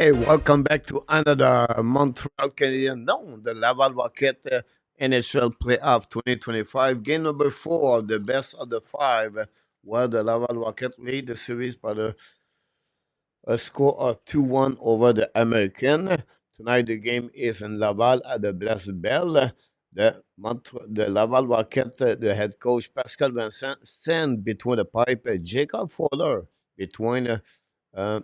Hey, welcome back to another Montreal Canadian. No, the Laval Rocket NHL Playoff 2025. Game number 4 of the best of the 5, where the Laval Rocket lead the series by a score of 2-1 over the American. Tonight, the game is in Laval at the Blessed Bell. The Laval Rocket, the head coach Pascal Vincent, stand between the pipe, Jacob Fowler between uh,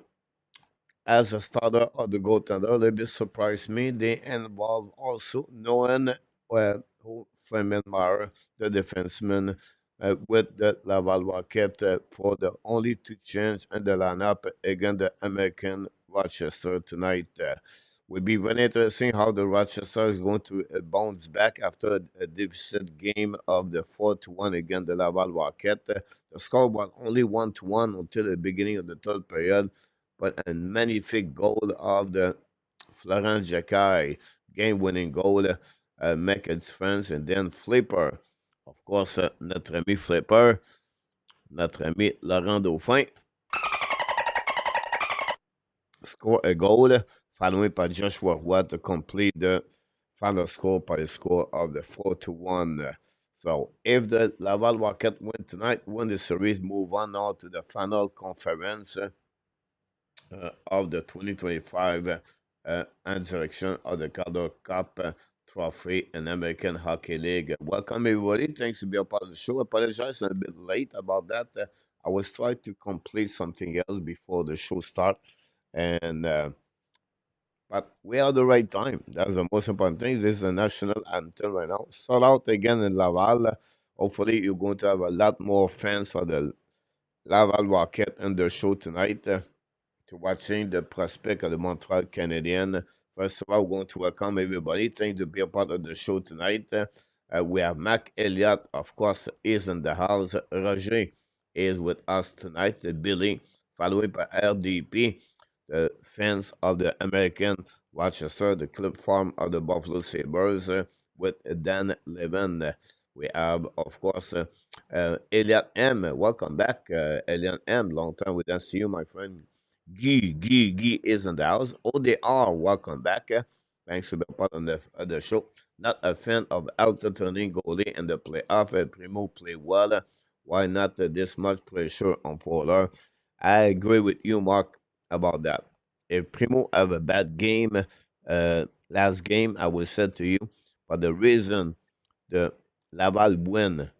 as a starter or the goaltender. A little bit surprised me. They involve also knowing who Reinbacher, the defenseman, with the Laval Rocket for the only two change in the lineup against the American Rochester tonight. Will be very interesting how the Rochester is going to bounce back after a deficit game of the 4-1 against the Laval Rocket. The score was only 1-1 until the beginning of the third period, but a magnifique goal of the Florian Xhekaj, game-winning goal, make a difference, and then Flipper, of course, notre ami Flipper, notre ami Laurent Dauphin, score a goal, followed by Joshua Watt to complete the final score by the score of the 4-1. So if the Laval Rocket win the series, move on now to the final conference of the 2025 and direction of the Calder Cup trophy in American Hockey League. Welcome, everybody. Thanks to be a part of the show. I apologize, I'm a bit late about that. I was trying to complete something else before the show start, and but we are the right time. That's the most important thing. This is the national anthem right now. Sold out again in Laval. Hopefully, you're going to have a lot more fans of the Laval Rocket in the show tonight. To watching the prospect of the Montreal Canadian. First of all, we're going to welcome everybody. Thanks to be a part of the show tonight. We have Mac Elliott, of course, is in the house. Roger is with us tonight. Billy, followed by RDP, the fans of the American Rochester, the club farm of the Buffalo Sabres, with Dan Levin. We have, of course, Elliot M. Welcome back, Elliot M. Long time we don't see you, my friend. Guy is in the house. ODR, welcome back. Thanks for being part of the show. Not a fan of out-turning goalie in the playoff. Primeau play well. Why not this much pressure on Fowler? I agree with you, Mark, about that. If Primo have a bad game, last game, I will say to you, but the reason the Laval win,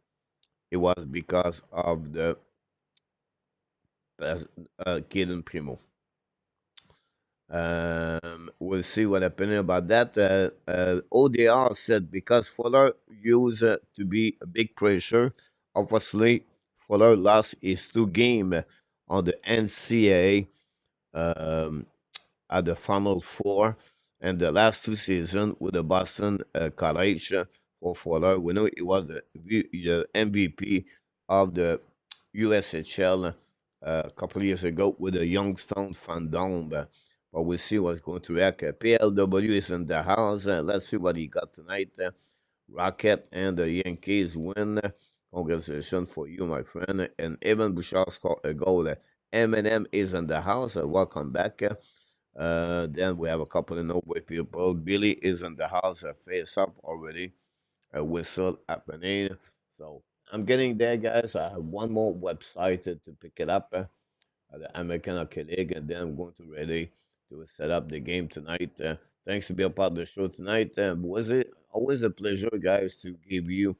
it was because of the Cayden Primeau. We'll see what happening about that. ODR said because Fuller used to be a big pressure. Obviously, Fuller lost his 2 game on the NCAA um, at the Final Four and the last 2 seasons with the Boston College for Fuller. We know it was the MVP of the USHL a couple of years ago with the Youngstown Fandom. But we'll see what's going to react. PLW is in the house. Let's see what he got tonight. Rocket and the Yankees win. Congratulations for you, my friend. And Evan Bouchard scored a goal. Eminem is in the house. Welcome back. Then we have a couple of notable people. Billy is in the house. Face up already. A whistle happening. So I'm getting there, guys. I have one more website to pick it up. The American Hockey League, and then I'm going to ready to set up the game tonight. Thanks to be a part of the show tonight. Was it always a pleasure, guys, to give you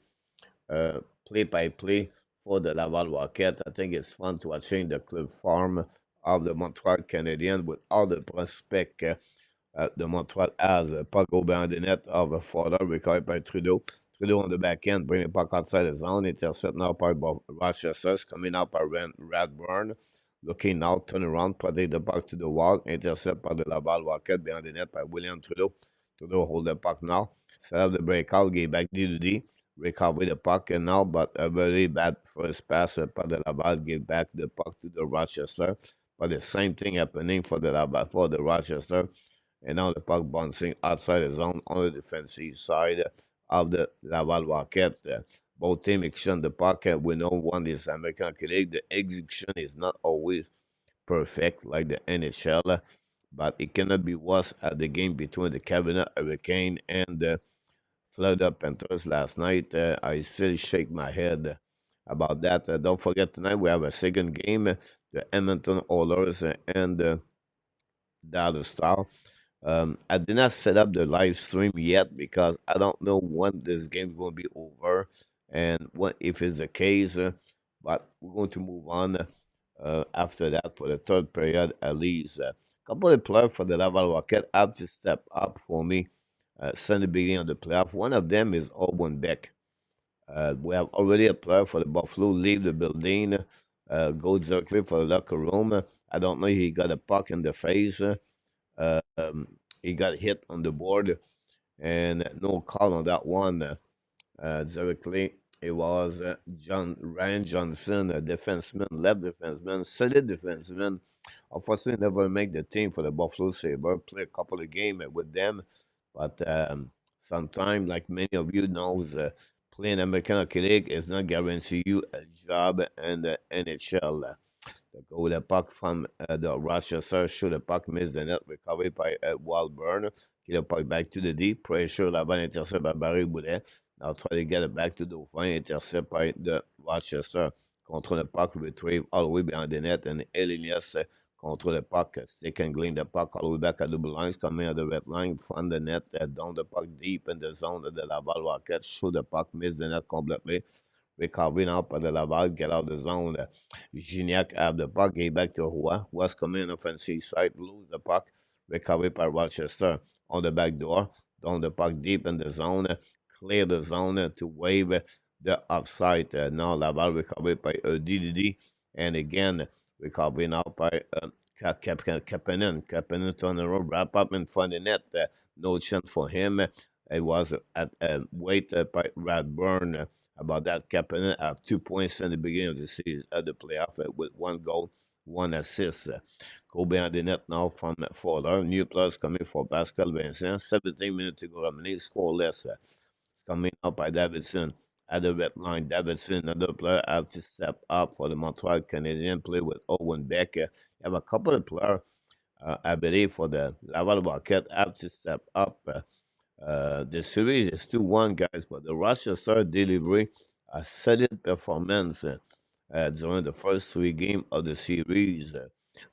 play by play for the Laval Rocket? I think it's fun to watching the club farm of the Montreal Canadian with all the prospect the Montreal has. Puck go behind the net of a fodder recovered by Trudeau. Trudeau on the back end, bring the puck outside the zone, intercept now by Rochester, coming out by Radburn. Looking now, turn around, protect the puck to the wall, intercept by the Laval Rocket behind the net by William Trudeau. Trudeau hold the puck now, set up the breakout, get back D2D, recover the puck, and now, but a very bad first pass by the Laval, get back the puck to the Rochester. But the same thing happening for the Laval, for the Rochester, and now the puck bouncing outside the zone on the defensive side of the Laval Rocket. Both teams exchange the puck. We know one is American Hockey League. The execution is not always perfect like the NHL, but it cannot be worse at the game between the Carolina Hurricane and the Florida Panthers last night. I still shake my head about that. Don't forget, tonight we have a second game, the Edmonton Oilers and Dallas Star. I did not set up the live stream yet because I don't know when this game is going to be over and what if it's the case. But we're going to move on after that for the third period at least. A couple of players for the Laval Rocket have to step up for me since the beginning of the playoff. One of them is Owen Beck. We have already a player for the Buffalo leave the building, go directly for the locker room. I don't know, he got a puck in the face. He got hit on the board, and no call on that one. Directly, it was Ryan Johnson, a defenseman, left defenseman, solid defenseman. Unfortunately, never make the team for the Buffalo Sabres. Play a couple of games with them, but sometimes, like many of you knows, playing American Hockey League is not guarantee you a job in the NHL. Go with the puck from the Rochester, shoot the puck, miss the net, recovered by Wildburn. Get the puck back to the deep, pressure, Laval intercept by Barré-Boulet. Now try to get it back to Dauphin, intercept by the Rochester. Control the puck, retrieve all the way behind the net, and Elias control the puck, stick and glean the puck all the way back at double lines, coming at the red line, front the net, down the puck deep in the zone of the Laval Rocket, shoot the puck, miss the net completely. Recovering up at the Laval, get out the zone. Gignac have the puck, gave back to Roy. Was coming in offensive side, lose the puck, recovered by Rochester on the back door, down the puck deep in the zone, clear the zone to wave the offside. Now Laval recovered by DDD, and again recovering out by Kapanen. Kapanen turn around, wrap up in front of the net. No chance for him. It was at wait by Radburn about that. Kapanen have 2 points in the beginning of the season, at the playoff, with one goal, one assist. Go behind the net now from Fowler. New players coming for Pascal Vincent. 17 minutes to go remaining, scoreless. It's coming up by Davidson at the red line. Davidson, another player, have to step up for the Montreal Canadiens. Play with Owen Beck. You have a couple of players, I believe, for the Laval Rocket, have to step up. The series is 2-1, guys, but the Rochester delivery a solid performance during the first three games of the series.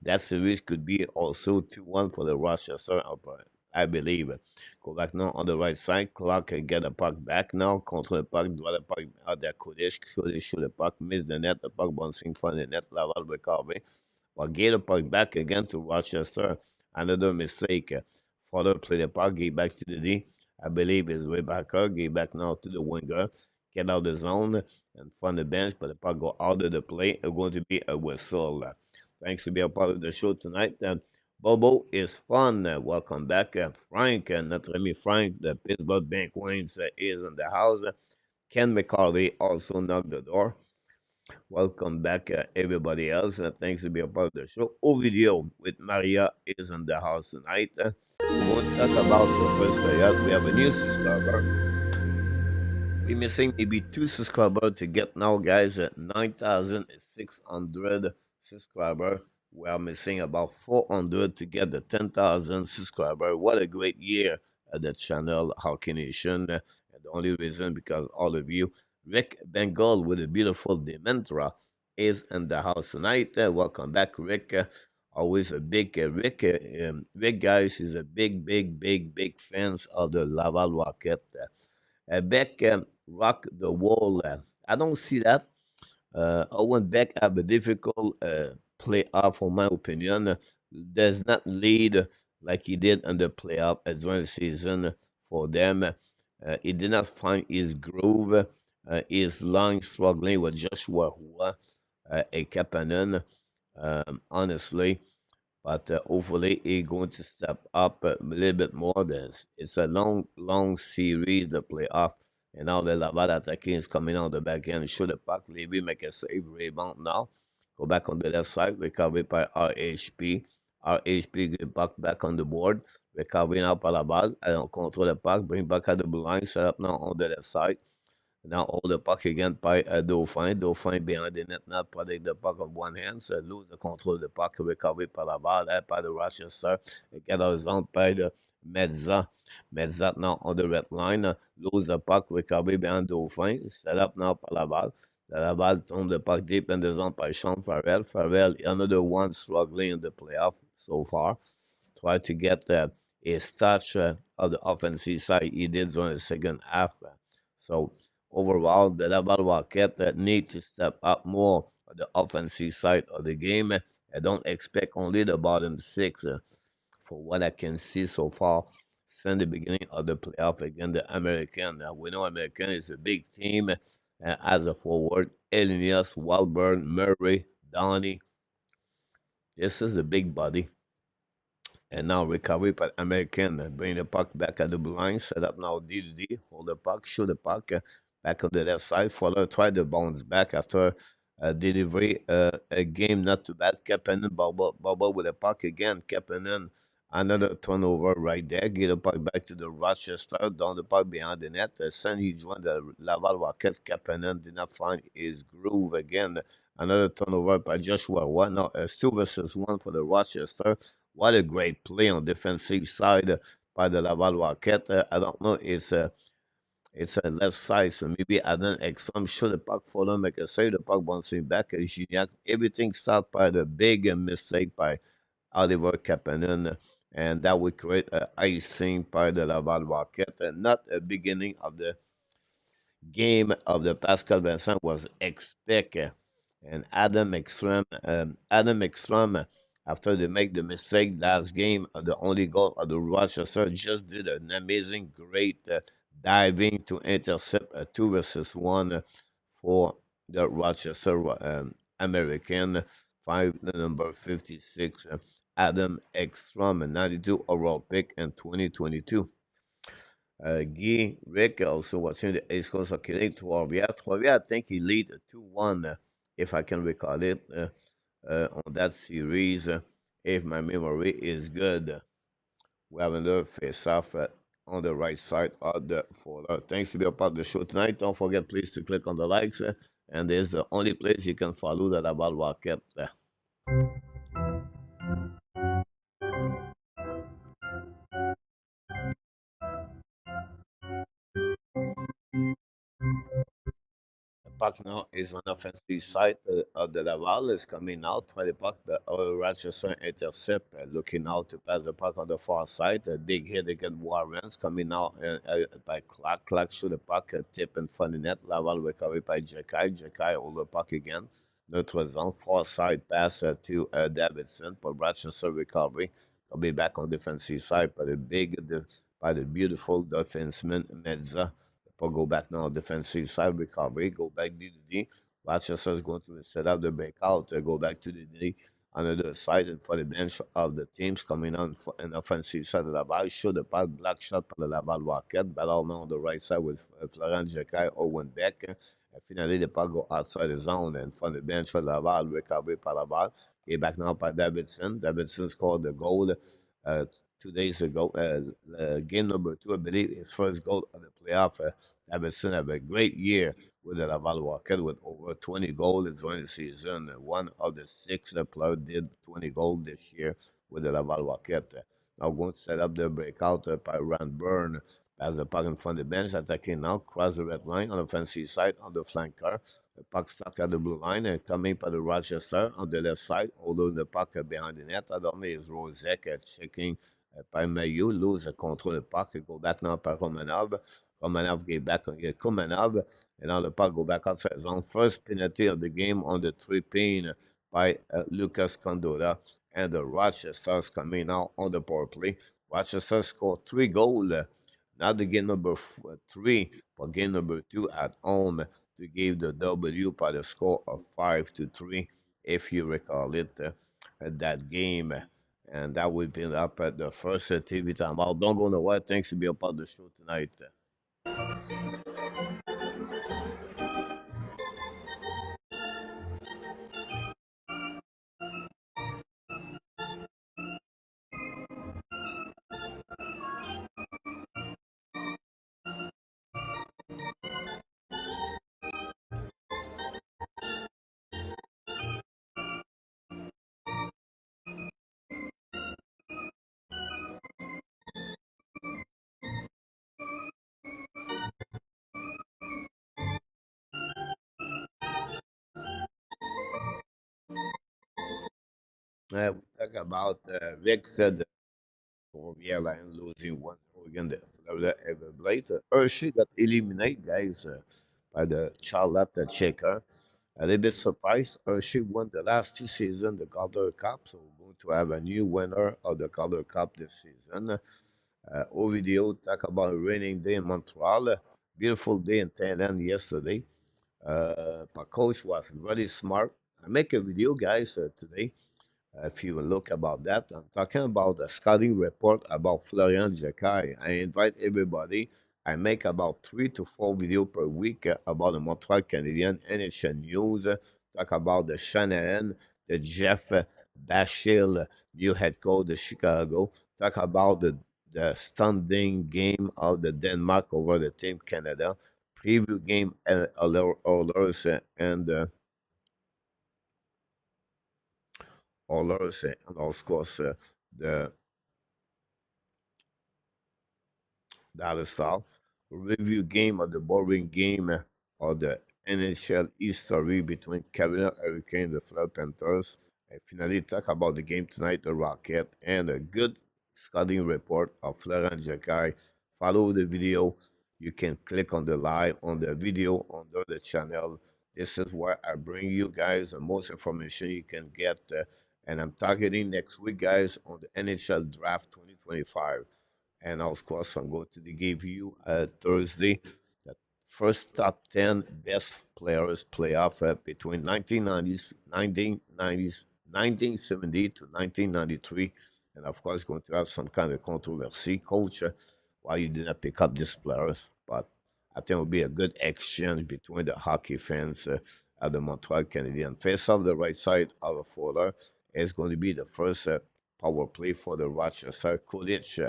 That series could be also 2-1 for the Rochester, I believe. Go back now on the right side. Clark can get the puck back now. Control the puck, draw the puck out there. Kodesh, shoot the puck, miss the net. The puck bouncing from the net. Laval recovery. But get the puck back again to Rochester. Another mistake. Further play the puck, get back to the D. I believe is Reinbacher. Get back now to the winger. Get out the zone and front the bench, but the puck go out of the play. It's going to be a whistle. Thanks to be a part of the show tonight. Bobo is fun. Welcome back. Frank, notre ami Frank, the Pittsburgh Banquets is in the house. Ken McCarthy also knocked the door. Welcome back, everybody else. Thanks to be a part of the show. Video with Maria is in the house tonight. We're going to talk about the first period. We have a new subscriber. We're missing maybe 2 subscribers to get now, guys, at 9,600 subscribers. We are missing about 400 to get the 10,000 subscribers. What a great year at the channel, Hockey Nation. And the only reason because all of you, Rick Bengal with a beautiful Dementra is in the house tonight. Welcome back, Rick. Always a big Rick. Rick, guys, is a big fans of the Laval Rocket. Beck rock the wall. I don't see that. Owen Beck have a difficult playoff, for my opinion. Does not lead like he did in the playoff during the season for them. He did not find his groove. His long struggling with Joshua Hua, a Kapanen, honestly. But hopefully he's going to step up a little bit more. It's a long series, the playoff. And now the Laval attacking is coming on the back end. Shoot the puck. Levy make a save, rebound now. Go back on the left side. Recovered by RHP. RHP get the puck back on the board. Recovering out by Laval. Control the puck. Bring back at the blue line. Set up now on the left side. Now hold the puck again by Dauphin. Dauphin behind the net, not protect the puck on one hand, so lose the control of the puck, recovery par Laval, by the Rochester, get horizon by the Medza. Medza now on the red line, lose the puck, recovery behind Dauphin, set up now par Laval. The Laval tombe the puck deep in the zone by Sean Farrell. Farrell, another one struggling in the playoff so far. Try to get his touch of the offensive side. He did during the second half. So overall, the Laval Rocket need to step up more on the offensive side of the game. I don't expect only the bottom six for what I can see so far since the beginning of the playoff against the American. We know American is a big team as a forward. Elias, Walburn, Murray, Donnie. This is a big body. And now recovery by American. Bring the puck back at the blue line. Set up now D. Hold the puck. Shoot the puck. Back on the left side. Fuller try to bounce back after delivery. A game not too bad. Kapanen bubble with the puck again. Kapanen another turnover right there. Get the puck back to the Rochester. Down the puck behind the net. Sandy joined the Laval Rocket. Kapanen did not find his groove again. Another turnover by Joshua. One now 2 versus 1 for the Rochester. What a great play on defensive side by the Laval Rocket. I don't know. It's a left side, so maybe Adam Ekstrom should the puck for them. Make a save the puck bouncing back. Gignac. Everything started by the big mistake by Oliver Kapanen, and that would create a icing by the Laval Rocket, and not a beginning of the game of the Pascal Vincent was expected. And Adam Ekstrom, after they make the mistake last game, the only goal of the Rochester, just did an amazing, great diving to intercept a 2 versus 1 for the Rochester American, the number 56, Adam Ekstrom, a 92 overall pick in 2022. Guy Rick also watching the East Coast of Quebec, Trois-Rivières. Trois-Rivières, I think he lead 2-1, if I can recall it, on that series. If my memory is good, we have another face-off on the right side of the folder. Thanks to be a part of the show tonight. Don't forget, please, to click on the likes, and there's the only place you can follow the Laval Rocket. Puck now is on the offensive side of the Laval is coming out. Try the puck, but Rochester intercept, looking out to pass the puck on the far side. A big hit against Warrens coming out by Clark. Clark shoot the puck, tip in front of the net. Laval recovery by Xhekaj. Xhekaj hold the puck again. Notre zone, far side pass to Davidson for Rochester recovery. I'll be back on defensive side by the beautiful defenseman Medza. Puck go back now, defensive side recovery, go back D. Rochester is going to set up the breakout, go back to the D on the other side and for the bench of the teams coming on in offensive side of Laval. Show the pass, black shot for the Laval Rocket. Battle now on the right side with Florian Xhekaj, Owen Beck. Finally, the puck go outside the zone and for the bench for Laval, recovery by Laval. Okay, back now by Davidson. Davidson scored the goal 2 days ago. Game number 2, I believe, his first goal of the playoff. Davidson have a great year with the Laval Rocket with over 20 goals during the season. One of the 6 players did 20 goals this year with the Laval Rocket. Now going to set up the breakout by Rand Burn as the puck in front of the bench, attacking now, cross the red line on the offensive side on the flanker. The puck stuck at the blue line and coming by the Rochester on the left side, although the puck behind the net. I don't know if Rosek checking Primeau, lose the control of the puck, go back now by Romanov. Romanov gave back on Komanov, and now the puck go back outside zone. First penalty of the game on the 3-pin by Lucas Condotta, and the Rochester's coming now on the power play. Rochester scored 3 goals, not the game number 3, but game number 2 at home to give the W by the score of 5-3, if you recall it, that game. And that will be up at the first TV time. Well, don't go nowhere. Thanks to be a part of the show tonight. We talk about Rick said for the airline losing one organ the Florida Everblade. Hershey got eliminated, guys, by the Charlotte Checker. A little bit surprised. Hershey won the last two seasons, the Calder Cup, so we're going to have a new winner of the Calder Cup this season. Ovidio talk about a raining day in Montreal. Beautiful day in Thailand yesterday. My coach was very smart. I make a video, guys, today if you look about that. I'm talking about a scouting report about Florian Xhekaj. I invite everybody. I make about 3 to 4 videos per week about the Montreal Canadian NHL news. Talk about the Shanahan, the Jeff Bashil, new head coach of Chicago. Talk about the standing game of the Denmark over the Team Canada. Preview game alerts and alerts and of course the Dallas South. Review game of the boring game of the NHL history between Carolina Hurricane and the Florida Panthers. I finally talk about the game tonight, the Rocket, and a good scouting report of Florian Xhekaj. Follow the video. You can click on the live on the video under the channel. This is where I bring you guys the most information you can get. And I'm targeting next week, guys, on the NHL Draft 2025. And of course, I'm going to give you Thursday the first top 10 best players playoff between 1990s, 1990s, 1970 to 1993. And of course, going to have some kind of controversy. Coach, why you did not pick up these players? But I think it will be a good exchange between the hockey fans of the Montreal Canadiens. Face off the right side of a folder is going to be the first power play for the Rochester College.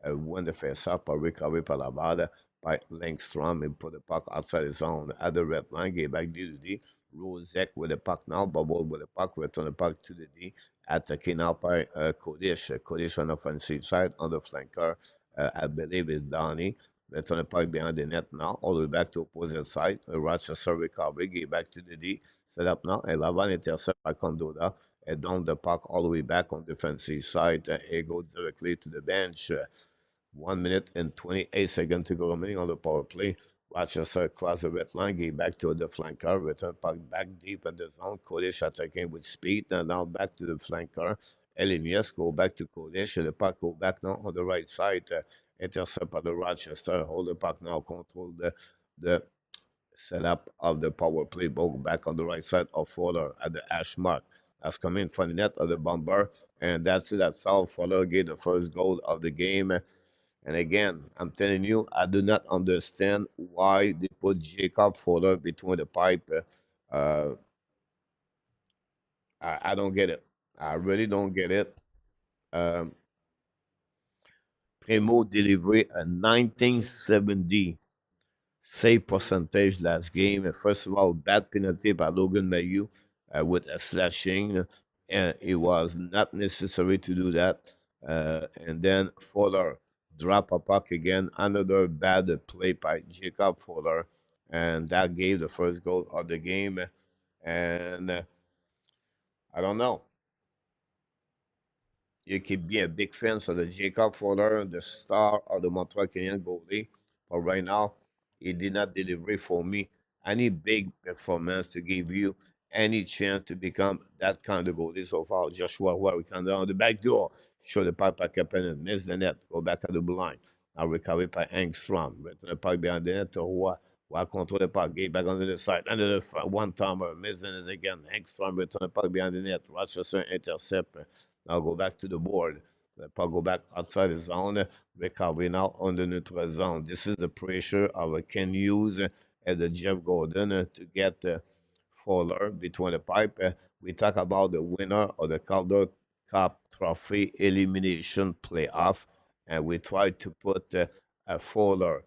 When the face-up are recovered par la balle by Langstrom and put the puck outside the zone at the red line, get back D to D. Rozek with the puck now, Bubble with the puck, return the puck to the D, attacking now by Kodish. Kodish on the offensive side, on the flanker, I believe is Donnie. Return the puck behind the net now, all the way back to opposite side. Rochester recovery, get back to the D, set up now, and Laval intercept by Condotta, and down the puck all the way back on defensive side. It goes directly to the bench. 1 minute and 28 seconds to go remaining on the power play. Rochester across the red line, get back to the flanker, return puck back deep in the zone. Kodesh attacking with speed, and now back to the flanker. Elinius go back to Kodesh, and the puck go back now on the right side. Intercept by the Rochester, hold the puck now, control the setup of the power play, ball back on the right side of Fowler at the hash mark. That's coming from the net of the bomber, and that's it. That's how Fowler get the first goal of the game. And again, I'm telling you, I do not understand why they put Jacob Fowler between the pipe. Uh, I don't get it. I really don't get it. Um, Primo delivered a 1970 save percentage last game. First of all, bad penalty by Logan Mayu with a slashing. And it was not necessary to do that. And then Fowler drop a puck again. Another bad play by Jacob Fowler. And that gave the first goal of the game. And I don't know. You could be a big fan of the Jacob Fowler, the star of the Montreal Canadiens goalie. But right now, he did not deliver for me any big performance to give you any chance to become that kind of goalie so far. Joshua Wari come down the back door, show the puck back up and miss the net, go back at the blue line. Now recover by Angstrom, return the puck behind the net to Roy control the puck, get back on the side, under the one timer, miss the net again. Angstrom return the puck behind the net, Rochester intercept. Now go back to the board. The puck go back outside the zone. Recovery now on the neutral zone. This is the pressure our can use at the Jeff Gordon to get Fowler between the pipe. We talk about the winner of the Calder Cup Trophy elimination playoff, and we try to put a Fowler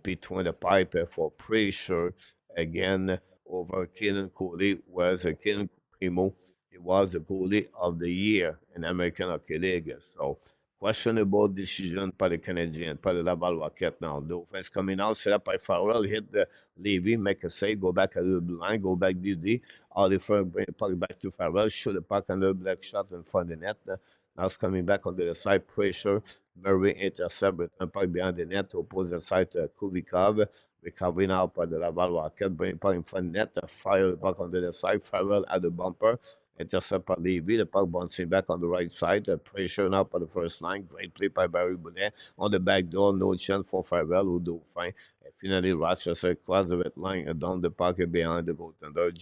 between the pipe for pressure again over Cayden Primeau, whereas Cayden Primeau he was the goalie of the year in American Hockey League. So Questionable decision par le Canadien, par le Laval Rocket now. Dauphin's coming out, set up by Farrell, hit the Levy, make a save, go back a little blind, go back DD. Oliver bring the puck back to Farrell, shoot the puck under black shot in front of the net. Now it's coming back on the other side, pressure. Murray intercept, return puck behind the net to opposite side to Kulikov. Recovery now by the Laval Rocket, bring puck in front of the net, fire the puck on the other side. Farrell at the bumper. Intercept by Levy. The puck bouncing back on the right side. Pressure now by the first line. Great play by Barré-Boulet. On the back door, no chance for Farrell, who do fine. Finally, Rochester cross the red line and down the pocket behind the goaltender,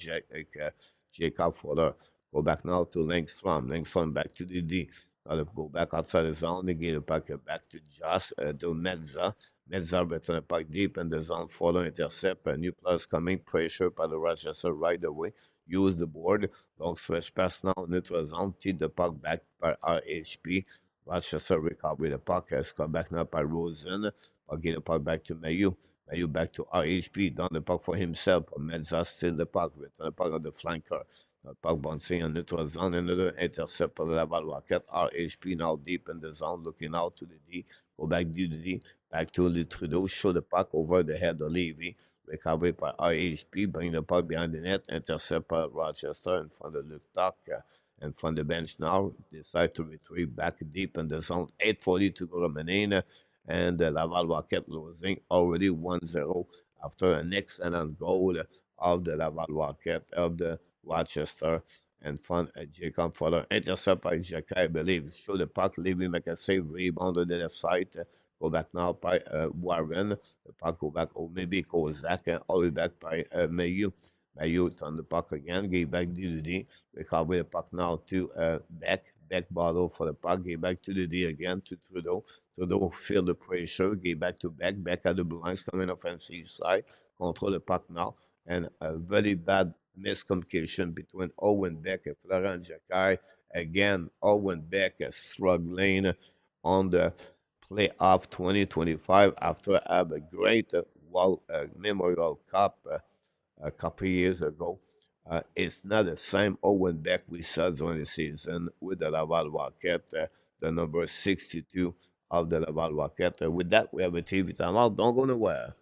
Jacob Fuller. Go back now to Langstrom. Langstrom back to the D. Now they go back outside the zone. They get the puck back to Josh, to Mezza. Mezza return the puck deep in the zone. Fuller intercept. A new plus coming. Pressure by the Rochester right away. Use the board. Long stretch pass now, neutral zone. Tip the puck back by RHP. Rochester recover the puck. Has come back now by Rosen. I'll get the puck back to Mayu. Mayu back to RHP. Down the puck for himself. Mezza still the puck. Return the puck on the flanker. The puck bouncing on neutral zone. Another intercept for the Laval Rocket. RHP now deep in the zone. Looking out to the D. Go back to the D. Back to Luke Trudeau. Show the puck over the head of Levy. Recovery by RHP, bring the puck behind the net, intercept by Rochester in front of Luke Tuch, in front of the bench now. Decide to retreat back deep in the zone. 8:40 to go remaining, and the Laval Rocket losing already 1-0 after an excellent goal of the Laval Rocket of the Rochester in front of Jacob Fuller. Intercept by Xhekaj, I believe. Show the puck, leaving make a save, rebound on the left side. Go back now by Warren. The puck go back, or maybe Kozak, and all the way back by Mayu. Mayu on the puck again, get back to the D. Recover the puck now to Beck. Beck bottle for the puck, get back to the D again to Trudeau. Trudeau feel the pressure, get back to Beck. Beck at the blue lines, coming offensive side. Control the puck now. And a very bad miscommunication between Owen Beck and Florian Xhekaj. Again, Owen Beck is struggling on the playoff 2025 after I have a great Memorial Cup a couple of years ago. It's not the same Owen Beck we saw during the season with the Laval Rocket, the number 62 of the Laval Rocket. With that, we have a TV timeout. Don't go nowhere.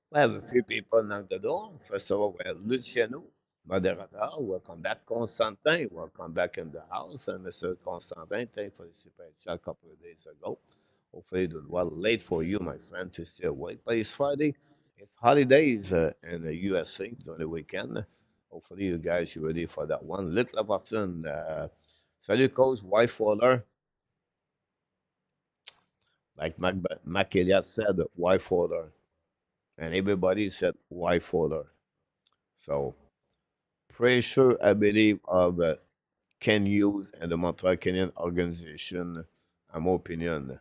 We have a few people knock the door. First of all, we have Luciano, moderator. Welcome back. Constantin, welcome back in the house. And Mr. Constantin, thanks for the super chat a couple of days ago. Hopefully, it was well late for you, my friend, to stay awake. But it's Friday. It's holidays in the USA during the weekend. Hopefully, you guys are ready for that one. Luke Leverson, salut, coach, wife holder. Like Mac Elliott said, wife holder. And everybody said wife holder. So, pressure, I believe, of Ken Hughes and the Montreal Canadian organization, in my opinion.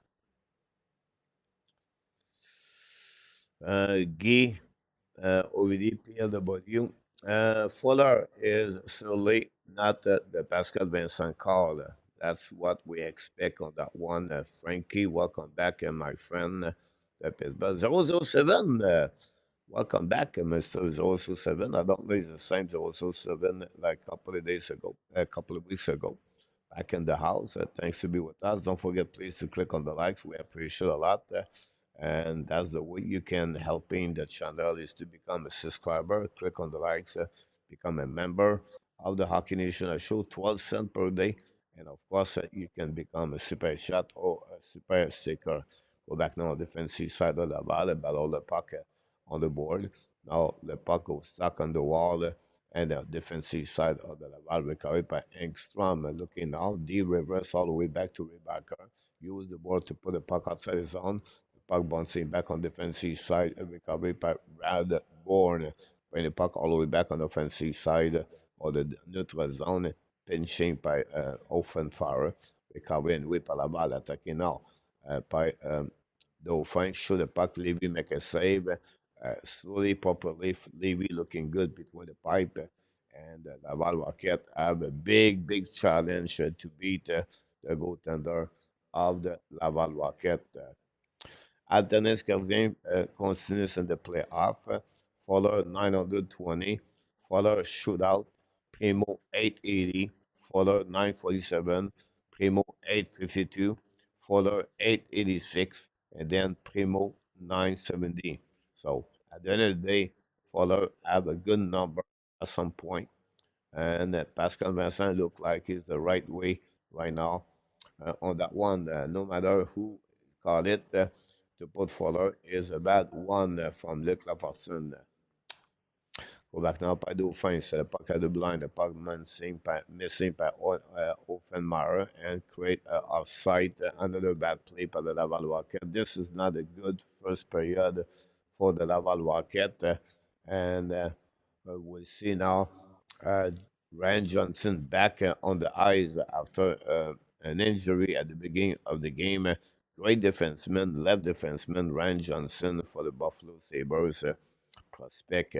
Guy, OVD, PLW. Fuller is certainly not the Pascal Vincent call. That's what we expect on that one. Frankie, welcome back, my friend. But 007, welcome back, Mr. 007. I don't know if it's the same 007 like a couple of days ago, a couple of weeks ago. Back in the house. Thanks to be with us. Don't forget, please, to click on the likes. We appreciate a lot. And that's the way you can helping the channel is to become a subscriber. Click on the likes, become a member of the Hockey Nation Show, 12 cents per day. And of course, you can become a super chat or a super sticker. Go back now on the defensive side of the ball, all the puck on the board. Now the puck goes stuck on the wall. And the defensive side of the Laval recovered by Engstrom. Looking now, the reverse all the way back to Reinbacher. Use the board to put the puck outside the zone. The puck bouncing back on defensive side. Recovery by Radborn. bring the puck all the way back on the offensive side of the neutral zone, pinching by Offenfire, recovery and whip à la balle, attaqué now by Dauphin, shoot the puck, Levy make a save, slowly, properly, Levy looking good between the pipe, and Laval Rocket have a big challenge to beat the goaltender of the Laval Rocket. Alternates Gardien continues in the playoff. Fuller 920. Fuller shootout. Primo 880. Fuller 947. Primo 852. Fuller 886. And then Primo 970. So at the end of the day, Fuller have a good number at some point. And Pascal Vincent look like he's the right way right now on that one. No matter who call it, to put Fuller is a bad one from Luc Lafortune. Go back now by Dauphin, c'est le puck à double line, the puck missing by Offenmeyer and create offside, another bad play by the Laval Rocket. This is not a good first period for the Laval Rocket, and we'll see now Ryan Johnson back on the ice after an injury at the beginning of the game. Great defenseman, left defenseman Ryan Johnson for the Buffalo Sabres prospect.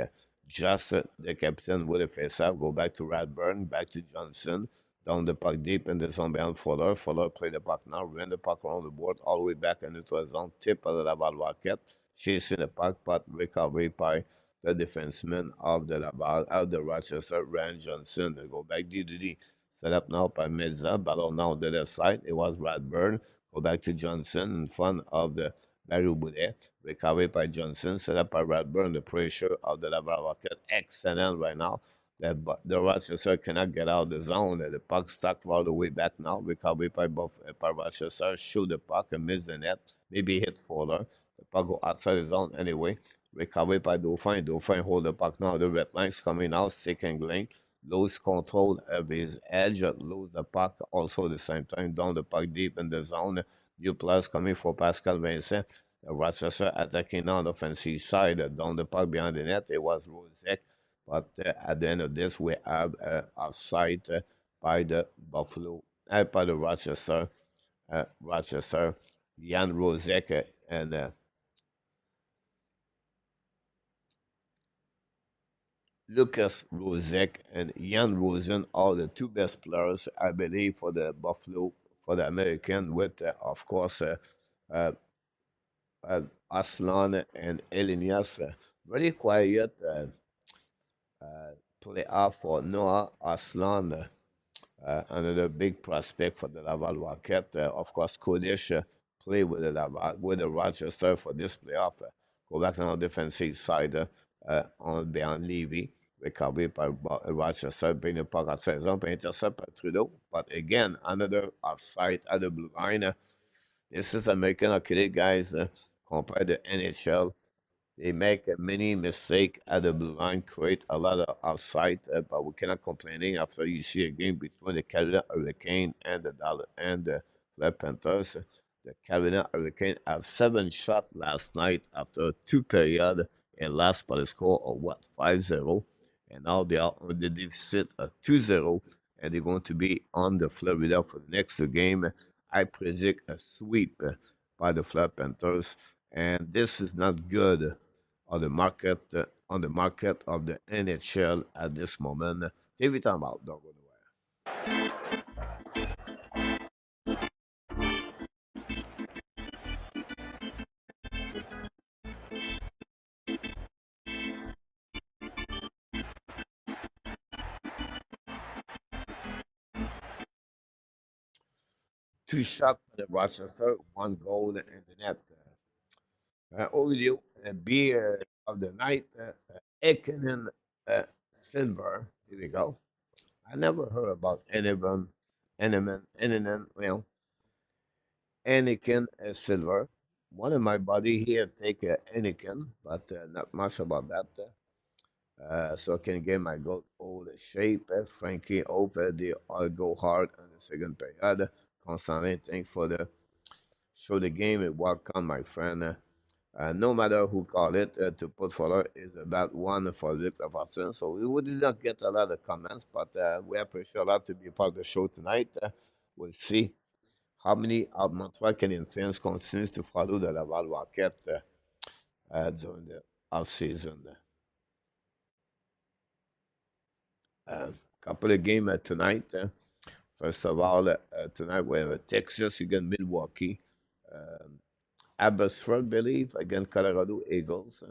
Just the captain with a face-off, go back to Radburn, back to Johnson, down the puck deep in the zone behind Fuller. Fuller play the puck now, ran the puck around the board, all the way back into the zone, tip of the Laval Rocket, chasing the puck, but recovered by the defenseman of the Laval, of the Rochester, Ryan Johnson. They go back D2D. Set up now by Meza, battle now on the left side. It was Radburn. Go back to Johnson in front of the Barré-Boulet. Recovered by Johnson, set up by Radburn. The pressure of the Laval Rocket, excellent right now. The Rochester cannot get out of the zone. The puck stuck all the way back now. Recovered by Rochester. Shoot the puck and miss the net. Maybe hit Fuller. The puck go outside the zone anyway. Recovered by Dauphin. Dauphin hold the puck now. The red line's coming out. Stick and Glen. Lose control of his edge. Lose the puck also at the same time. Down the puck deep in the zone. New plus coming for Pascal Vincent. Rochester attacking on the offensive side, down the puck behind the net. It was Rosek, but at the end of this, we have offside by the Buffalo, by the Rochester, Jan Rosek and Lucas Rosek and Jan Rosen are the two best players, I believe, for the Buffalo, for the American, with, of course, uh, Aslan and Elenias. Very quiet playoff for Noah Aslan, another big prospect for the Laval Rocket. Of course, Kodesh play with the with the Rochester for this playoff. Go back on the defensive side on behind Levy. Recovery by Rochester, bring the puck outside zone, intercept by Trudeau. But again, another offside at the blue line. This is American hockey, guys, compared to NHL. They make a many mistake at the blue line, create a lot of offside, but we cannot complain after you see a game between the Carolina Hurricane and the Red Panthers. The Carolina Hurricane have 7 shots last night after 2 periods and lost by the score of 5-0. And now they are on the deficit of 2-0, and they're going to be on the Florida for the next game. I predict a sweep by the Florida Panthers, and this is not good on the market of the NHL at this moment. David time out, don't go nowhere. Two shots for the Rochester, one goal in the net. Audio beer of the night, Ekenen Silver. Here we go. I never heard about anyone, Anakin Silver. One of my buddy here take Anakin, but not much about that. So I can get my goat old shape. Frankie open the all go hard on the second period. Constantly thanks for the show the game. Welcome, my friend. No matter who call it, to put Fuller is about one for Victor Watson. So we did not get a lot of comments, but we appreciate a lot to be part of the show tonight. We'll see how many of Montreal Canadian fans continues to follow the Laval Rocket during the off season. Couple of games tonight. First of all, tonight we have Texas against Milwaukee. Abbotsford, believe, against Colorado Eagles.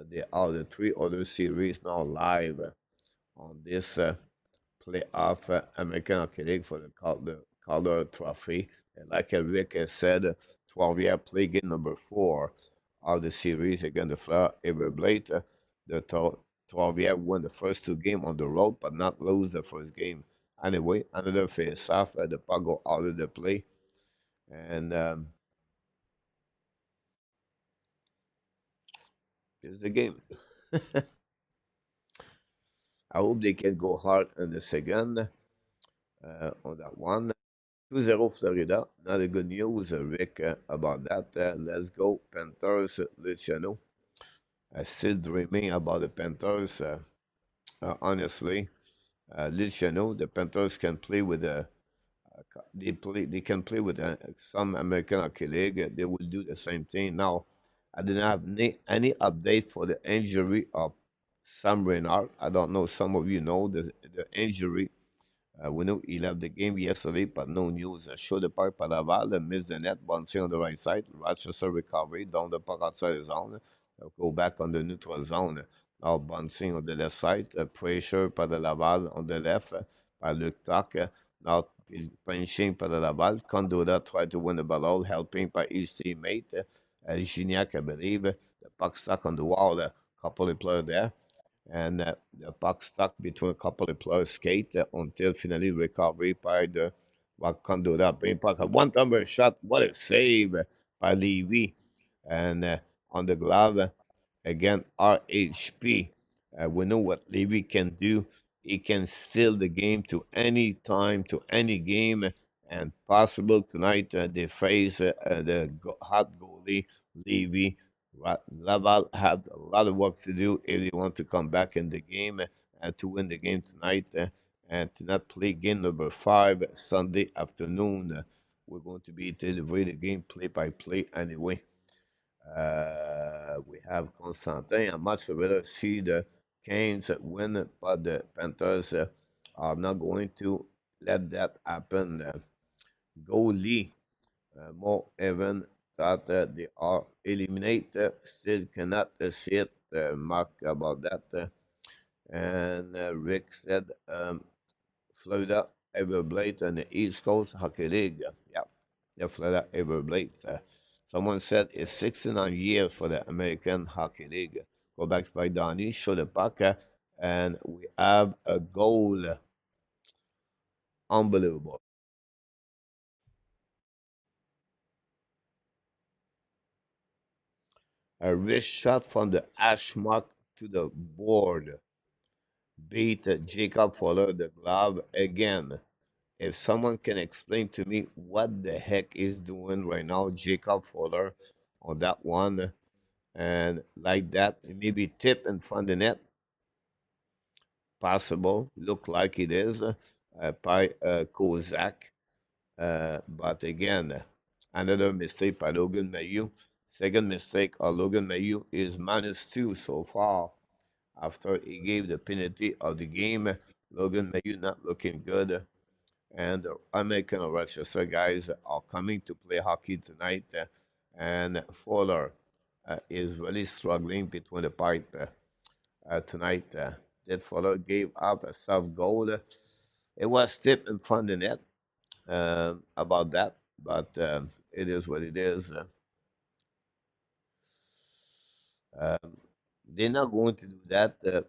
They are the three other series now live on this playoff American Hockey League for the Calder Trophy. And like Rick has said, 12-year play game number 4 of the series against the Florida Everblade. The 12-year won the first 2 games on the road, but not lose the first game. Anyway, another face-off. The puck go out of the play. And it's the game. I hope they can go hard in the second on that one. 2-0 Florida. Not a good news, Rick, about that. Let's go. Panthers, Luciano. I still dreaming about the Panthers, honestly. Luciano, the Panthers can play with they can play with some American Hockey League. They will do the same thing. Now, I didn't have any update for the injury of Sam Reinhart. I don't know. Some of you know the injury. We know he left the game yesterday, but no news. Show the puck by Laval, missed the net, bouncing on the right side. Rochester recovery, down the puck outside the zone. Go back on the neutral zone. Now bouncing on the left side. Pressure by the Laval on the left by Luke Tuch. Now pinching by the Laval. Condotta tried to win the ball, helping by his teammate. Gignac, I believe. The puck stuck on the wall. A couple of players there and the puck stuck between a couple of players' skate until finally recovery by the Condotta. Brain puck, a one-timer shot. What a save by Levy, and on the glove again RHP. We know what Levy can do. He can steal the game to any time, to any game, and possible tonight they face the hot goalie Levy. Laval have a lot of work to do if they want to come back in the game and to win the game tonight and to not play game number 5 Sunday afternoon. We're going to be delivering the game play by play anyway. We have Constantin. I much rather see the Canes win, but the Panthers are not going to let that happen. Goalie more even that they are eliminated. Still cannot see it. Mark about that. And Rick said Florida Everblades and the East Coast Hockey League. Yeah, the Florida Everblades. Someone said it's 69 years for the American Hockey League. Go back by Donnie, show the puck, and we have a goal. Unbelievable. A wrist shot from the hash mark to the board. Beat Jacob Fuller the glove again. If someone can explain to me what the heck is doing right now, Jacob Fuller, on that one, and like that, maybe tip in front of the net, possible, look like it is, by Kozak. But again, another mistake by Logan Mayu. Second mistake of Logan Mayu is -2 so far. After he gave the penalty of the game, Logan Mayu not looking good. And the American Rochester guys are coming to play hockey tonight. And Fuller is really struggling between the pipe tonight. That Fuller gave up a soft goal. It was tipped in front of the net about that, but it is what it is. Um, they're not going to do that,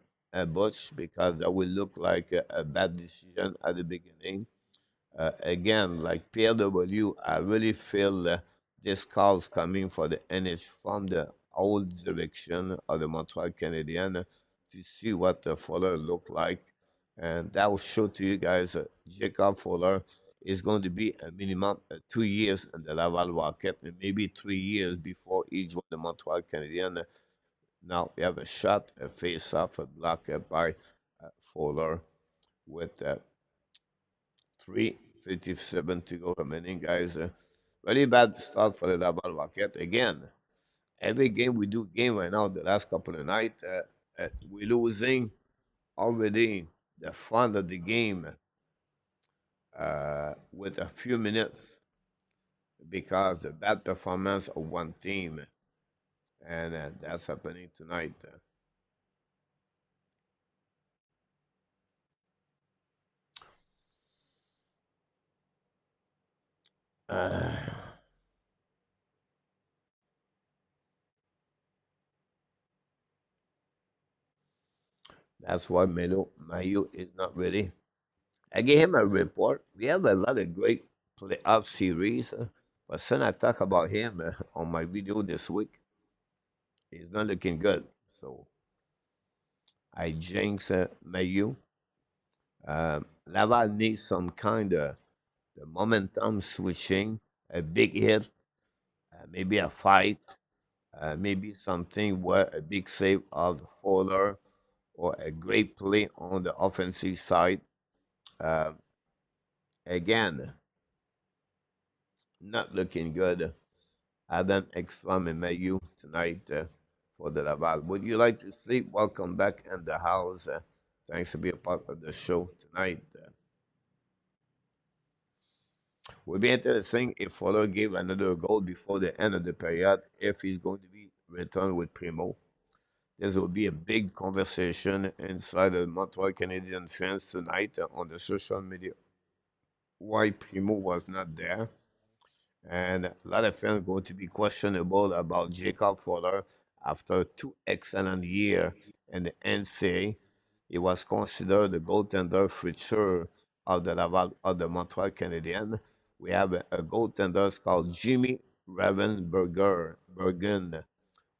Butch, because that will look like a bad decision at the beginning. Again, like PLW, I really feel this call's coming for the NH from the old direction of the Montreal Canadian to see what the Fuller look like. And that will show to you guys Jacob Fuller. is going to be a minimum 2 years in the Laval Rocket and maybe 3 years before he joined the Montreal Canadiens. Now we have a shot, a face-off, a block by Fowler with 3:57 to go remaining, guys. Very bad start for the Laval Rocket. Again, every game we do game right now, the last couple of nights, we're losing already the fun of the game with a few minutes because the bad performance of one team, and that's happening tonight. Uh, that's why Melo Mayu is not ready. I gave him a report. We have a lot of great playoff series, but since I talk about him on my video this week, he's not looking good. So I jinx Mayu. Laval needs some kind of the momentum switching, a big hit, maybe a fight, maybe something where a big save of Fowler or a great play on the offensive side. Uh, Again, not looking good. Adam Ekstrom and Mayu tonight for the Laval. Would you like to sleep? Welcome back in the house. Thanks for being a part of the show tonight. Will be interesting if Fowler gave another goal before the end of the period, if he's going to be returned with Primo. This will be a big conversation inside the Montreal Canadian fans tonight on the social media. Why Primo was not there. And a lot of fans going to be questionable about Jacob Fowler after two excellent years in the NCAA. He was considered the goaltender future of the Laval of the Montreal Canadiens. We have a goaltender called Jimmy Ravensburger Bergen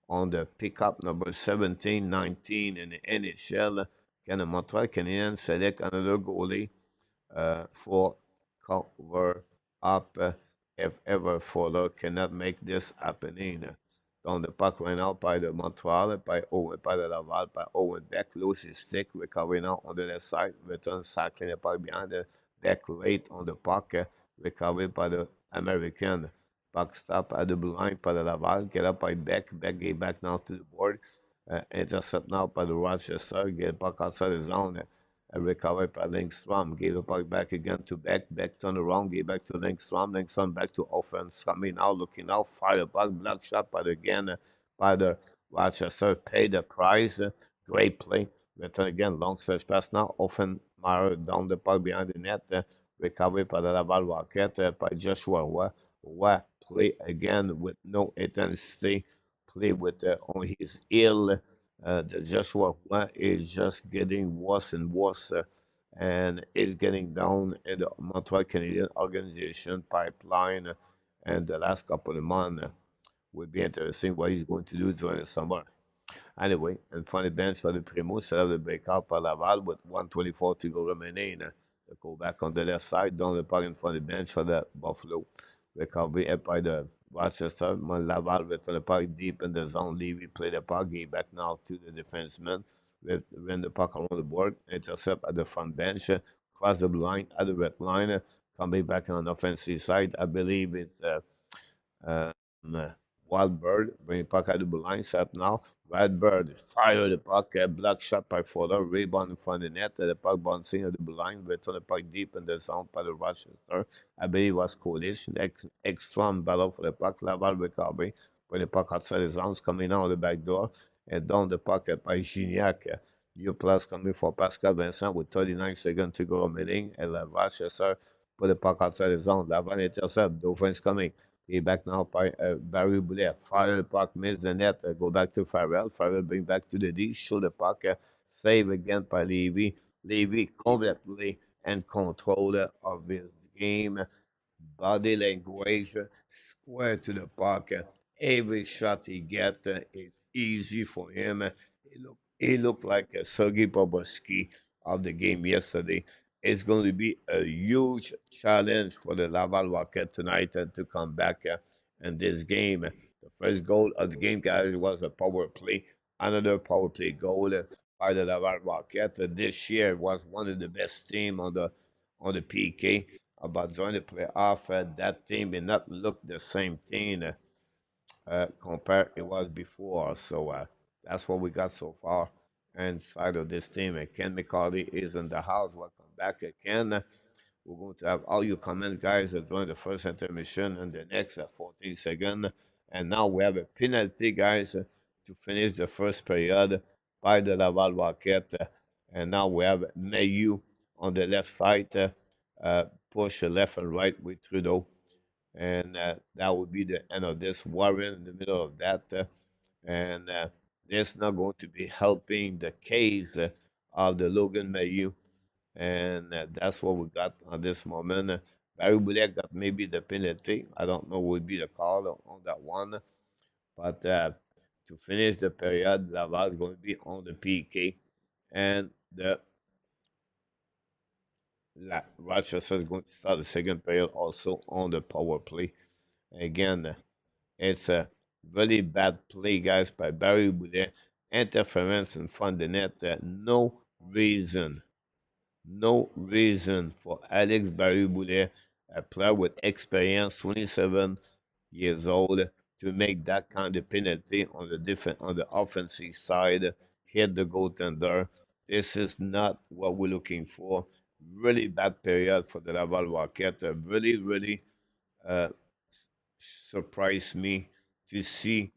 on the pickup number 17, 19 in the NHL. Can the Montreal Canadiens select another goalie for cover up if ever Fuller cannot make this happening? Dans le puck right now by the Montreal, by Owen, by the Laval, by Owen Beck, loses stick, recovery now on the left side, return cycling the puck behind the back late on the puck, recovery by the American. Puck stop at the blue line by the Laval, get up by Beck, Beck get back now to the board, intercept now by the Rochester, get puck outside the zone, recovered by Lindstrom. Gave the puck back again to Beck. Beck turned around, gave back to Lindstrom. Lindstrom back to offense. Coming now, looking now, fire the puck, block shot, but again by the Rochester. Pay the price. Great play. Return again, long stretch pass now. Often Mara down the puck behind the net. Recovered by the Laval Rocket by Joshua Roy. Roy play again with no intensity. Play with on his heel. The Joshua is just getting worse and worse and is getting down in the Montreal Canadian organization pipeline. And the last couple of months will be interesting what he's going to do during the summer. Anyway, in front of the bench for the Primo, set up the breakout by Laval with 124 to go remaining. They go back on the left side, down the park in front of the bench for the Buffalo. Recovery up by the Rochester. Laval return the park deep in the zone. Levy play the park, get back now to the defenseman. Run the puck around the board, intercept at the front bench, cross the blue line at the red line, coming back on the offensive side. I believe it's um, Wild Bird, bring puck at the blue line, set now. Wild Bird fire the puck, block shot by Fowler, rebound in front of the net, the puck bouncing at the blue line, return the puck deep in the zone by the Rochester. I believe it was Coalition, extra battle for the puck, Laval recovery, when the puck outside the zones, coming out of the back door, and down the puck by Gignac. New plus coming for Pascal Vincent with 39 seconds to go remaining, and Rochester put the puck outside the zone. Laval intercept, Dauphin's coming. He back now by Barré-Boulet. Fire the puck, miss the net, go back to Farrell. Farrell bring back to the D, show the puck, save again by Levy. Levy completely in control of his game. Body language, square to the puck. Every shot he gets is easy for him. He looked like a Sergei Bobrovsky of the game yesterday. it's going to be a huge challenge for the Laval Rocket tonight to come back in this game. The first goal of the game, guys, was a power play. Another power play goal by the Laval Rocket. This year was one of the best team on the PK. But during the playoff, that team did not look the same team compared it was before. So that's what we got so far inside of this team. And Ken McCarty is in the house. Welcome back, Ken. We're going to have all your comments, guys, during the first intermission and the next 14 seconds. And now we have a penalty, guys, to finish the first period by the Laval Rocket. And now we have Mayu on the left side, push left and right with Trudeau. And that would be the end of this. Warren in the middle of that. And this not going to be helping the case of the Logan Mayu, and that's what we got on this moment. Barré-Boulet got maybe the penalty. I don't know what would be the call on that one, but to finish the period, Laval is going to be on the PK, and the Rochester is going to start the second period also on the power play. Again, it's a really bad play, guys, by Barré-Boulet. Interference in front of the net. No reason. No reason for Alex Barré-Boulet, a player with experience, 27 years old, to make that kind of penalty on the offensive side, hit the goaltender. This is not what we're looking for. Really bad period for the Laval Rocket. Really, really uh, surprised me to see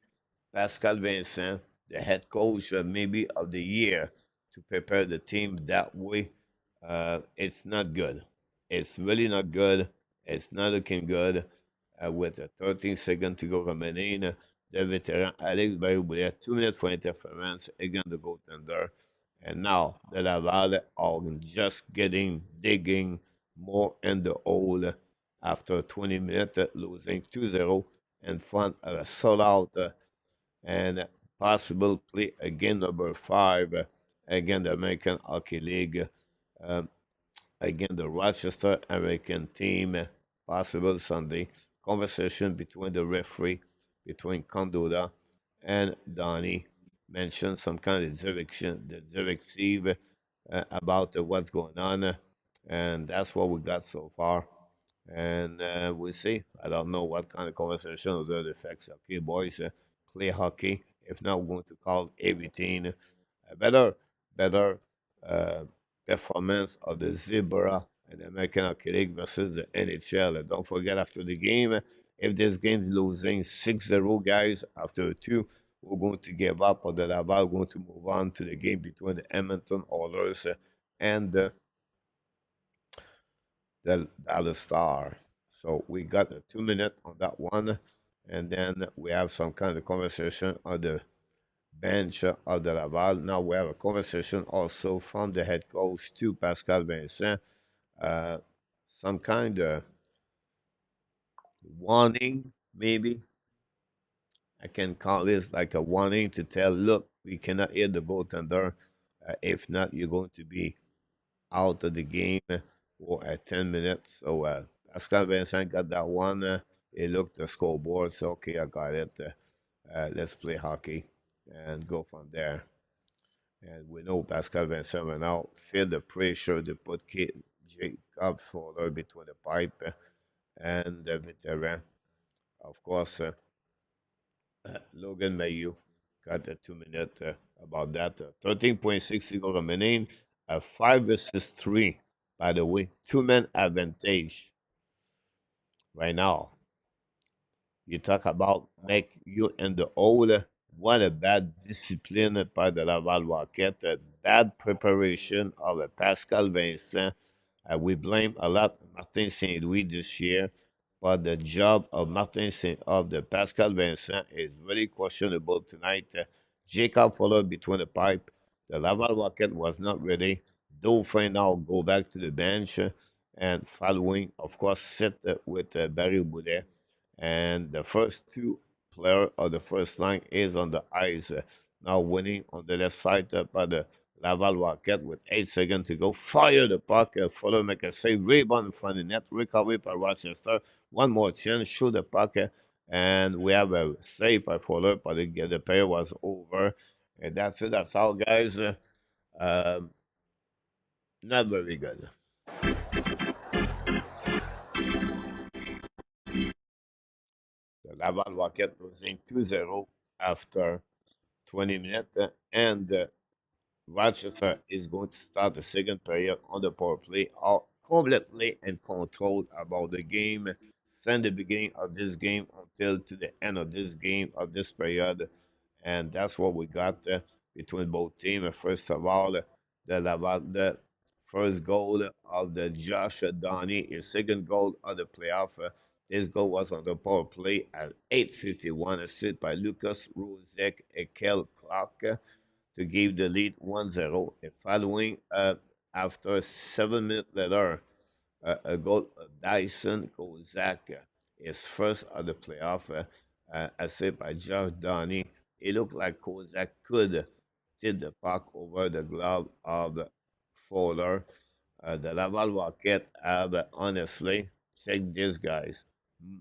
Pascal Vincent, the head coach maybe of the year, to prepare the team that way. It's not good. It's really not good. It's not looking good. With a 13 second to go remaining, the veteran Alex Barré-Boulet, 2 minutes for interference against the goaltender. And now the Laval are just digging more in the hole after 20 minutes, losing 2-0 in front of a sold-out and possible play again number 5 again the American Hockey League, um, again the Rochester American team, possible Sunday. Conversation between the referee, between Condotta and Donnie, mentioned some kind of directive about what's going on, and that's what we got so far. And we'll see. I don't know what kind of conversation or the effects. Okay, boys, play hockey. If not, we're going to call everything a better uh, performance of the Zebra and the American Hockey League versus the NHL. And don't forget, after the game, if this game's losing 6-0, guys, after 2, we're going to give up, or the Laval going to move on to the game between the Edmonton Oilers and the Dallas Star. So we got a 2 minute on that one, and then we have some kind of conversation on the bench of the Laval. Now we have a conversation also from the head coach to Pascal Vincent. Uh, some kind of warning, maybe. I can call this like a warning to tell, look, we cannot hit the goaltender. If not, you're going to be out of the game for 10 minutes. So Pascal Vincent got that one. He looked at the scoreboard, so okay, I got it. Let's play hockey and go from there. And we know Pascal Vincent went out, feel the pressure to put Jacob Fowler between the pipe and the veteran. Of course, Logan Mayu got a 2 minute about that. 13.6 seconds remaining. 5 versus 3, by the way. 2 men advantage right now. You talk about make you in the hole. What a bad discipline by the Laval Rocket. A bad preparation of Pascal Vincent. We blame a lot Martin St. Louis this year, but the job of the Pascal Vincent is very questionable tonight. Jacob followed between the pipe. The Laval Rocket was not ready. Dauphin now go back to the bench and following, of course, sit with Barré-Boulet. And the first 2 player of the first line is on the ice. Now winning on the left side by the Laval Rocket with 8 seconds to go. Fire the puck. Fuller make a save. Rebound in front of the net. Recovery by Rochester. One more chance. Shoot the puck. And we have a save by Fuller, but the play was over. And that's it. That's all, guys. Um, Not very good. The Laval Rocket losing 2-0 after 20 minutes. And Rochester is going to start the second period on the power play, are completely in control about the game since the beginning of this game until to the end of this game of this period, and that's what we got between both teams. First of all, the first goal of the Josh Donnie, his second goal of the playoff. This goal was on the power play at 8:51, assisted by Lucas Rozek Ekel Clark to give the lead 1-0. And following after 7 minutes later, a goal of Dyson Kozak, his first of the playoff, assisted by Josh Donnie. It looked like Kozak could tip the puck over the glove of Fowler. The Laval Rocket have, honestly, check this, guys.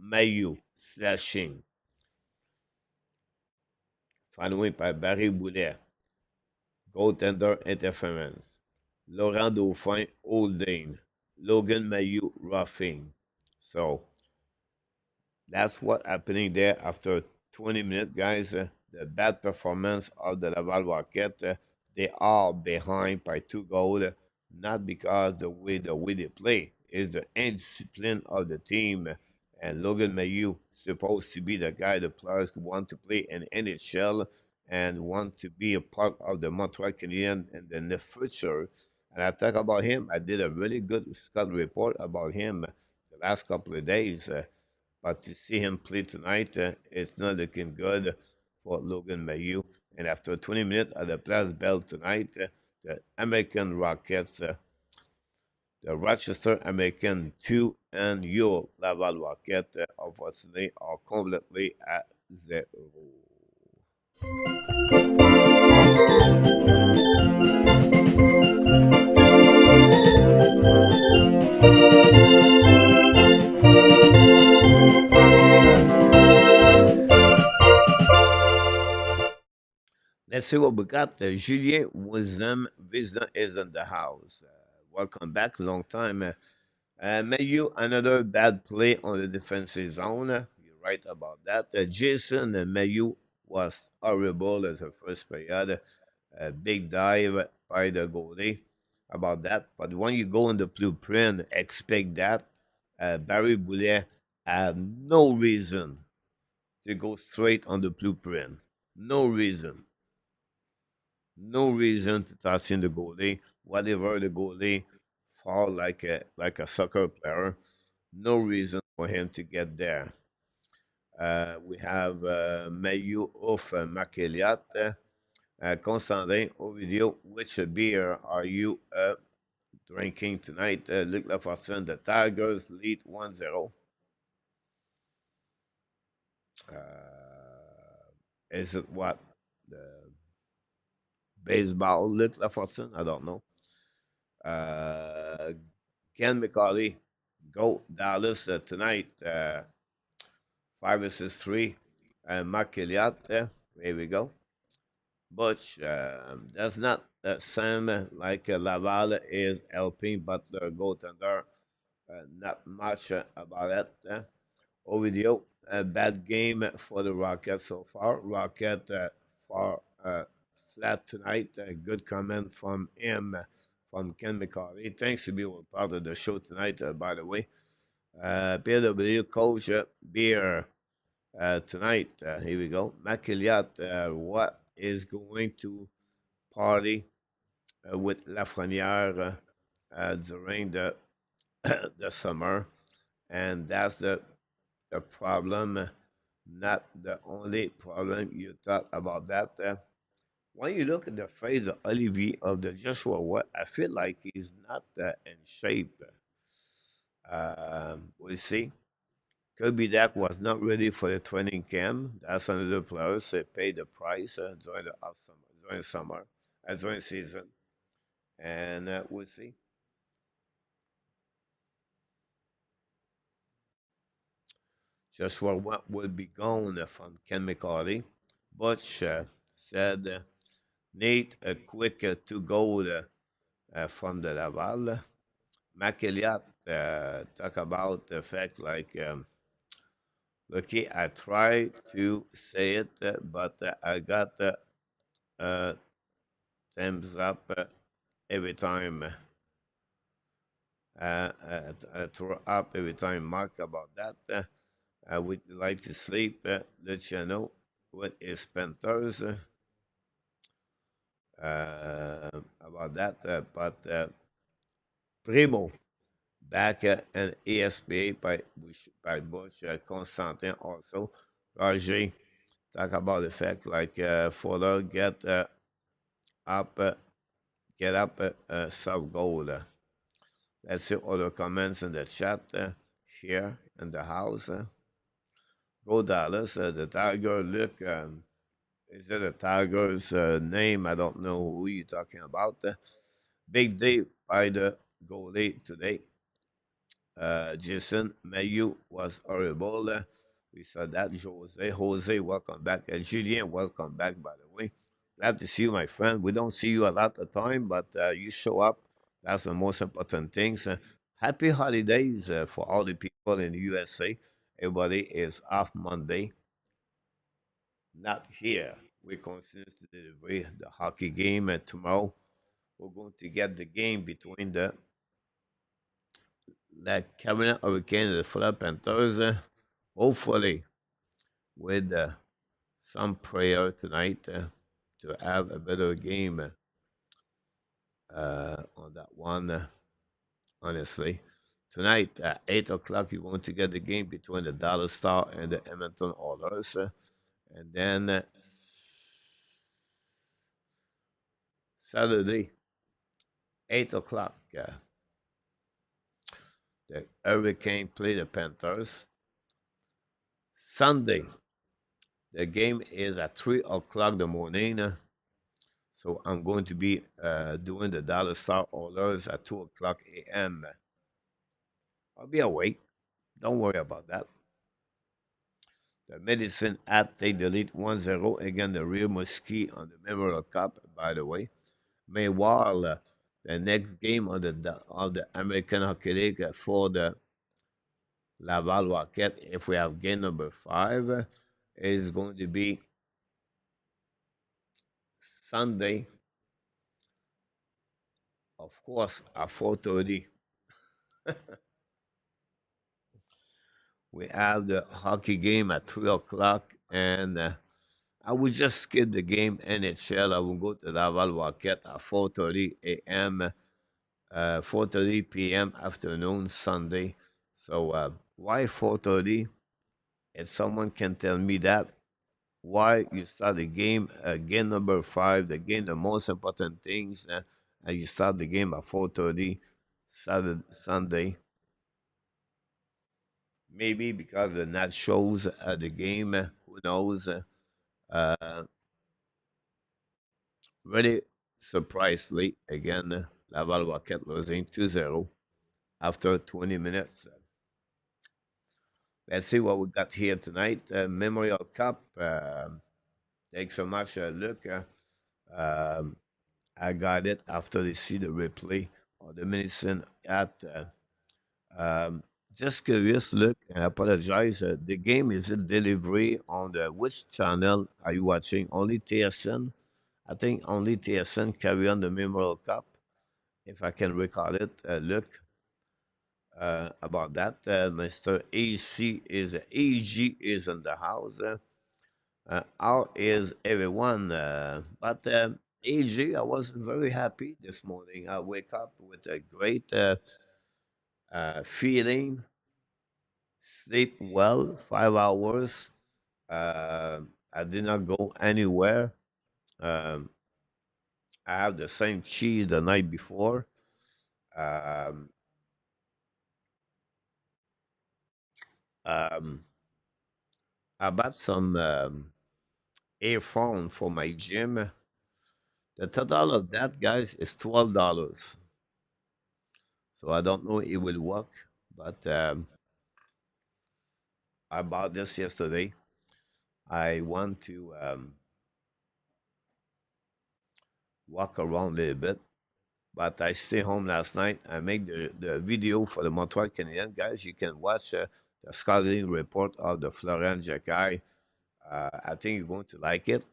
Mayu slashing, following by Barré-Boulet. Goaltender interference. Laurent Dauphin holding. Logan Mayu roughing. So that's what happening there after 20 minutes, guys. The bad performance of the Laval Rocket. They are behind by 2 goals, not because the way they play. It's the indiscipline of the team. And Logan Mayu supposed to be the guy the players want to play in NHL and want to be a part of the Montreal Canadiens in the future. And I talk about him. I did a really good scout report about him the last couple of days. But to see him play tonight, it's not looking good for Logan Mayu. And after 20 minutes at the Place Bell tonight, the American Rockets, the Rochester American 2 and your Laval Rocket, unfortunately, are completely at 0. Let's see what we got. Julien Wisdom is in the house. Welcome back. Long time. Maybe another bad play on the defensive zone. You're right about that. Jason Mayu was horrible as the first period. A big dive by the goalie about that. But when you go in the blueprint, expect that. Barré-Boulet had no reason to go straight on the blueprint. No reason. No reason to touch in the goalie. Whatever the goalie fall like a soccer player. No reason for him to get there. We have Mayu of Makeliat. Constantin Ovidio, which beer are you drinking tonight? Luc Lafortune, the Tigers lead 1-0. Is it what? The baseball, Luc Lafortune? I don't know. Uh, Ken McCauley, go Dallas tonight. 5 versus 3. Mark Elliott, there we go. But that's not the same like Laval is helping, but the goaltender, not much about it. Ovidio, a bad game for the Rocket so far. Rocket for flat tonight. Good comment from him, from Ken McCarthy. Thanks to be part of the show tonight, by the way. PW Coach Beer tonight. Here we go. McElliott, what is going to party with Lafreniere during the the summer, and that's the problem. Not the only problem. You thought about that. When you look at the face of Olivier of the Joshua, what I feel like he's not in shape. We'll see. Kirby Dak was not ready for the training camp. That's another player. So paid the price during the summer, during season. and we'll see. Joshua Watt will be gone from Ken McCarty. Butch said Nate a quick two goal from the Laval. McElliott talk about the fact like, okay, I tried to say it, but I got uh, thumbs up every time. Throw up every time Mark about that. I would like to sleep, let you know what is Panthers about that. But Primo back and ESPA by Bush Constantin also. Roger talk about the fact like Fuller up, get up sub goal. Let's see other comments in the chat here in the house. Go Dallas. The Tiger look. Is it a Tiger's name? I don't know who you're talking about. Big day by the goalie today. Jason Mayu was horrible. We saw that. Jose, welcome back. Julien, welcome back, by the way. Glad to see you, my friend. We don't see you a lot of time, but you show up. That's the most important things. Happy holidays for all the people in the USA. Everybody is off Monday. Not here. We continue to deliver the hockey game, and tomorrow we're going to get the game between the Carolina Hurricane and the Florida Panthers. Hopefully, with some prayer tonight to have a better game on that one. Honestly, tonight at 8 o'clock, you're going to get the game between the Dallas Star and the Edmonton Oilers, and then Saturday, 8 o'clock. The Hurricane play the Panthers. Sunday, the game is at 3 o'clock the morning. So I'm going to be doing the Dallas Star Oilers at 2 o'clock a.m. I'll be awake. Don't worry about that. The Medicine at take the lead 1-0 against the Real Muskie on the Memorial Cup, by the way. Meanwhile, the next game of the American Hockey League for the Laval Rocket, if we have game number 5, is going to be Sunday, of course, at 4:30. We have the hockey game at 3 o'clock, and I will just skip the game NHL. I will go to Laval Rocket at 4:30 a.m., 4:30 p.m. afternoon Sunday. So why 4:30? If someone can tell me that, why you start the game number 5, the game, the most important things, and you start the game at 4:30 Saturday, Sunday. Maybe because the net shows the game, who knows? Uh, Really surprisingly, again, Laval Rocket losing 2-0 after 20 minutes. Let's see what we got here tonight. Memorial Cup. Thanks so much, Luke. Um, I got it after they see the replay of the medicine at. Um, just curious, look, I apologize. The game is in delivery on the which channel are you watching? Only TSN? I think only TSN carry on the Memorial Cup, if I can recall it. Look about that. Mr. AG is in the house. How is everyone? But AG, I was very happy this morning. I wake up with a great feeling, sleep well, 5 hours. I did not go anywhere. Um, I have the same cheese the night before. Um, um, I bought some earphone for my gym. The total of that, guys, is $12. So I don't know if it will work, but I bought this yesterday. I want to walk around a little bit, but I stay home last night. I make the video for the Montreal Canadiens, guys. You can watch the scouting report of the Florian Xhekaj. I think you're going to like it.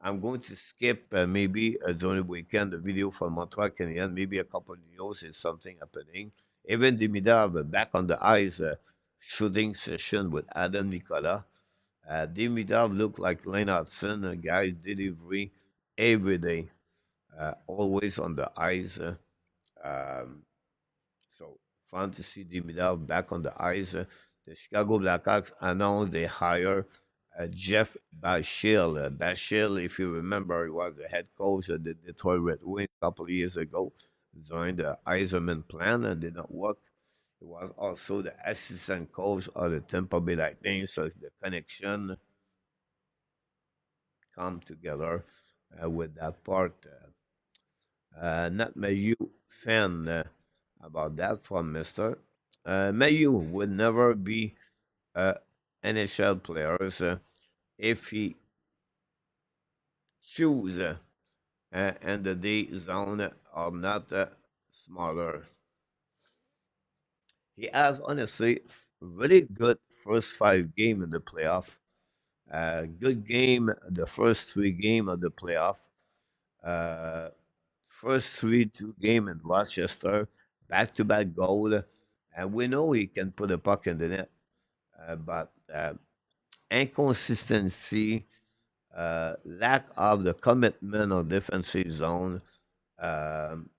I'm going to skip maybe during the weekend the video for Montreal Canadiens, maybe a couple of news is something happening. Even Dimitrov back on the ice shooting session with Adam Nicola. Dimitrov looked like Lane Hudson, a guy delivery every day, always on the ice. Um, so fun to see Dimitrov back on the ice. The Chicago Blackhawks announced they hire Jeff Bashil. Bashil, if you remember, he was the head coach of the Detroit Red Wings a couple of years ago. Joined the Eiserman plan and did not work. He was also the assistant coach of the Tampa Bay Lightning, so the connection come together with that part. Not Mayu fan about that from Mister. Mayu would never be a NHL players if he choose and the D zone are not smaller. He has honestly really good first 5 game in the playoff. Good game the first 3 game of the playoff. Uh, First 3-2 game in Rochester, back-to-back goal, and we know he can put a puck in the net. But inconsistency, lack of the commitment on defensive zone, um,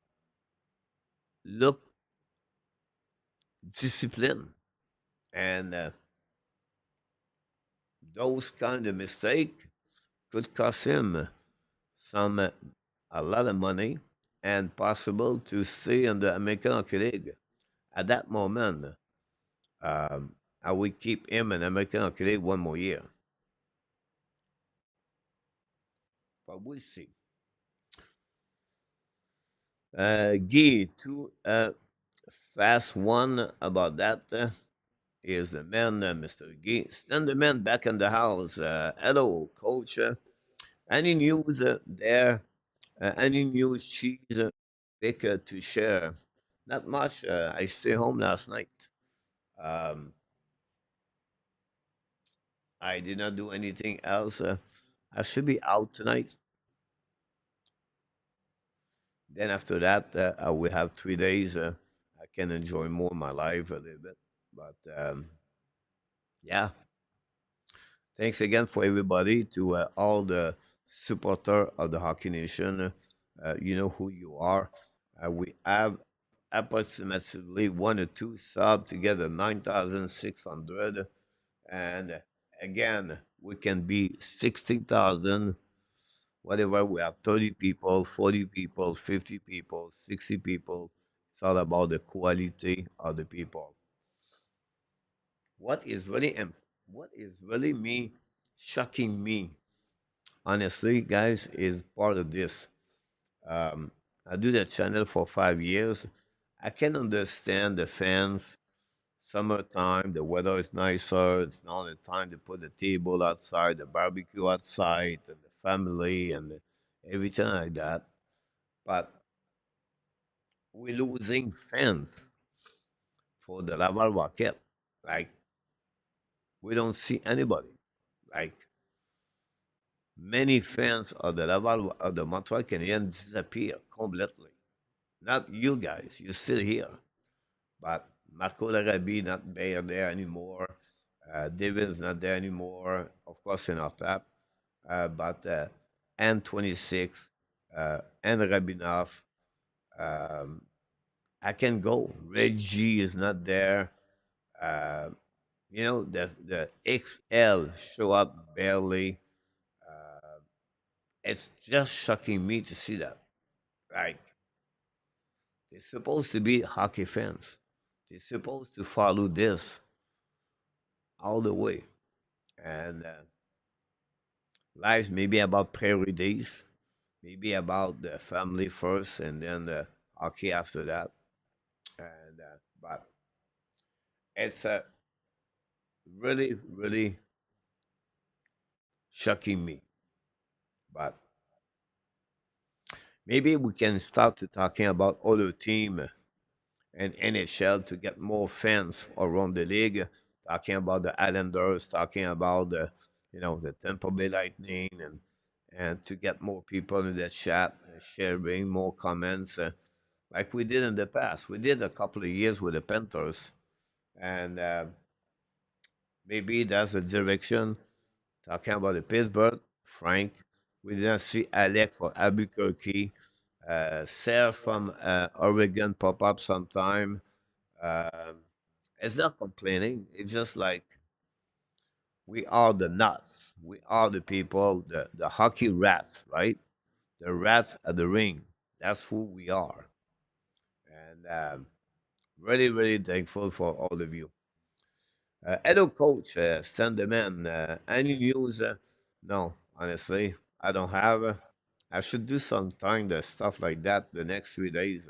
look discipline, and those kind of mistake could cost him some a lot of money and possible to stay in the American Hockey League. At that moment, um, I would keep him in American Hockey League 1 more year. But we'll see. Guy, two fast one about that is the man, Mr. Guy. Send the man back in the house. Hello, coach. Any news there? Any news cheese pick to share? Not much. I stay home last night. Um, I did not do anything else. I should be out tonight. Then after that, I will have 3 days. I can enjoy more of my life a little bit. But yeah, thanks again for everybody to all the supporter of the Hockey Nation. You know who you are. We have approximately 1 or 2 sub together, 9,600. And again, we can be 60,000 whatever we are 30 people, 40 people, 50 people, 60 people. It's all about the quality of the people. What is really what is really me shocking me, honestly, guys, is part of this. Um, I do that channel for 5 years. I can understand the fans. Summertime, the weather is nicer. It's not the time to put the table outside, the barbecue outside, and the family and everything like that. But we're losing fans for the Laval Rocket. Like, we don't see anybody. Like, many fans of the Laval of the Montreal Canadiens disappear completely. Not you guys, you're still here. But Marco Larabi not there anymore. David's not there anymore. Of course, in our tap. But N26 and Rabinov. Um, I can go. Reggie is not there. Uh, the XL show up barely. Uh, it's just shocking me to see that. Like, they're supposed to be hockey fans. They're supposed to follow this all the way. And life maybe about priorities, maybe about the family first, and then the hockey after that. And but it's really, really shocking me. But maybe we can start to talking about other team and NHL to get more fans around the league. Talking about the Islanders, talking about the the Tampa Bay Lightning, and to get more people in the chat, sharing more comments, like we did in the past. We did a couple of years with the Panthers, and maybe that's the direction. Talking about the Pittsburgh, Frank. We didn't see Alec for Albuquerque. Sarah from Oregon pop up sometime. Um, it's not complaining. It's just like we are the nuts. We are the people, the hockey rats, right? The rats at the ring. That's who we are. And really, really thankful for all of you. Hello, coach. Send them in. Any news? No, honestly, I don't have. I should do some time the stuff like that the next 3 days.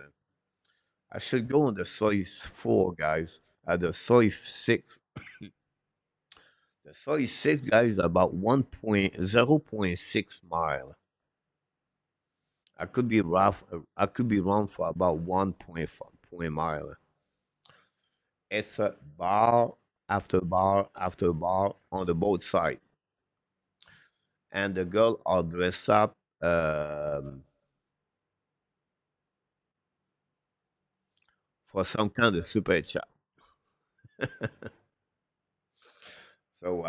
I should go on the soy 4, guys. At the soy 6. The soy 6, guys, about 1.0.6 mile. I could be rough. I could be wrong for about 1.5 mile. It's a bar after bar after bar on the both side, and the girl are dressed up for some kind of super chat. So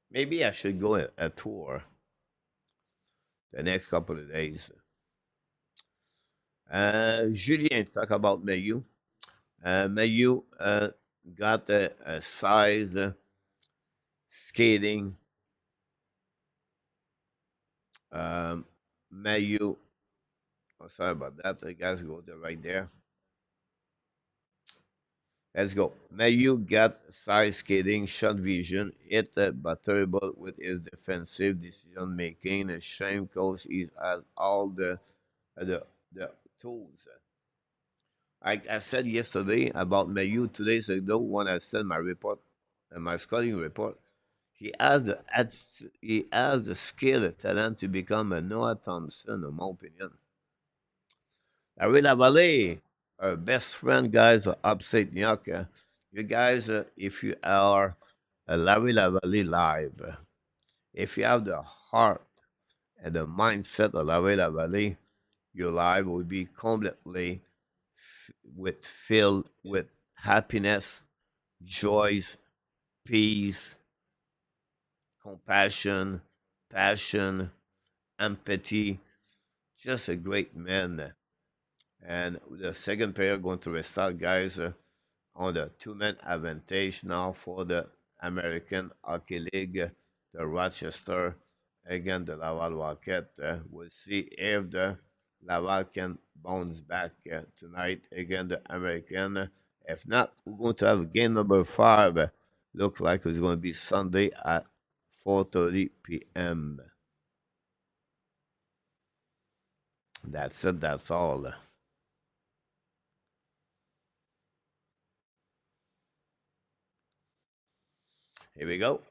maybe I should go a tour the next couple of days. Julien talk about Mayu. Mayu got a size skating. Mayu, oh, sorry about that. The guys go there right there. Let's go. Mayu got size skating, shot vision, hit but terrible with his defensive decision making. A shame because he has all the tools. I said yesterday about Mayu 2 days ago when I sent my report, my scouting report. He has the skill, the talent to become a Noah Thompson, in my opinion. Larry Lavalley, our best friend, guys, are upstate New York. You guys, if you are a Larry Lavalley live, if you have the heart and the mindset of Larry Lavalley, your life will be completely filled with happiness, joys, peace, compassion, passion, empathy. Just a great man. And the second player going to restart, guys, on the two-man advantage now for the American Hockey League, the Rochester against the Laval Rocket. We'll see if the Laval can bounce back tonight against the American. If not, we're going to have game number 5. Looks like it's going to be Sunday at 4:30 p.m. That's it. That's all. Here we go.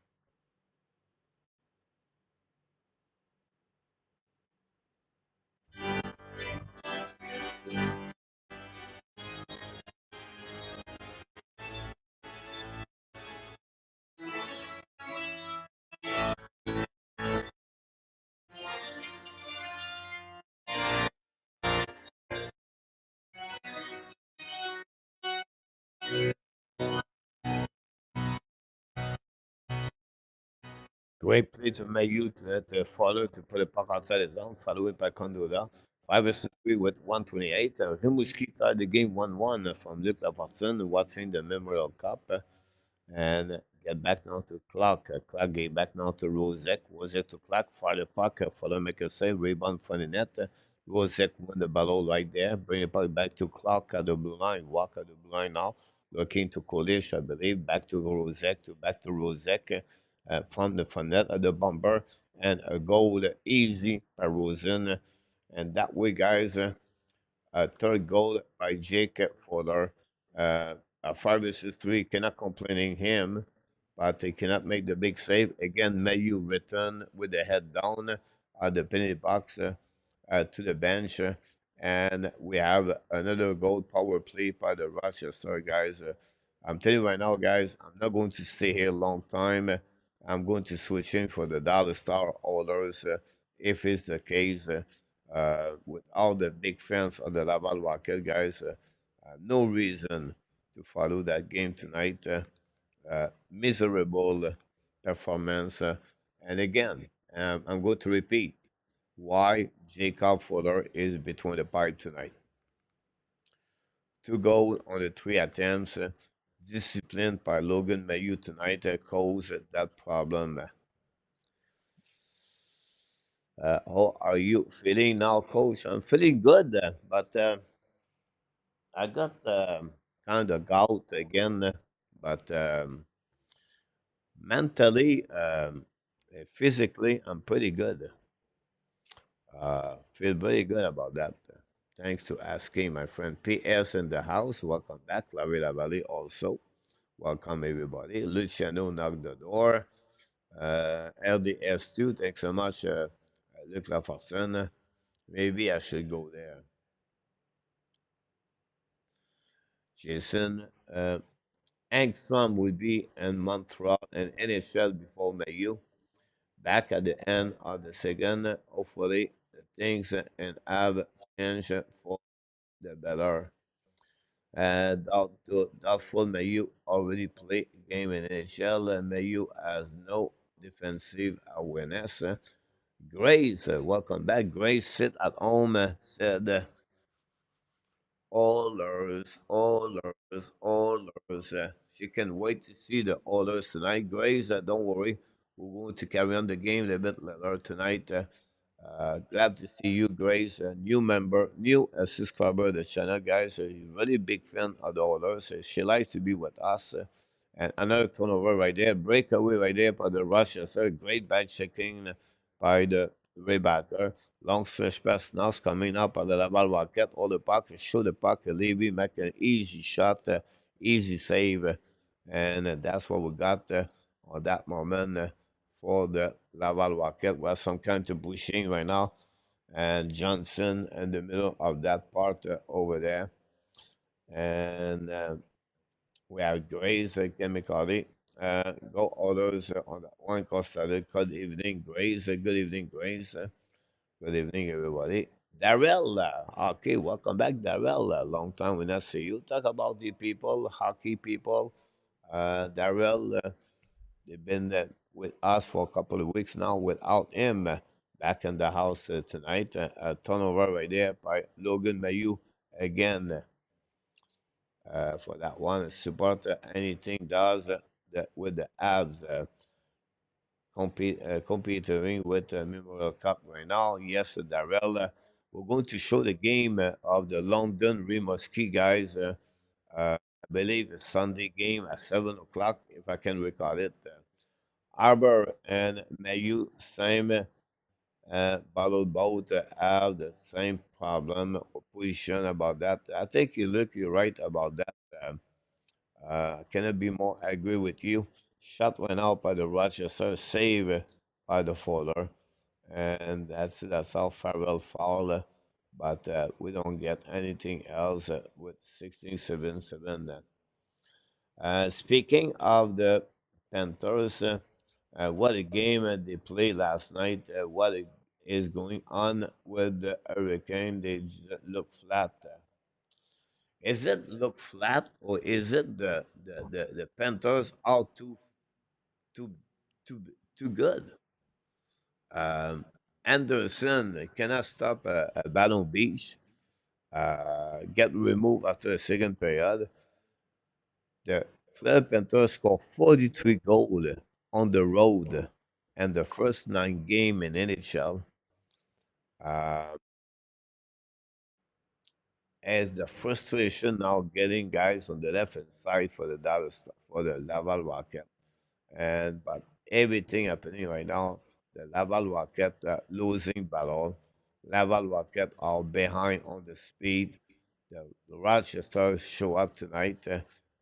Great play to Mayu to follow to put the puck outside the zone, followed by Condotta. 5-3 with 128. Rimouski tied the game 1-1 from Luke Tuch watching the Memorial Cup. And get back now to Clark. Clark get back now to Rosek. Rosek to Clark, fire the puck. Follow make a save, rebound from the net. Rosek win the battle right there. Bring the puck back to Clark at the blue line. Walk at the blue line now. Looking to Kolish, I believe. Back to Rosek. Back to Rosek. From the net at the bomber. and a goal easy by Rosen. And that way, guys, a third goal by Jacob Fuller. Uh, a 5 versus 3, cannot complaining him, but he cannot make the big save. Again, Mayu return with the head down at the penalty box to the bench. And we have another goal power play by the Rochester guys. I'm telling you right now, guys, I'm not going to stay here a long time. I'm going to switch in for the dollar star orders if it's the case. With all the big fans of the Laval Rocket, guys, no reason to follow that game tonight. Miserable performance. And again, I'm going to repeat why Jacob Fuller is between the pipe tonight. 2 goals on the 3 attempts. Disciplined by Logan Mayu tonight caused that problem. How are you feeling now, Coach? I'm feeling good, but I got kind of gout again, but mentally, physically, I'm pretty good. Feel very good about that. Thanks to asking my friend PS in the house. Welcome back, Lavilla Valley also. Welcome everybody. Luciano knocked the door. LDS2, thanks so much, Luc Lafortune. Maybe I should go there. Jason, Angstrom will be in Montreal and NHL before Mayu. Back at the end of the second, hopefully things and have changed for the better. Doubtful Mayu already played a game in NHL, and Mayu has no defensive awareness. Grace, welcome back. Grace sit at home, said, all she can wait to see the orders tonight. Grace, don't worry. We're going to carry on the game a little bit later tonight. Glad to see you, Grace, a new member, new subscriber of the channel, guys. A really big fan of the orders. She likes to be with us. And another turnover right there, breakaway right there by the Rochester. Great back checking by the Reinbacher. Long stretch pass now coming up at the Laval Rocket. All the puck, show the puck, Levy make an easy shot, easy save. And that's what we got on that moment for the Laval Rocket. We have some kind of pushing right now. And Johnson in the middle of that part over there. And we have Grace chemically. Go others on that one. Costa Rica. Good evening, Grace. Good evening, Grace. Good evening, everybody. Darrell, okay, welcome back, Darrell. Long time we not see you. Talk about the people, hockey people. Darrell, they've been with us for a couple of weeks now. Without him, back in the house tonight. A turnover right there by Logan Mayu again for that one. Support anything does with the Habs. Competing with the Memorial Cup right now. Yes, Darrell. We're going to show the game of the London Rimouski guys. I believe it's Sunday game at 7 o'clock, if I can recall it. Arbor and Mayu, same bottle boat have the same problem or position about that. I think you're right about that. Cannot be more agree with you. Shot went out by the Rochester, save by the Fuller, and that's how Farrell foul. But we don't get anything else with 16-7-7. Speaking of the Panthers, what a game they played last night. Is going on with the Hurricane? They just look flat. Is it look flat or is it the Panthers are too too too good? Anderson cannot stop a Ballon Beach. Get removed after the second period. The Florida Panthers scored 43 goals on the road and the first 9 games in NHL. Uh, as the frustration now getting guys on the left hand side for the Dallas for the Laval Rocket. And but everything happening right now. the Laval Rocket losing battle. Laval Rocket are behind on the speed. The Rochester show up tonight,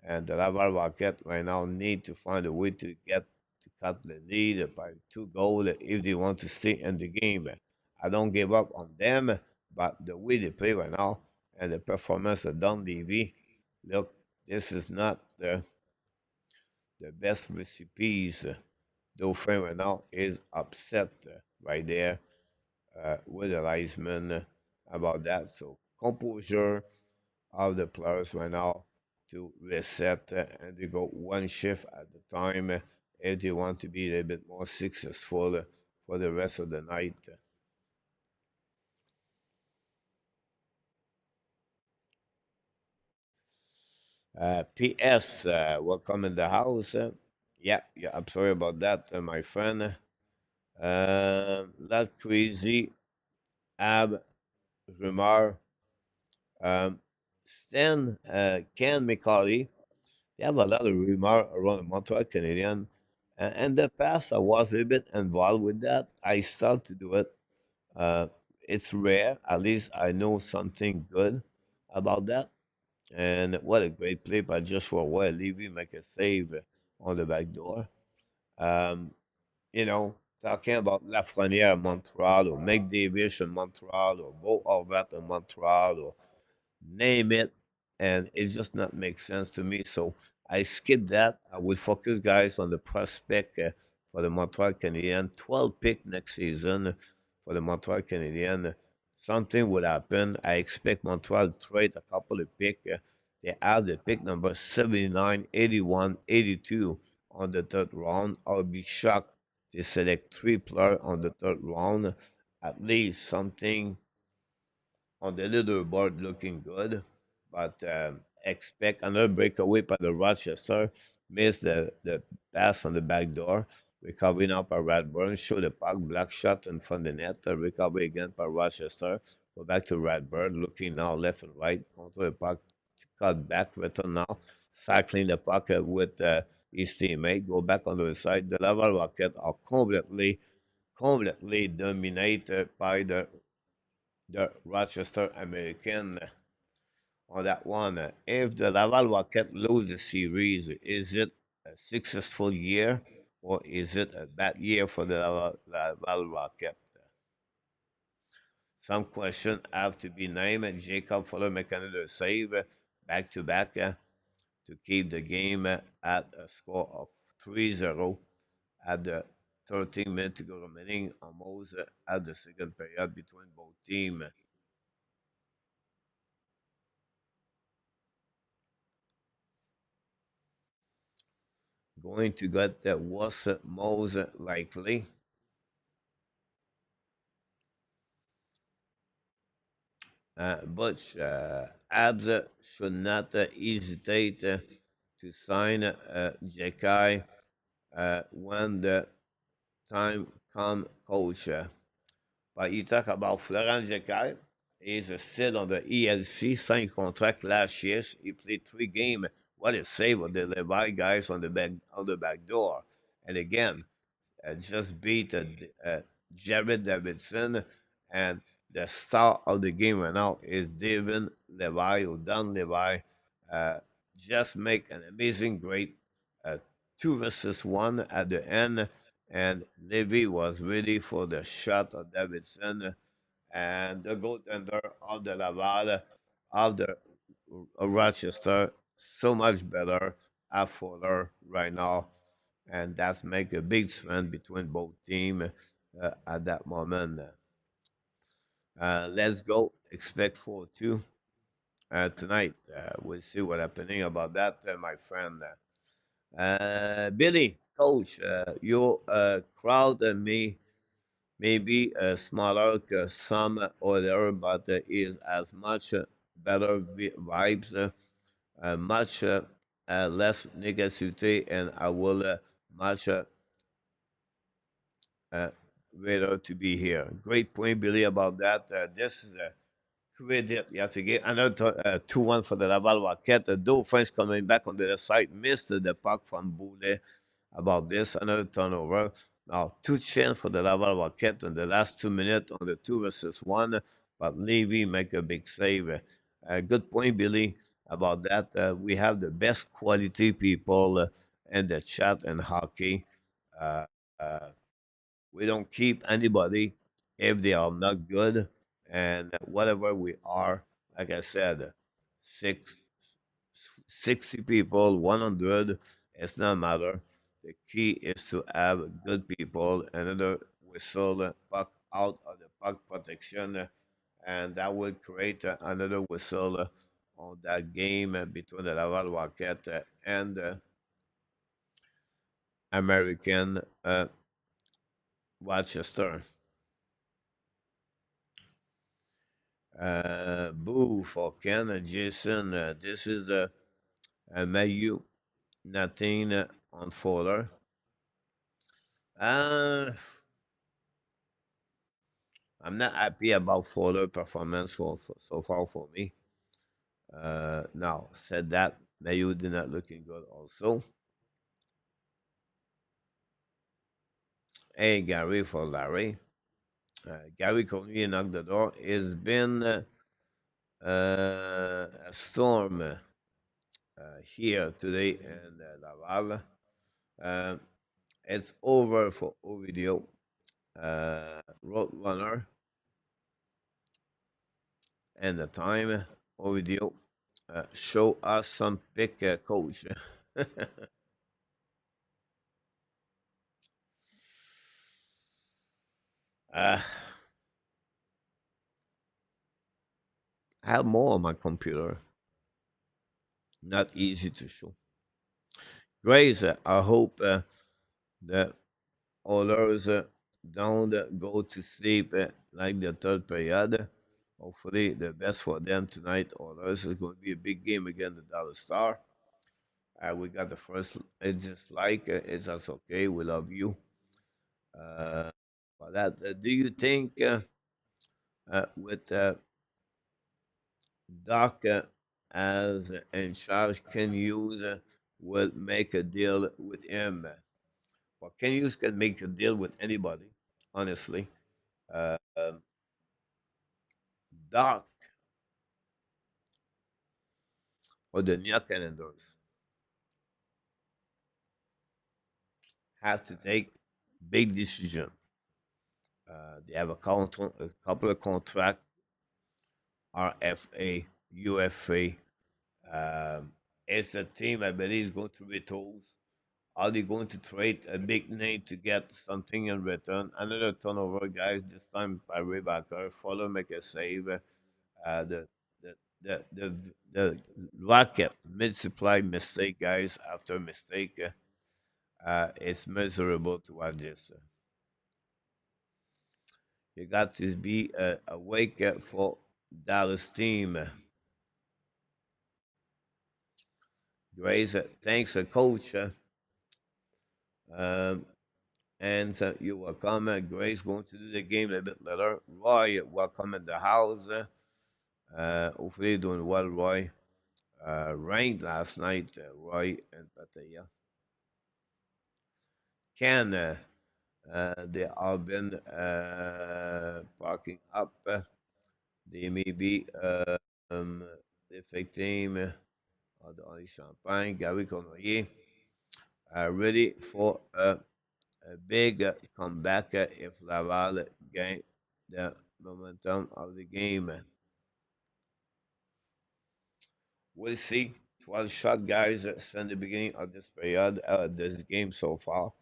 and the Laval Rocket right now need to find a way to get to cut the lead by 2 goals if they want to stay in the game. I don't give up on them, but the way they play right now and the performance of Don Levy, look, this is not the best recipes. Dauphin right now is upset right there with the Heisman about that. So composure of the players right now to reset and to go one shift at a time if they want to be a little bit more successful for the rest of the night. P.S. Welcome in the house. Yeah, yeah, I'm sorry about that, my friend. That crazy ab rumor. Um, Stan, Ken McCauley, they have a lot of rumor around the Montreal Canadian. In the past, I was a little bit involved with that. I started to do it. Uh, it's rare. At least I know something good about that. And what a great play by Joshua Well. Levy make a save on the back door. Um, you know, talking about Lafreniere in Montreal or McDavid in Montreal or Bo Horvat in Montreal or name it, and it just not make sense to me. So I skip that. I will focus, guys, on the prospect for the Montreal Canadiens. 12 pick next season for the Montreal Canadiens. Something would happen. I expect Montreal to trade a couple of pick. They have the pick number 79, 81, 82 on the third round. I'll be shocked they select three players on the third round. At least something on the leaderboard looking good, but expect another breakaway by the Rochester. Missed the pass on the back door. Recovery now by Radburn. Show the puck. Black shot in front of the net. Recovery again by Rochester. Go back to Radburn. Looking now left and right. Control the puck. Cut back. Return now. Cycling the puck with his teammate. Go back on the side. The Laval Rocket are completely dominated by the Rochester American on that one. If the Laval Rocket lose the series, is it a successful year or is it a bad year for the Laval Rocket? Some questions have to be named. Jacob Fuller make another save back to back to keep the game at a score of 3-0 at the 13 minutes to go remaining, almost at the second period between both teams. Going to get that was most likely. But Habs should not hesitate to sign Xhekaj when the time come, coach. But you talk about Florian Xhekaj. He's still on the ELC, signed contract last year. He played 3 games. What a save on the Levi guys on the back door. And again, just beat Jared Davidson, and the star of the game right now is David Levi or Don Levi. Uh, just make an amazing, great 2 versus 1 at the end, and Levy was ready for the shot of Davidson, and the goaltender of the Laval of the Rochester so much better at Fuller right now, and that's make a big trend between both teams at that moment. Let's go. Expect 4-2 tonight. We'll see what happening about that, my friend. Billy, coach, your crowd and me maybe smaller some other, but is as much better vibes, much less negativity, and I will much uh, rather to be here. Great point, Billy, about that. This is a credit you have to give. Another 2-1 for the Laval Rocket. Dauphin's coming back on the other side, missed the puck from Boulet about this. Another turnover. Now, two chances for the Laval Rocket in the last 2 minutes on the 2 versus 1, but Levy make a big save. Good point, Billy, about that. We have the best quality people in the chat and hockey. Uh, uh, we don't keep anybody if they are not good. And whatever we are, like I said, six, 60 people, 100, it's not matter. The key is to have good people, another whistle, puck out of the puck protection, and that will create another whistle on that game between the Laval Rocket and American Rochester. Boo for Ken, Jason. This is Mayu, nothing on Fowler. Uh, I'm not happy about Fowler performance for so far for me. Now, said that, Mayu did not looking good also. Hey, Gary for Larry. Gary Coney knocked the door. It's been a storm here today in Laval. Uh, it's over for Ovidio. Roadrunner and the time Ovidio show us some pick coach. I have more on my computer. Not easy to show. Grace, I hope the others don't go to sleep like the third period. Hopefully, the best for them tonight. Others is going to be a big game against the Dallas Star. We got the first. It's just like it's just okay. We love you. Uh, for that, do you think with Doc as in charge, can use will make a deal with him? Well, can use can make a deal with anybody, honestly. Um, Doc or the New York Calendars have to take big decision. They have a couple of contract, RFA, UFA. It's a team I believe is going to be told. Are they going to trade a big name to get something in return? Another turnover, guys. This time by Reinbacher. Follow make a save. The the the the the Rocket mid-supply mistake, guys. After mistake, it's miserable to watch this. You got to be awake for Dallas team. Grace, thanks, coach. Um, and you welcome Grace going to do the game a little bit later. Roy, welcome in the house. Hopefully doing well, Roy. Rained last night, Roy and Pattaya. Can they have been parking up? They may be the fake team of the Henri Champagne, Gary Connoyer, ready for a big comeback if Laval gain the momentum of the game. We'll see. 12 shot, guys, since the beginning of this period, this game so far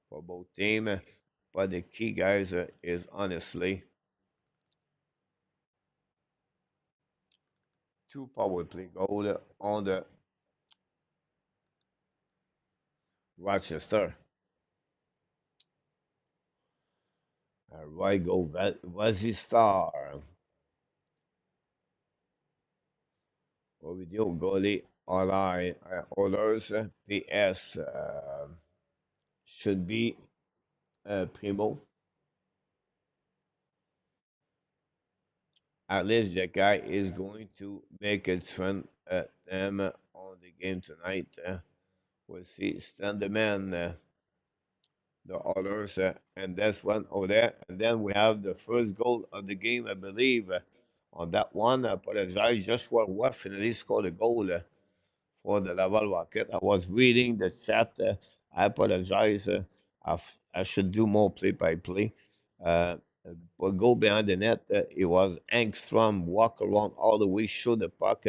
for both teams. But the key, guys, is honestly two power play goal on the Rochester. Right go, Vazi Star. What we do, goalie, all I orders, PS should be Primo. At least the guy is going to make a trend at them on the game tonight. We'll see. Stand the man. the others, and that's one over there. And then we have the first goal of the game, I believe. On that one, I apologize. Joshua Watt finally scored a goal for the Laval Rocket. I was reading the chat. I apologize. I should do more play-by-play. Uh, but go behind the net. It was Angstrom walk around all the way, shoot the puck.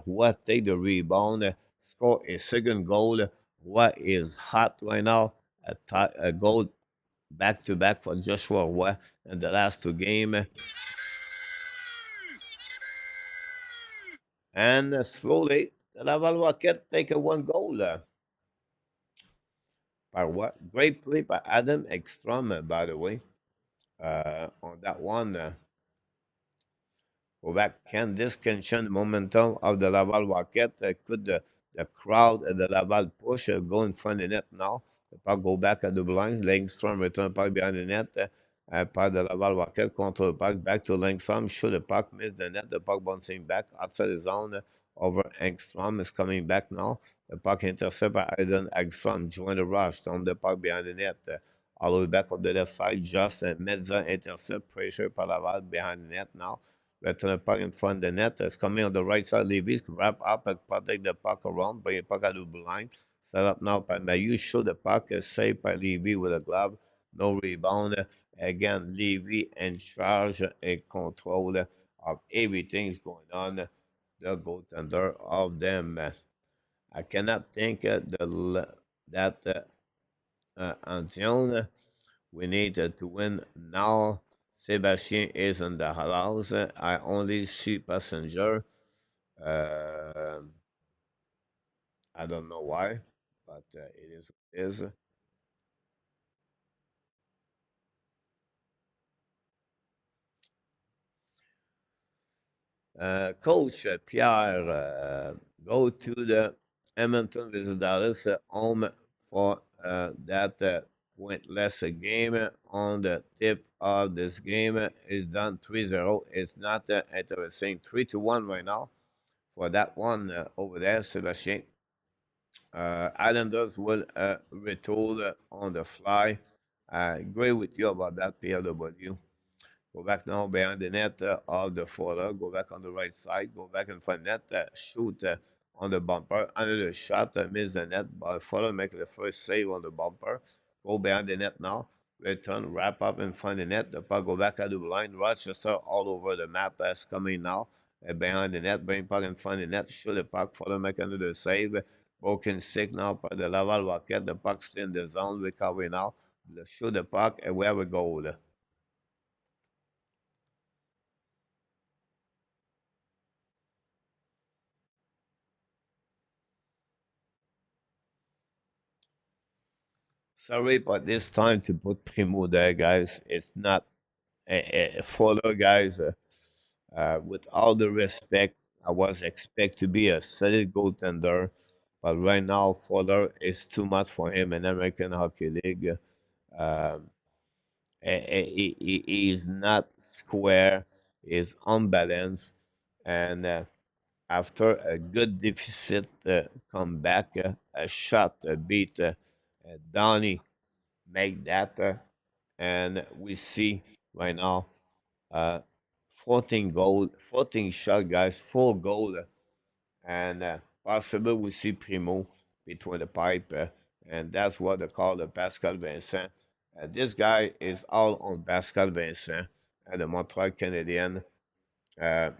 What take the rebound, score a second goal. What is hot right now? A goal back to back for Joshua Roy in the last two games. And slowly, the Laval Rocket take a one goal. By what? Great play by Adam Ekstrom, by the way, on that one. Quebec can this can change the momentum of the Laval Rocket. Could the crowd at the Laval push go in front of the net now? The puck go back at the blind. Langstrom return puck behind the net. Par the Laval Rocket control the puck back to Langstrom. Shoot the puck, miss the net. The puck bouncing back outside the zone over Engstrom is coming back now. The puck intercept by Aiden Engstrom. Join the rush down the puck behind the net. All the way back on the left side, just Mezza intercept pressure par Laval behind the net now. Return the puck in front of the net. It's coming on the right side. Levis wrap up and protect the puck around. Bring the puck out of the line. Set up now by Mayu. Show the puck is saved by Levy with a glove. No rebound. Again, Levy in charge and control of everything's going on. The goaltender of them. I cannot think that Antion, we need to win now. Sebastien is in the house. I only see passenger. Uh, I don't know why, but it is what it is. Coach Pierre, go to the Edmonton Visitors home for that pointless game on the tip of this game is done 3-0. It's not interesting. 3-1 right now for that one over there, Sebastien. Islanders will retool on the fly. I agree with you about that, PLW. Go back now behind the net of the folder. Go back on the right side. Go back in front net. Shoot on the bumper. Under the shot, miss the net. But folder make the first save on the bumper. Go behind the net now. Return, wrap up in front of the net. The puck go back at the line. Rochester all over the map as coming now. Behind the net. Bring puck in front of the net. Shoot the puck. Folder make another save. Broken stick now by the Laval Rocket. The puck's in the zone. Recovery now. Shoot the puck. And we have a goal. Sorry, but this time to put Primo there, guys. It's not a follow, guys. With all the respect, I was expect to be a solid goaltender, but right now Fuller is too much for him in American Hockey League. Um, he is not square, is unbalanced, and after a good deficit comeback, a shot beat Donnie make that. And we see right now uh, 14 goal, 14 shot, guys, 4 goal, and possibly we see Primo between the pipe, and that's what they call the Pascal Vincent. This guy is all on Pascal Vincent and the Montreal Canadiens. Uh,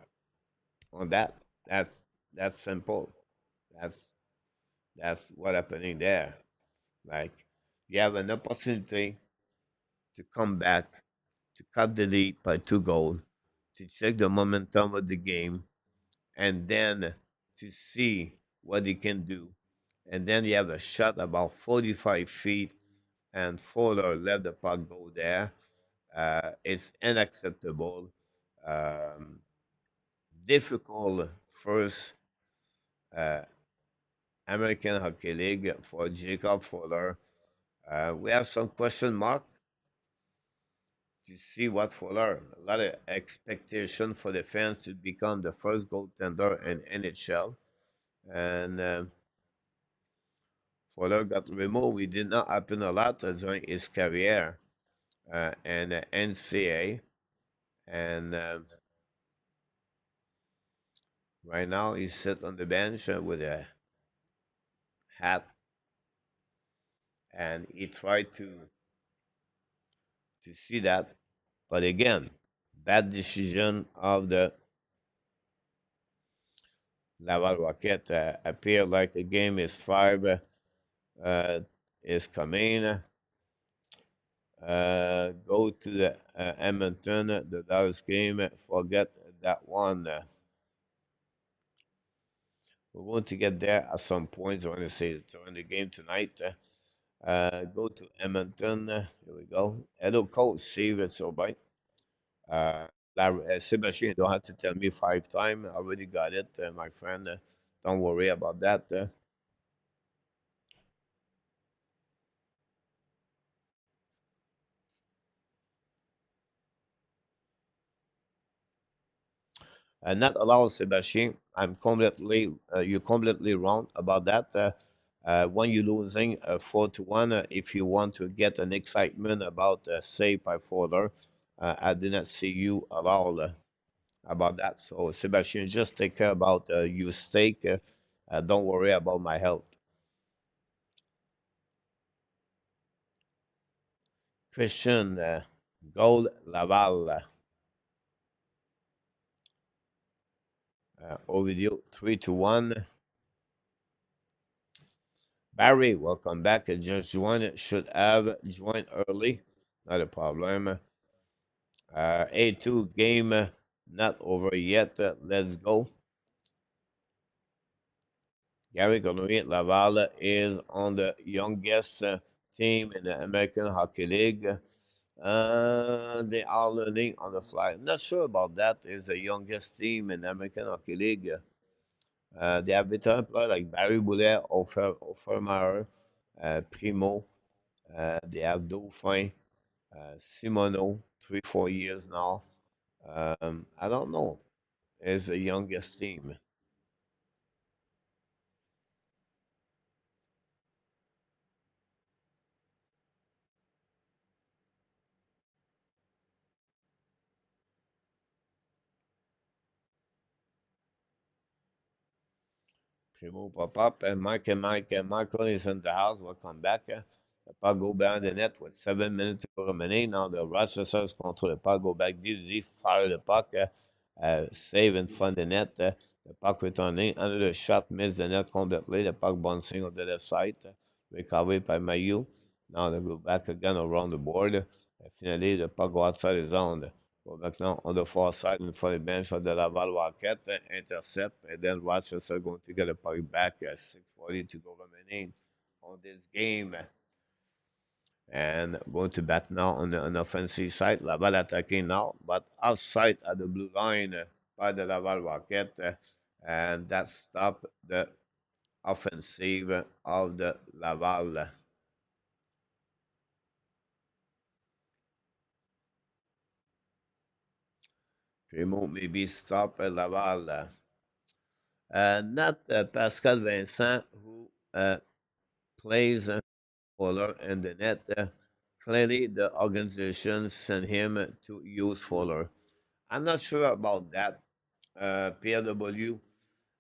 on that, that's that's simple. That's that's what happening there. Like you have an opportunity to come back, to cut the lead by 2 goals, to check the momentum of the game, and then to see what he can do. And then you have a shot about 45 feet, and Fuller let the puck go there. It's unacceptable. Um, Difficult first uh, American Hockey League for Jacob Fuller. We have some question mark to see what Fuller. A lot of expectation for the fans to become the first goaltender in NHL. And Fuller got removed. It did not happen a lot during his career in the NCAA. And right now, he sits on the bench with a hat, and he tried to see that. But again, bad decision of the Laval Rocket. Appear like the game is 5 uh, is coming. Go to the Edmonton, the Dallas game. Forget that one. We're going to get there at some point. I want to say during the game tonight. Go to Edmonton. Here we go. Hello, coach. Save it so bye. Uh, Sebastian, you don't have to tell me 5 times. I already got it, my friend. Don't worry about that. Not allowed, Sebastian. You're completely wrong about that. When you're losing 4-1, if you want to get an excitement about save by Fowler, I did not see you at all about that. So, Sebastian, just take care about your stake. Don't worry about my health. Christian, goal Laval, Ovidio 3-1. Barry, welcome back. Just joined. Should have joined early. Not a problem. A2 game not over yet. Let's go. Gary Conway Laval is on the youngest team in the American Hockey League. They are learning on the fly. Not sure about that. Is the youngest team in the American Hockey League. They have veteran players like Barré-Boulet, Offermeyer, Primo. They have Dauphin, Simoneau, 3, 4 years now. I don't know. Is the youngest team. Primo pop up and Mike and Michael is in the house. Welcome back. The puck go behind the net with 7 minutes to go remaining. Now the Rochesters control the puck, go back deep, fire the puck, save in front of the net. The puck returning under the shot, miss the net completely. The puck bouncing on the left side, recovered by Mayu. Now they go back again around the board. Finally, the puck go outside the zone. Go back now on the far side in front of the bench of the Laval Rocket, intercept, and then Rochester going to get a puck back at 6:40 to go remaining on this game. And going to bat now on the offensive side. Laval attacking now, but outside at the blue line by the Laval Rocket. And that stopped the offensive of the Laval. Primo maybe stop Laval. Not Pascal Vincent, who plays Fuller in the net. Clearly, the organization sent him to use Fuller. I'm not sure about that, PW.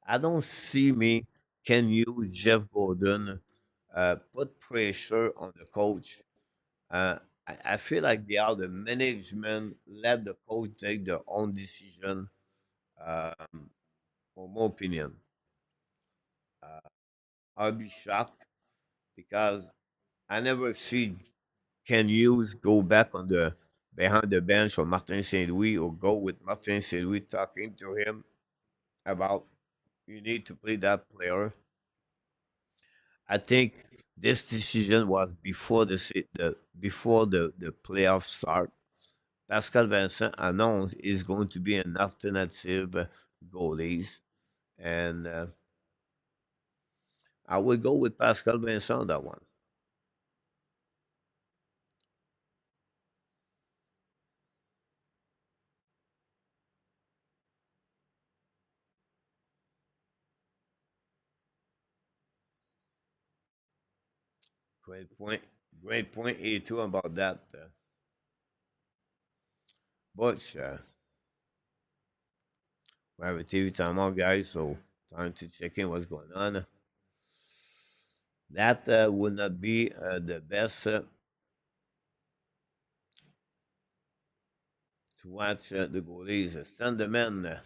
I don't see me can use Jeff Gordon, put pressure on the coach. I feel like they are the management, let the coach take their own decision, um, for my opinion. Uh, I'll be shocked because I never see can use go back on the behind the bench or Martin Saint Louis or go with Martin Saint Louis talking to him about you need to play that player. I think this decision was before the playoff start. Pascal Vincent announced is going to be an alternative goalies, and I will go with Pascal Vincent on that one. Great point. Great point, A2, about that. Butch, we have a TV timeout, guys, so time to check in what's going on. That would not be the best to watch the goalies. Send them in.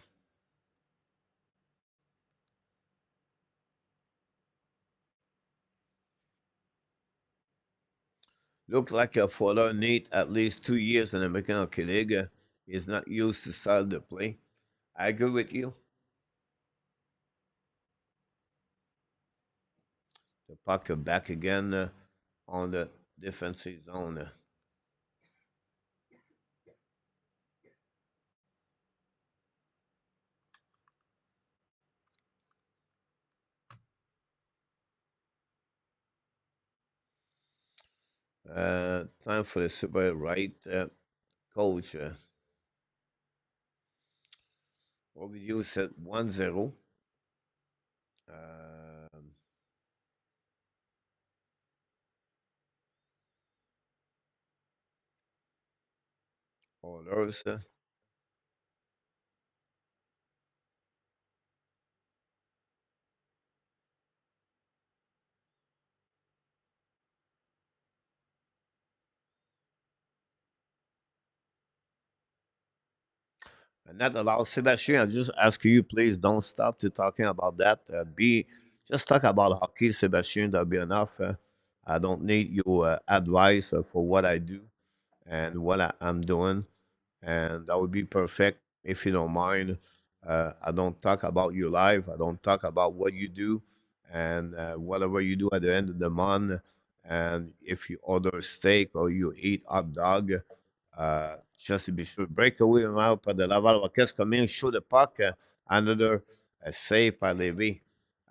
Looks like a Fuller need at least 2 years in the American Hockey League. He's not used to style the play. I agree with you. The puck back again on the defensive zone. Time for the super right coach. Overview set 1-0. Um, Orders. And that allows Sebastian. I just ask you, please don't stop to talking about that. Be just talk about hockey, Sebastian. That'll be enough. I don't need your advice for what I do and what I'm doing, and that would be perfect if you don't mind. I don't talk about your life. I don't talk about what you do and whatever you do at the end of the month. And if you order steak or you eat hot dog, just to be sure, breakaway now par de Laval Rocket come in, shoot the puck, another save by Levy.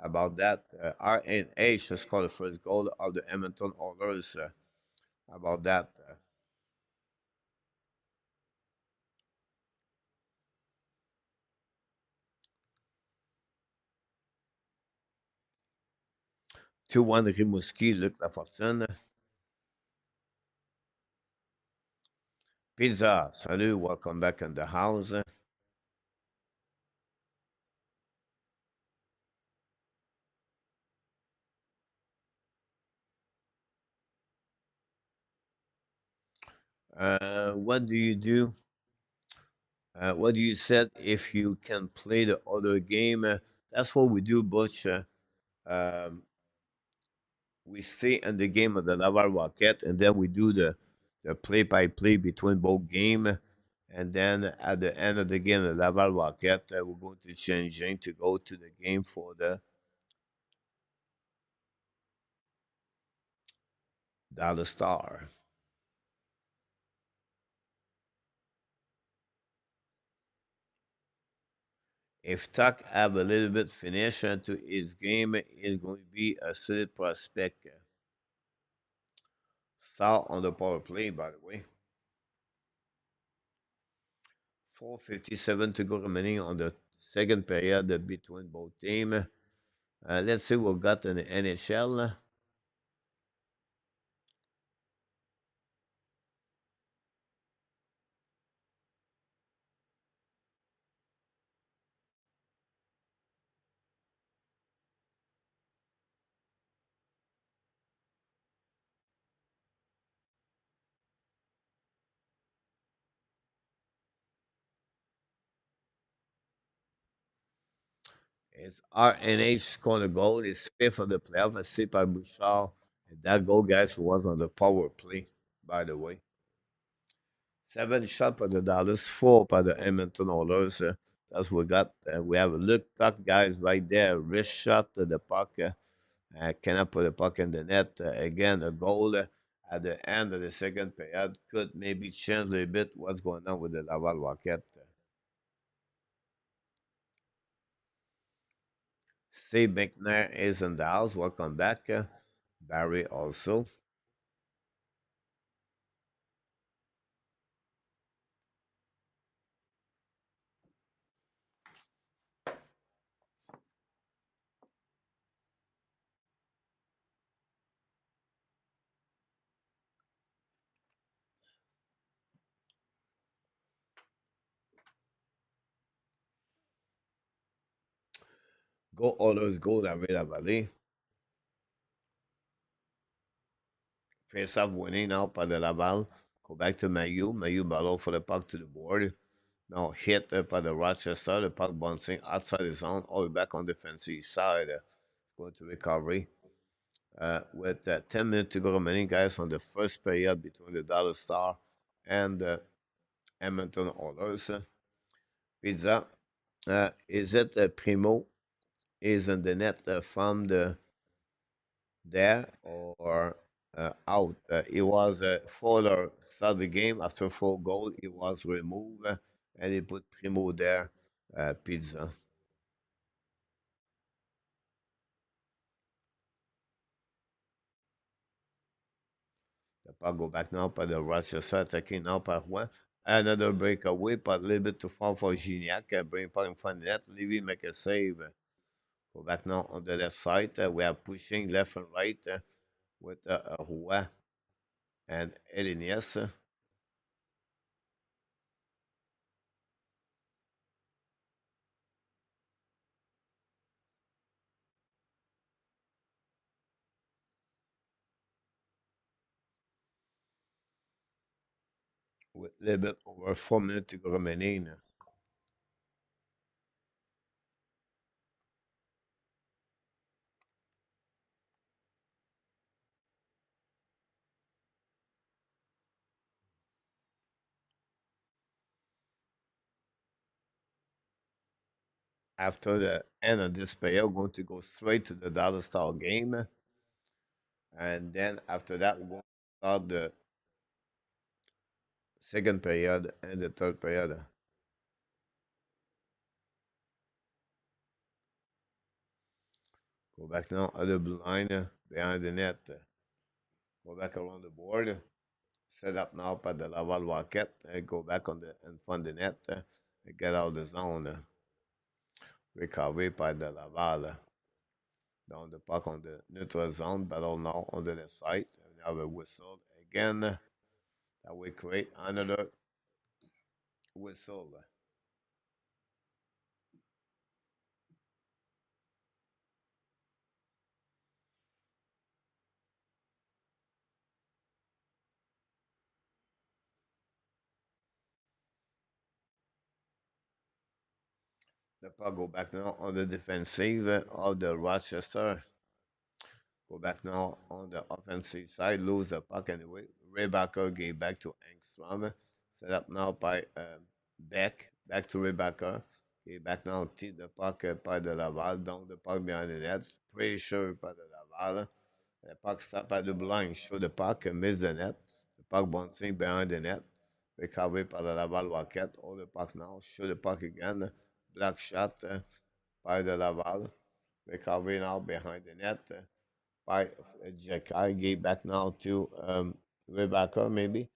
About that, RNH just scored the first goal of the Edmonton Oilers. About that. 2-1 Rimouski, Luc Lafortune. Pizza, salut, welcome back in the house. What do you do? What do you said if you can play the other game? That's what we do, Butch. Um, we stay in the game of the Laval Rocket, and then we do the play-by-play between both game. And then at the end of the game, the Laval Rocket, we're going to change in to go to the game for the Dallas Star. If Tuck have a little bit finish into his game, he's going to be a solid prospect. Star on the power play, by the way. 4:57 to go remaining on the second period between both teams. Let's see what we got in the NHL. It's RNH scored a goal. It's fifth of the playoff, assist by Bouchard. And that goal, guys, was on the power play, by the way. Seven shot by the Dallas, four by the Edmonton Oilers. That's what we got. We have a Luke Tuch, guys, right there. Wrist shot to the puck. Cannot put the puck in the net. Again, a goal at the end of the second period could maybe change a little bit what's going on with the Laval Rocket. Steve McNair is in the house. Welcome back. Barry also. Go Oilers, go la Vallée. Face off winning now by the Laval. Go back to Mayu. Mayu battle for the puck to the board. Now hit by the Rochester. The puck bouncing outside the zone. All the way back on the defensive side. Going to recovery. With 10 minutes to go remaining, guys, on the first period between the Dallas Star and the Edmonton Oilers. Pizza. Is it Primo? Is in the net from the there or out. He was Fowler start the game after 4 goals. He was removed and he put Primo there. Pizza. The puck go back now by the Rochester attacking now by one. Another breakaway, but a little bit too far for Gignac. Bring puck in front of the net. Levy make a save. Go back now on the left side. We are pushing left and right with Roy and Elenius. With a little bit over 4 minutes to go remaining. After the end of this period, we're going to go straight to the Dallas Star game. And then after that, we're going to start the second period and the third period. Go back now, other blue line behind the net. Go back around the board. Set up now by the Laval Rocket. Go back on the in front of the net. Get out of the zone. Recovery by the Laval. Down the puck on the neutral zone. Battle now on the left side. We have a whistle again. That will create another whistle. The puck go back now on the defensive of the Rochester. Go back now on the offensive side. Lose the puck anyway. Reinbacher gave back to Engstrom. Set up now by Beck. Back to Reinbacher. Gave back now to the puck by the Laval. Down the puck behind the net. Pressure by the Laval. The puck stopped at the blind. Show the puck and miss the net. The puck bouncing behind the net. Recovery by the Laval Rocket. All the puck now. Show the puck again. Black shot by the Laval. Recovery now behind the net by Xhekaj. Gave back now to Reinbacher, maybe.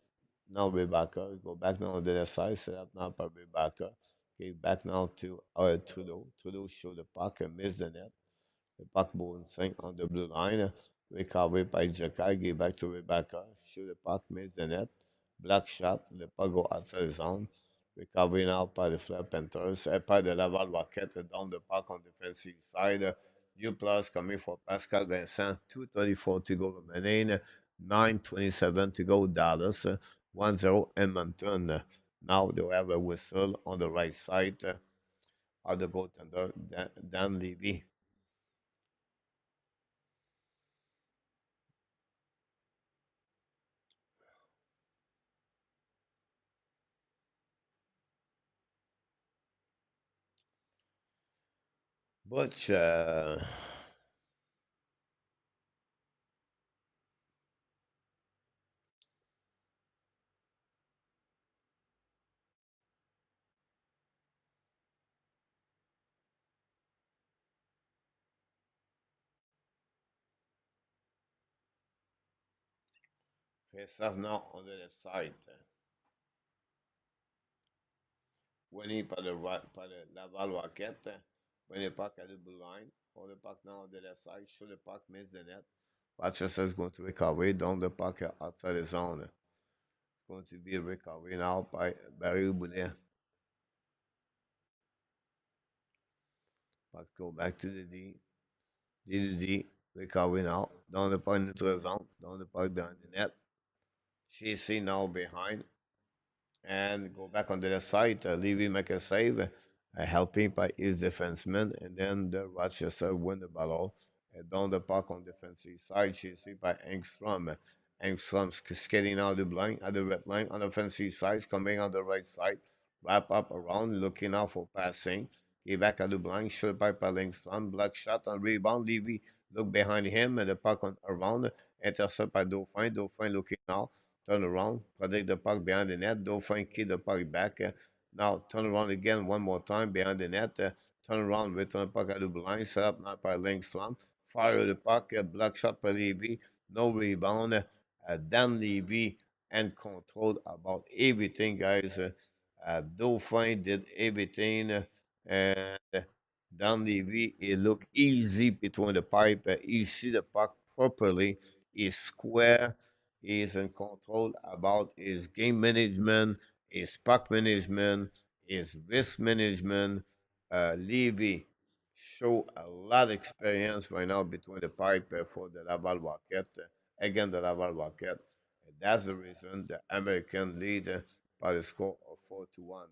Now Reinbacher. Go back now on the other side. Set up now by Reinbacher. Gave back now to Trudeau. Trudeau show the puck and miss the net. The puck bouncing on the blue line. Recovery by Xhekaj. Gave back to Reinbacher. Shoot the puck, miss the net. Black shot. The puck go outside the zone. Recovery now by the Fleur Panthers. By the Laval Rocket. Down the puck on the defensive side. New plus coming for Pascal Vincent. 2:34 to go remaining. 9:27 to go Dallas. 1-0 Edmonton. Now they have a whistle on the right side of the goaltender, Dan Levy. Butch, face off now on the left side. Winning par le Laval Rocket. When the puck at the blue line. On the puck now on the left side. Show the puck, miss the net. Rochester is going to recover down the puck outside the zone. It's going to be recovered now by Barré-Boulet. Puck go back to the D. D to D. Recovery now. Down the puck into the zone. Down the puck behind the net. CC now behind. And go back onto the side. Levy make a save. Helping by his defenseman. And then the Rochester win the battle. Down the puck on defensive side. CC by Engstrom. Engstrom skating out the blind at the red line on the offensive side. Coming on the right side. Wrap up around. Looking out for passing. Get back at the blind. Shot by Engstrom. Block shot on rebound. Levy look behind him. And the puck on around. Intercept by Dauphin. Dauphin looking out. Turn around, protect the puck behind the net. Dauphin keep the puck back. Now turn around again one more time behind the net. Turn around, return the puck at the blind. Set up now by Lindstrom. Fire the puck. Block shot by Levy. No rebound. Dan Levy and control about everything, guys. Dauphin did everything. And Dan Levy, it looked easy between the pipe. He see the puck properly. He's square. He is in control about his game management, his puck management, his risk management. Levy show a lot of experience right now between the pipe for the Laval Rocket. Again, the Laval Rocket. And that's the reason the American lead by the score of 4-1.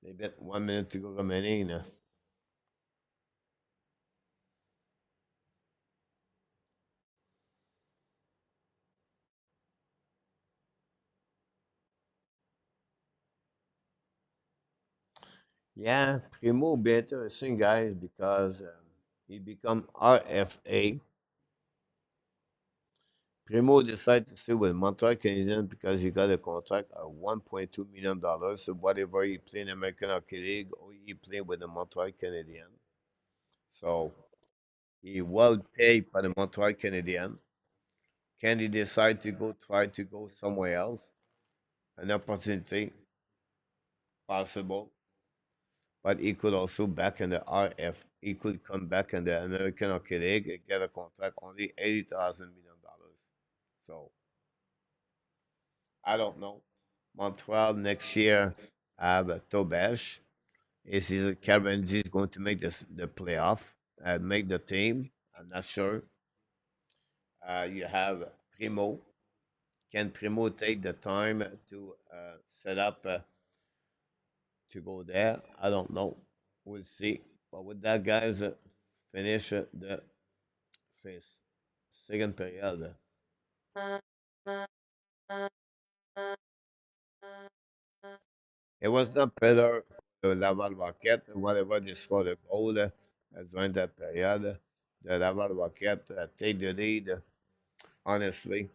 They bet 1 minute to go remaining. Yeah, Primo be interesting, guys, because he become RFA. Primo decided to stay with Montreal Canadiens because he got a contract of $1.2 million. So whatever he play in American Hockey League or he play with the Montreal Canadiens. So he well paid by the Montreal Canadiens. Can he decide to go try to go somewhere else? An opportunity possible. But he could also back in the RF. He could come back in the American Hockey League and get a contract only $80,000 million. So I don't know. Montreal next year have Tobesh. Is he Cavendish is going to make the playoff and make the team? I'm not sure. You have Primo. Can Primo take the time to set up to go there? I don't know. We'll see. But with that, guys, finish the first second period. It was not better for the Laval Rocket. Whatever they scored a goal during that period, the Laval Rocket take the lead. Honestly,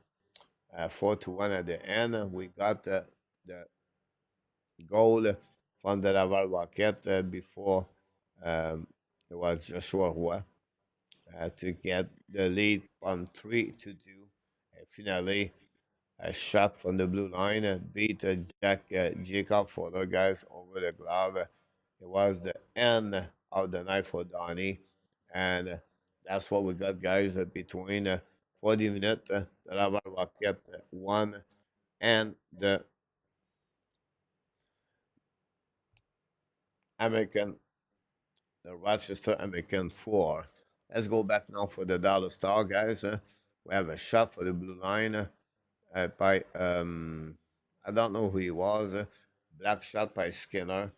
4-1 at the end. We got the goal from the Laval Rocket before um, it was Joshua Roy to get the lead from 3-2. And finally, a shot from the blue line beat Jacob for the guys over the glove. It was the end of the night for Donnie. And that's what we got, guys, between 40 minutes, the Laval Rocket won, and the American, the Rochester American 4. Let's go back now for the Dallas Star, guys. We have a shot for the blue line by I don't know who he was. Black shot by Skinner.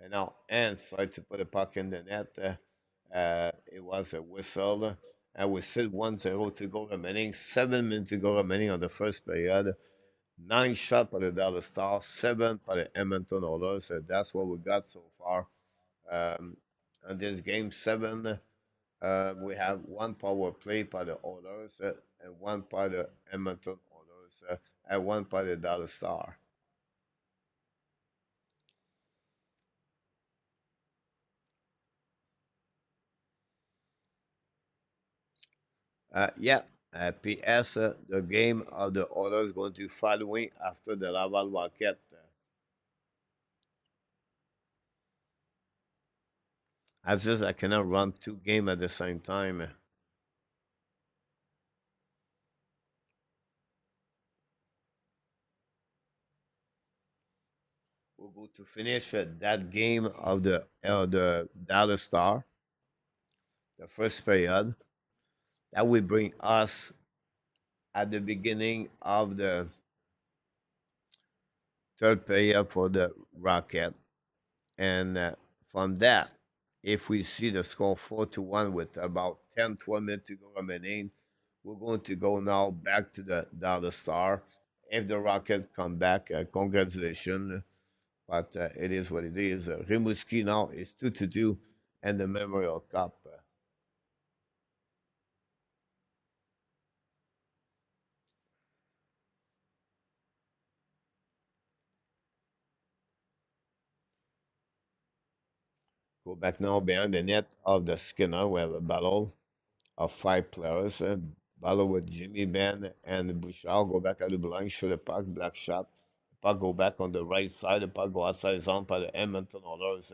And now Ants tried to put a puck in the net. It was a whistle. And we still 1-0 to go remaining. 7 minutes to go remaining on the first period. 9 shots by the Dallas Stars, 7 by the Edmonton Oilers. That's what we got so far. Um, and this game 7, we have one power play by the Oilers and one by the Edmonton Oilers and one by the Dallas Star. Yeah. P.S. The game of the Oilers going to following after the Laval Rocket. I cannot run two games at the same time. We'll go to finish that game of the Dallas Star, the first period. That will bring us at the beginning of the third period for the Rocket. And from that, if we see the score 4-1 with about 10, 12 minutes to go remaining, we're going to go now back to the Dallas Star. If the Rocket come back, congratulations. But it is what it is. Rimouski now is 2-2 and the Memorial Cup. Go back now behind the net of the Skinner. We have a battle of five players. Battle with Jimmy Ben and Bouchard. Go back at the blind, shoot the puck, black shot. The puck go back on the right side. The puck go outside zone by the Edmonton Oilers.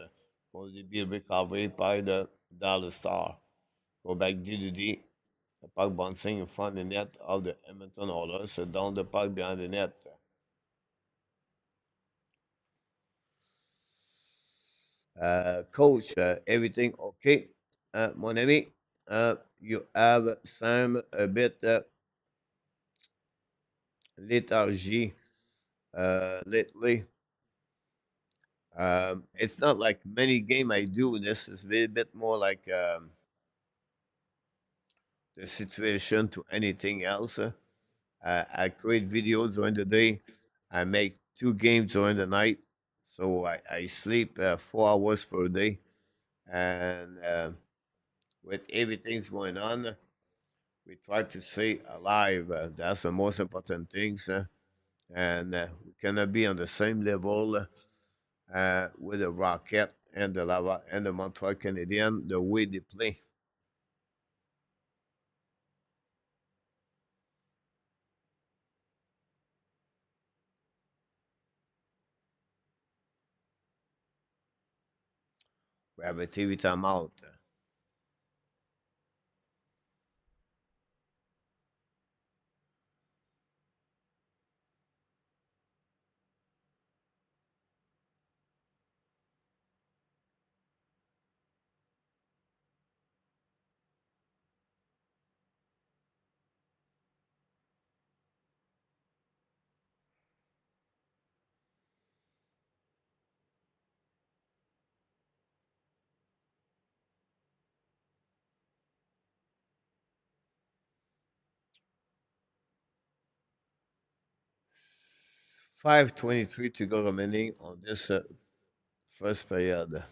Going to be recovered by the Dallas Star. Go back D. The puck bouncing in front of the net of the Edmonton Oilers. Down the puck behind the net. Coach, everything okay? Mon ami, you have some a bit lethargy lately. It's not like many game I do. This is a little bit more like the situation to anything else. I create videos during the day. I make two games during the night. So I sleep 4 hours per day. And with everything's going on, we try to stay alive. That's the most important things. And we cannot be on the same level with the Rocket and the Lava and the Montreal Canadian the way they play. We have a TV timeout. 5:23 to go remaining on this first period.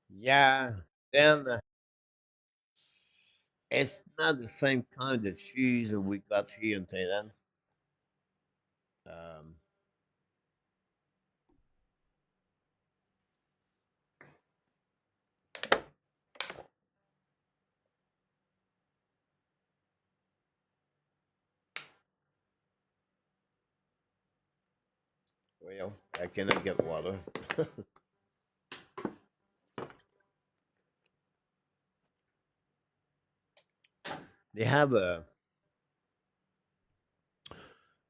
Yeah, then it's not the same kind of cheese that we got here in Thailand. Um, well, I cannot get water. they have a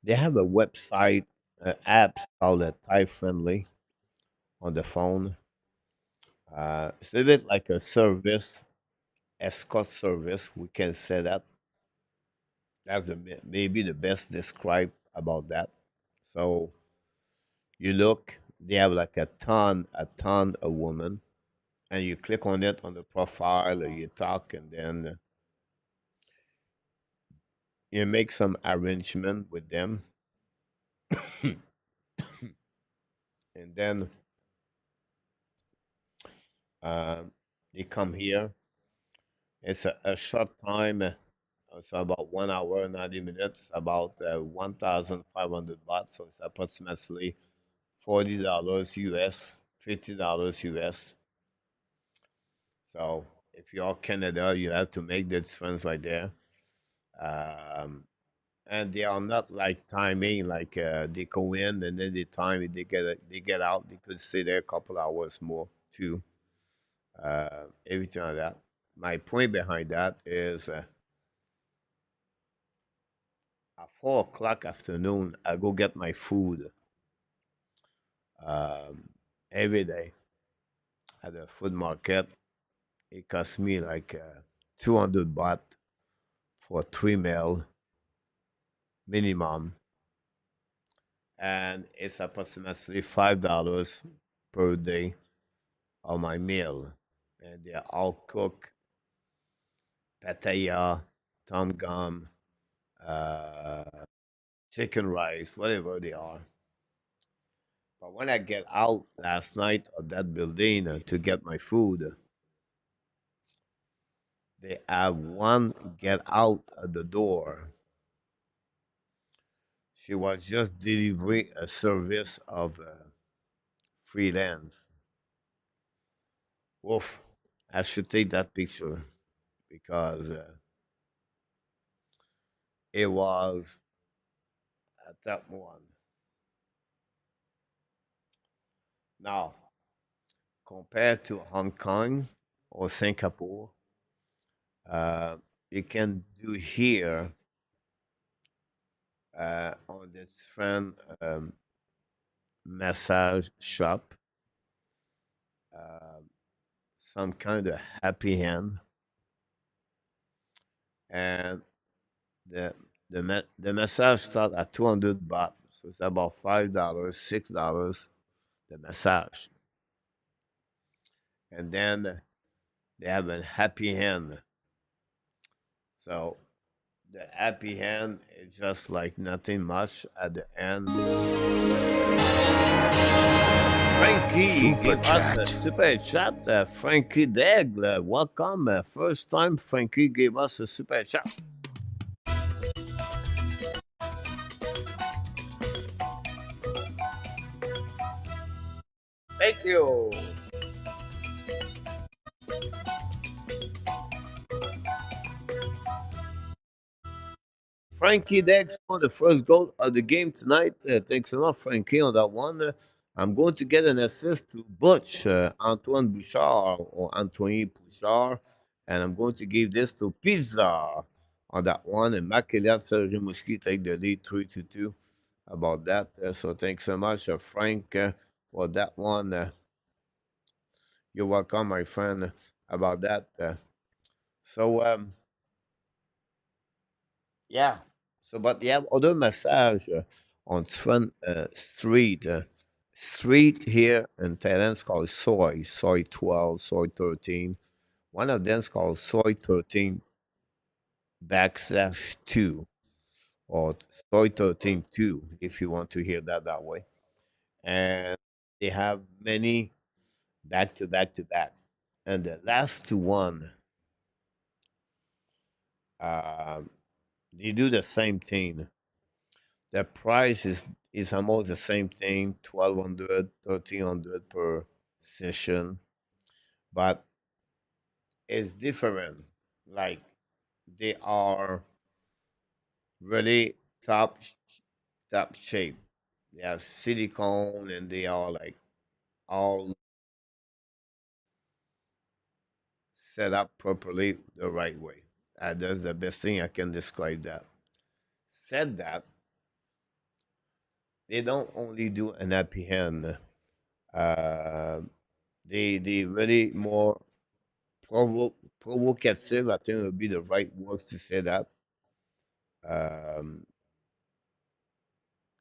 they have a website app called Thai Friendly on the phone. It's a bit like a service, escort service. We can say that. That's maybe the best describe about that. So you look, they have like a ton of women, and you click on it on the profile, or you talk, and then you make some arrangement with them, and then um, they come here. It's a short time. It's about 1 hour, 90 minutes, about 1,500 baht. So it's approximately $40 US, $50 US. So if you're Canada, you have to make the difference right there. Um, and they are not like timing, like they go in and then they time it, they get out. They could stay there a couple hours more too. Everything like that. My point behind that is at 4 o'clock afternoon, I go get my food um, every day at the food market. It costs me like 200 baht for 3 meal minimum, and it's approximately $5 per day on my meal, and they're all cooked, pataya, tom gum, uh, chicken rice, whatever they are. But when I get out last night of that building to get my food, they have one get out of the door. She was just delivering a service of freelance. Woof. I should take that picture because it was at that one. Now, compared to Hong Kong or Singapore, uh, you can do here on this friend massage shop uh, some kind of happy hand, and the the massage start at 200 baht, so it's about $5, $6 the massage, and then they have a happy hand. So the happy hand is just like nothing much at the end. Frankie Super gave us a chat. super chat. Frankie Degle, welcome. First time Frankie gave us a super chat. Thank you. Frankie Dex on the first goal of the game tonight. Thanks a lot, Frankie, on that one. I'm going to get an assist to Butch, Antoine Bouchard or Anthony Bouchard, and I'm going to give this to Pizza on that one. And Makelia Rimouski take the lead 3-2 about that. So thanks so much, Frank, for that one. You're welcome, my friend, about that. So, yeah. So, but they have other massage on front street. Street here in Thailand is called soy 12, soy 13. One of them is called soy 13 backslash 2 or soy 13 2, if you want to hear that way. And they have many back to back to back. And the last one, um, they do the same thing. The price is almost the same thing, 1,200, 1,300 per session, but it's different. Like they are really top shape. They have silicone and they are like all set up properly the right way. That's the best thing I can describe that. Said that, they don't only do an happy hand. Uh, they really more provocative, I think would be the right words to say that. Um,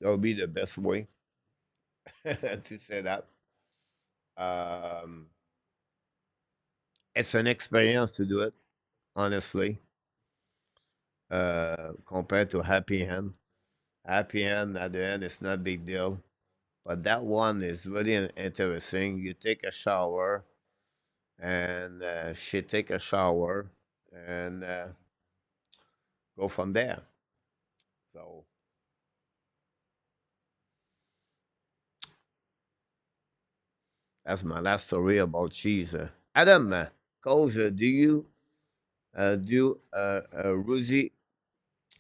that would be the best way to say that. Um, it's an experience to do it, honestly, compared to Happy Hand. Happy Hand at the end is not a big deal, but that one is really interesting. You take a shower, and she take a shower, and go from there. So That's my last story about cheese. Adam, Coach, do you do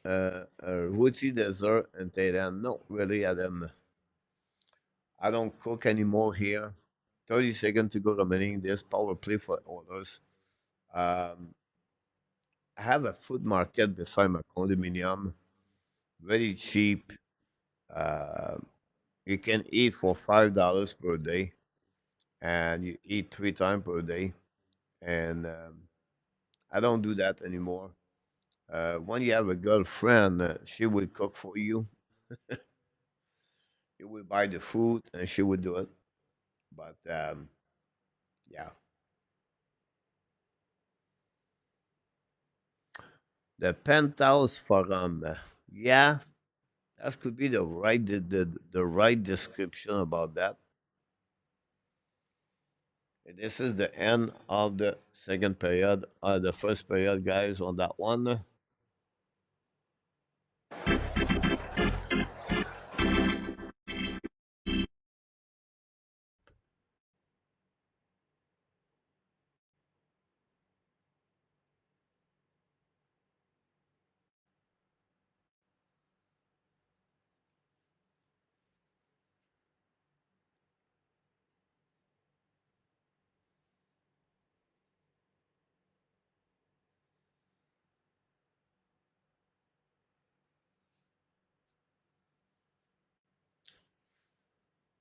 roti dessert in Thailand? No, really, Adam. I don't cook anymore here. 30 seconds to go remaining. There's power play for orders. Um, I have a food market beside my condominium. Very cheap. Uh, you can eat for $5 per day, and you eat 3 times per day. And I don't do that anymore. When you have a girlfriend, she will cook for you. You will buy the food, and she will do it. But yeah, the penthouse forum. Yeah, that could be the right description about that. This is the end of the second period. The first period, guys, on that one.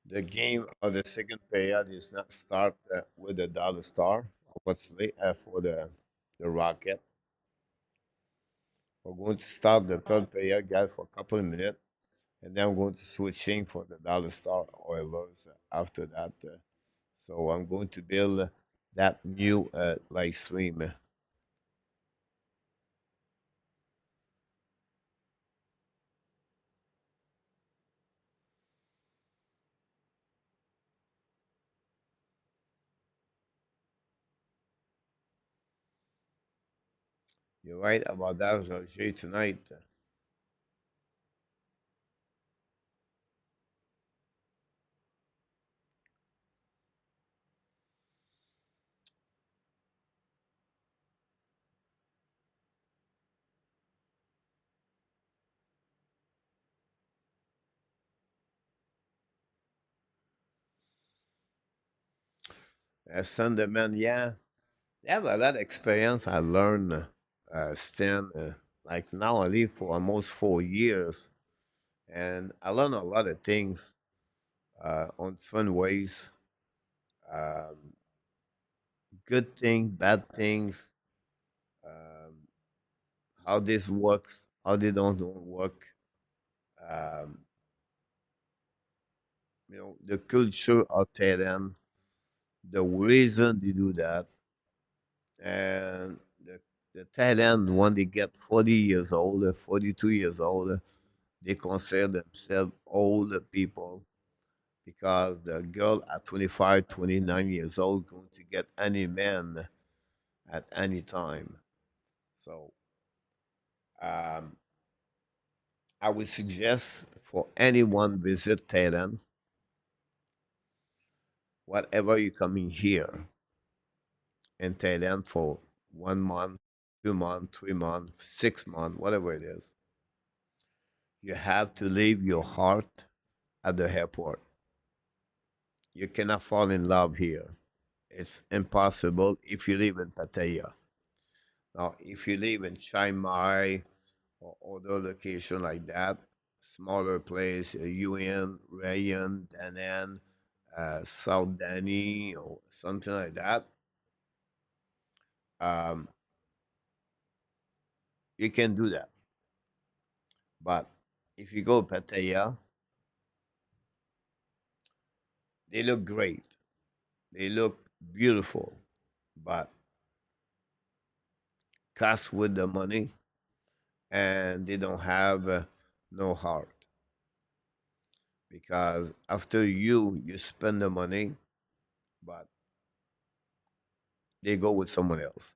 The game of the second period is not start with the dollar star, obviously, for the Rocket. We're going to start the third period, guys, for a couple of minutes, and then I'm going to switching for the dollar star Oilers after that. So I'm going to build that new live stream. You're right about that, Roger, tonight. Sunday, man, yeah. They have a lot of experience. I learned, Stan, like now I live for almost 4 years, and I learned a lot of things on different ways. Um, Good things, bad things, um, how this works, how they don't work. Um, the culture of Thailand, the reason they do that, and the Thailand when they get 40 years old, 42 years old, they consider themselves old people because the girl at 25, 29 years old going to get any man at any time. So um, I would suggest for anyone visit Thailand, whatever you coming here in Thailand for 1 month, 2 months, 3 months, 6 months, whatever it is, you have to leave your heart at the airport. You cannot fall in love here. It's impossible if you live in Pattaya. Now, if you live in Chiang Mai or other location like that, smaller place, Yuen, Rayan, Da Nang, South Dani, or something like that, um, you can do that. But if you go Pattaya, they look great. They look beautiful, but cost with the money, and they don't have no heart because after you spend the money, but they go with someone else.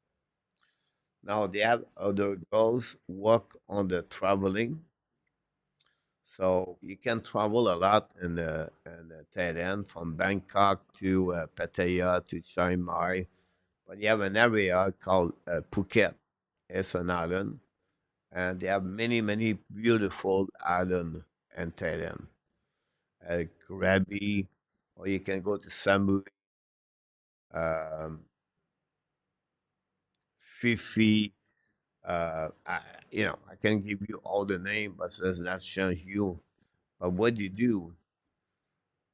Now they have other girls work on the traveling, So you can travel a lot in the Thailand, from Bangkok to Pattaya to Chiang Mai. But you have an area called Phuket. It's an island, and they have many, many beautiful islands in Thailand. Krabi, or you can go to Samui, um, Fifi. I, I can give you all the name, but does not change you. But what you do,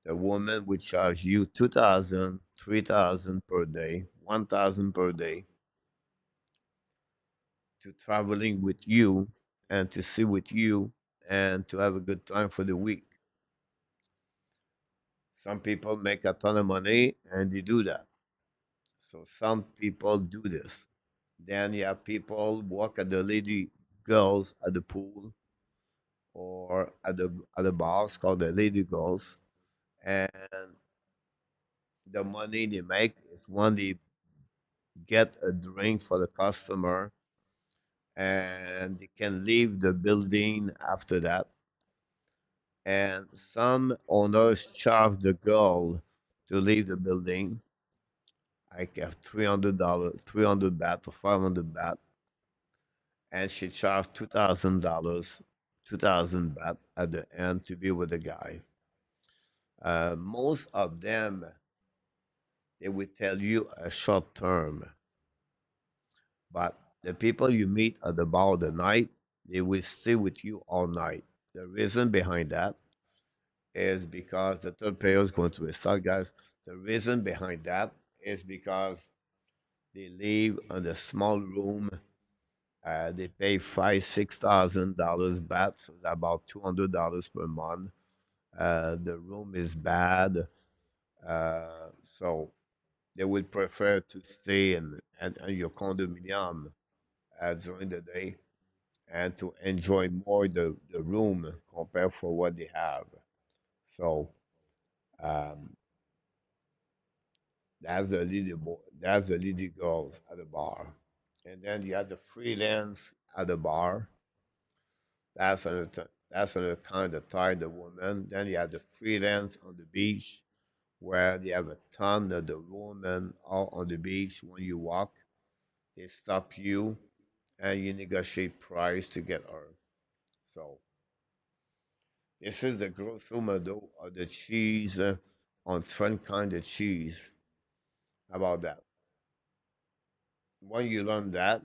the woman would charge you 2,000, 3,000 per day, 1,000 per day to traveling with you and to sit with you and to have a good time for the week. Some people make a ton of money and they do that. So some people do this. Then you have people work at the lady girls at the pool or at the bars called the lady girls, and the money they make is when they get a drink for the customer, and they can leave the building after that. And some owners charge the girl to leave the building, like $300, 300 baht or 500 baht, and she charged $2,000, 2,000 baht at the end to be with the guy. Most of them, they will tell you a short term, but the people you meet at the bar of the night, they will stay with you all night. The reason behind that is because the third player is going to restart, guys. The reason behind that is because they live in a small room. They pay $6,000 baht, so it's about $200 per month. The room is bad, so they would prefer to stay in your condominium during the day and to enjoy more the room compared for what they have. So um, that's the leading girls at the bar, and then you have the freelance at the bar. That's another kind of tie the woman. Then you have the freelance on the beach, where they have a ton of the women all on the beach. When you walk, they stop you and you negotiate price to get her. So this is the grosso modo of the cheese on different kind of cheese. How about that? When you learn that,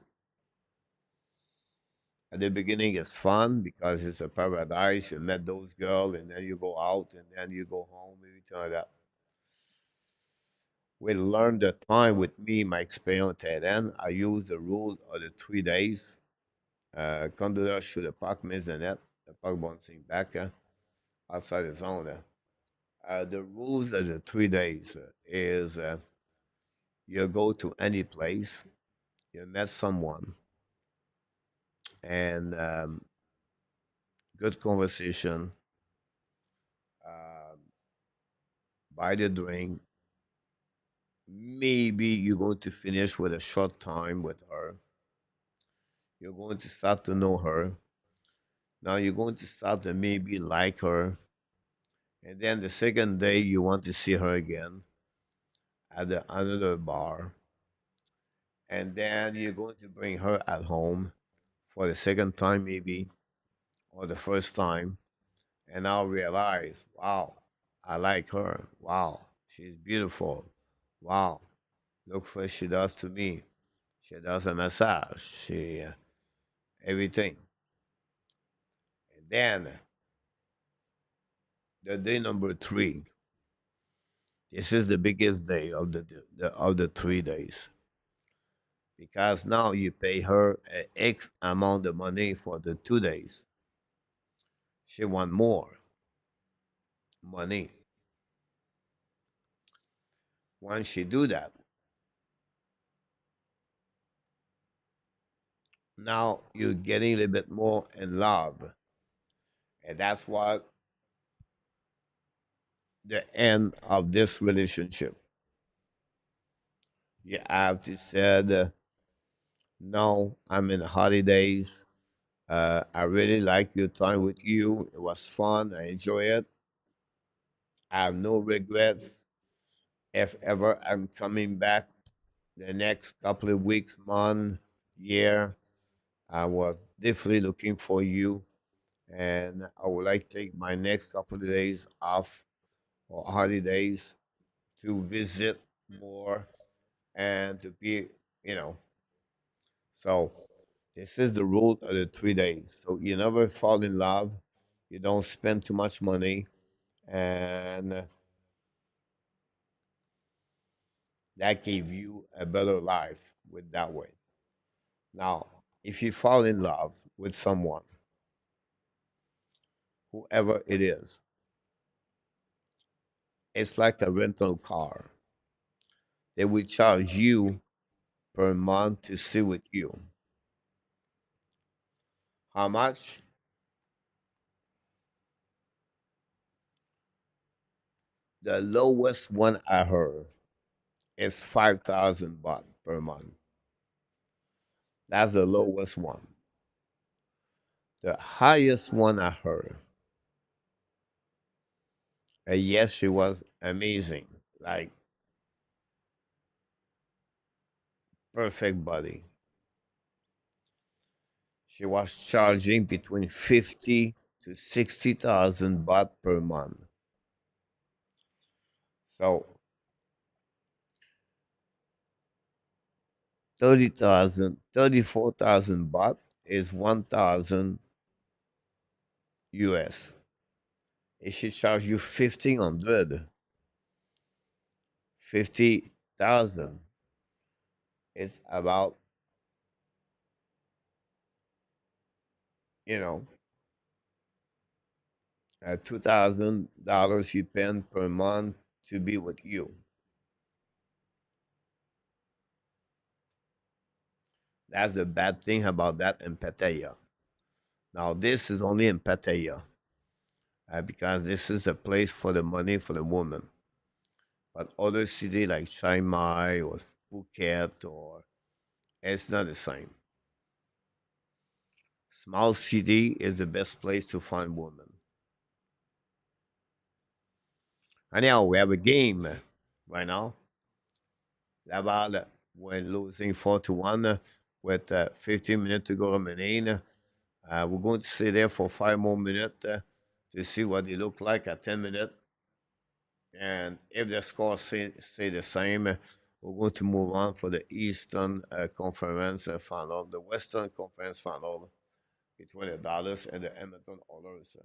at the beginning it's fun because it's a paradise. You met those girls and then you go out and then you go home, everything like that. We learned the time with me, my experience at then. I use the rule of the 3 days. Condotta should have parked Maisonette, the park bouncing back outside the zone there. The rules of the 3 days is you go to any place, you met someone, and good conversation, um, buy the drink. Maybe you're going to finish with a short time with her. You're going to start to know her. Now you're going to start to maybe like her. And then the second day, you want to see her again at another bar. And then you're going to bring her at home for the second time, maybe, or the first time. And I'll realize, wow, I like her. Wow, she's beautiful. Wow, look what she does to me. She does a massage. Everything. And then the day number three. This is the biggest day of the 3 days, because now you pay her a X amount of money for the 2 days. She want more money. Once she do that, now you're getting a little bit more in love, and that's what the end of this relationship. You have to said, no, I'm in holidays. I really like your time with you. It was fun. I enjoy it. I have no regrets. If ever I'm coming back the next couple of weeks, month, year, I was definitely looking for you. And I would like to take my next couple of days off or holidays to visit more and to be, you know. So this is the rule of the 3 days. So you never fall in love, you don't spend too much money, and that gave you a better life with that way. Now, if you fall in love with someone, whoever it is, it's like a rental car. They will charge you per month to sit with you. How much? The lowest one I heard is 5,000 baht per month. That's the lowest one. The highest one I heard, and yes, she was amazing, like perfect body. She was charging between 50 to 60,000 baht per month. So 34,000 baht is 1,000 US. If she charge you 1,500, 50,000, it's about, you know, $2,000 you spend per month to be with you. That's the bad thing about that in Pattaya. Now, this is only in Pattaya because this is a place for the money for the woman. But other city like Chiang Mai or Phuket or it's not the same. Small city is the best place to find women. Anyhow, we have a game right now. Laval when losing 4-1 with 15 minutes to go remaining. We're going to stay there for 5 more minutes to see what they look like at 10 minutes. And if the score stay the same, we're going to move on for the Eastern Conference Final, the Western Conference Final between the Dallas and the Edmonton Oilers.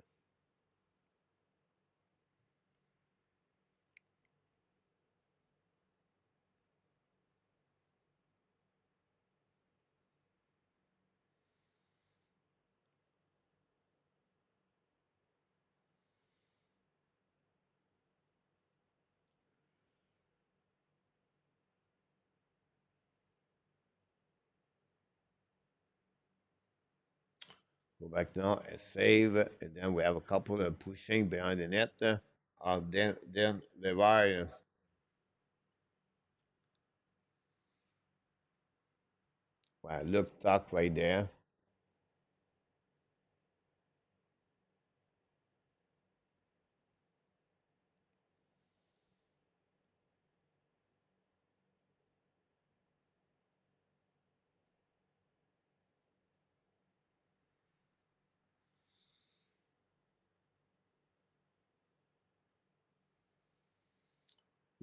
Go back now and save, and then we have a couple of pushing behind the net. Then Levi, well, Luke Tuch right there.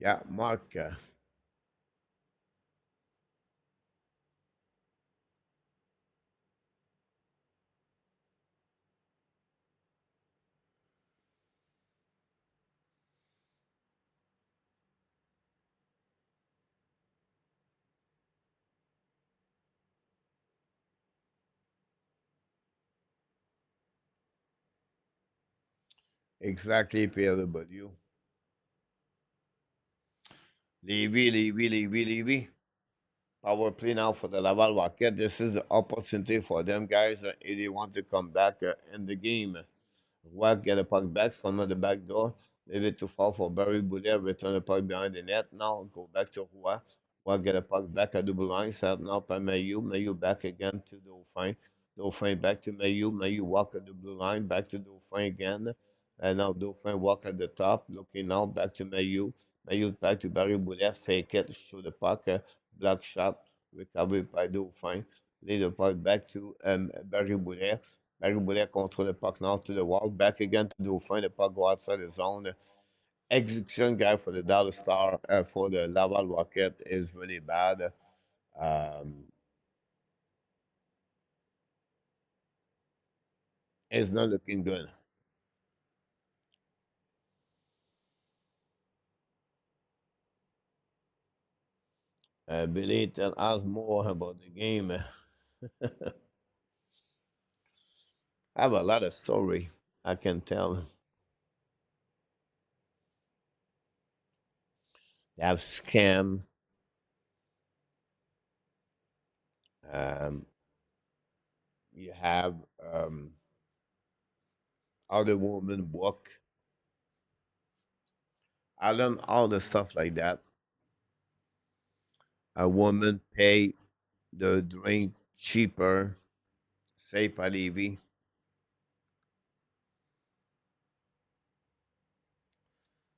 Yeah, Mark. Exactly, Pierre Badiou. Levy. Power play now for the Laval Rocket. This is the opportunity for them guys if they want to come back in the game. Roy get a puck back from the back door. Leave it too far for Barré-Boulet. Return the puck behind the net now. Go back to Roy. Roy get a puck back at double line. Set now by Mayu. Mayu back again to Dauphin. Dauphin back to Mayu. Mayu walk at the blue line, back to Dauphin again. And now Dauphin walk at the top, looking out, back to Mayu. Mayu back to Barré-Boulet, fake it, show the puck, block shot, recovered by Dauphin. Lead the puck back to Barré-Boulet. Barré-Boulet control the puck now to the wall, back again to Dauphin. The puck go outside the zone. Execution guy for the Dallas Star, for the Laval Rocket is really bad. Um, it's not looking good. Billy, tell us more about the game. I have a lot of story I can tell. They have scam. Um, you have other women work. I learned all the stuff like that. A woman pay the drink cheaper, say Palivi.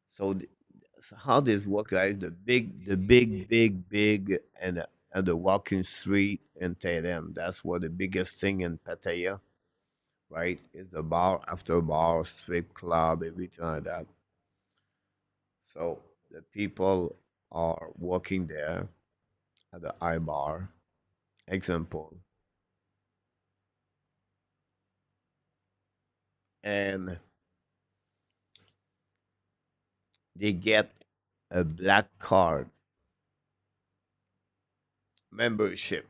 So, so how this work, guys? The big, and the walking street in Tatum. That's what the biggest thing in Pattaya, right? Is the bar after bar, strip club, everything like that. So the people are working there at the I bar. Example, and they get a black card membership.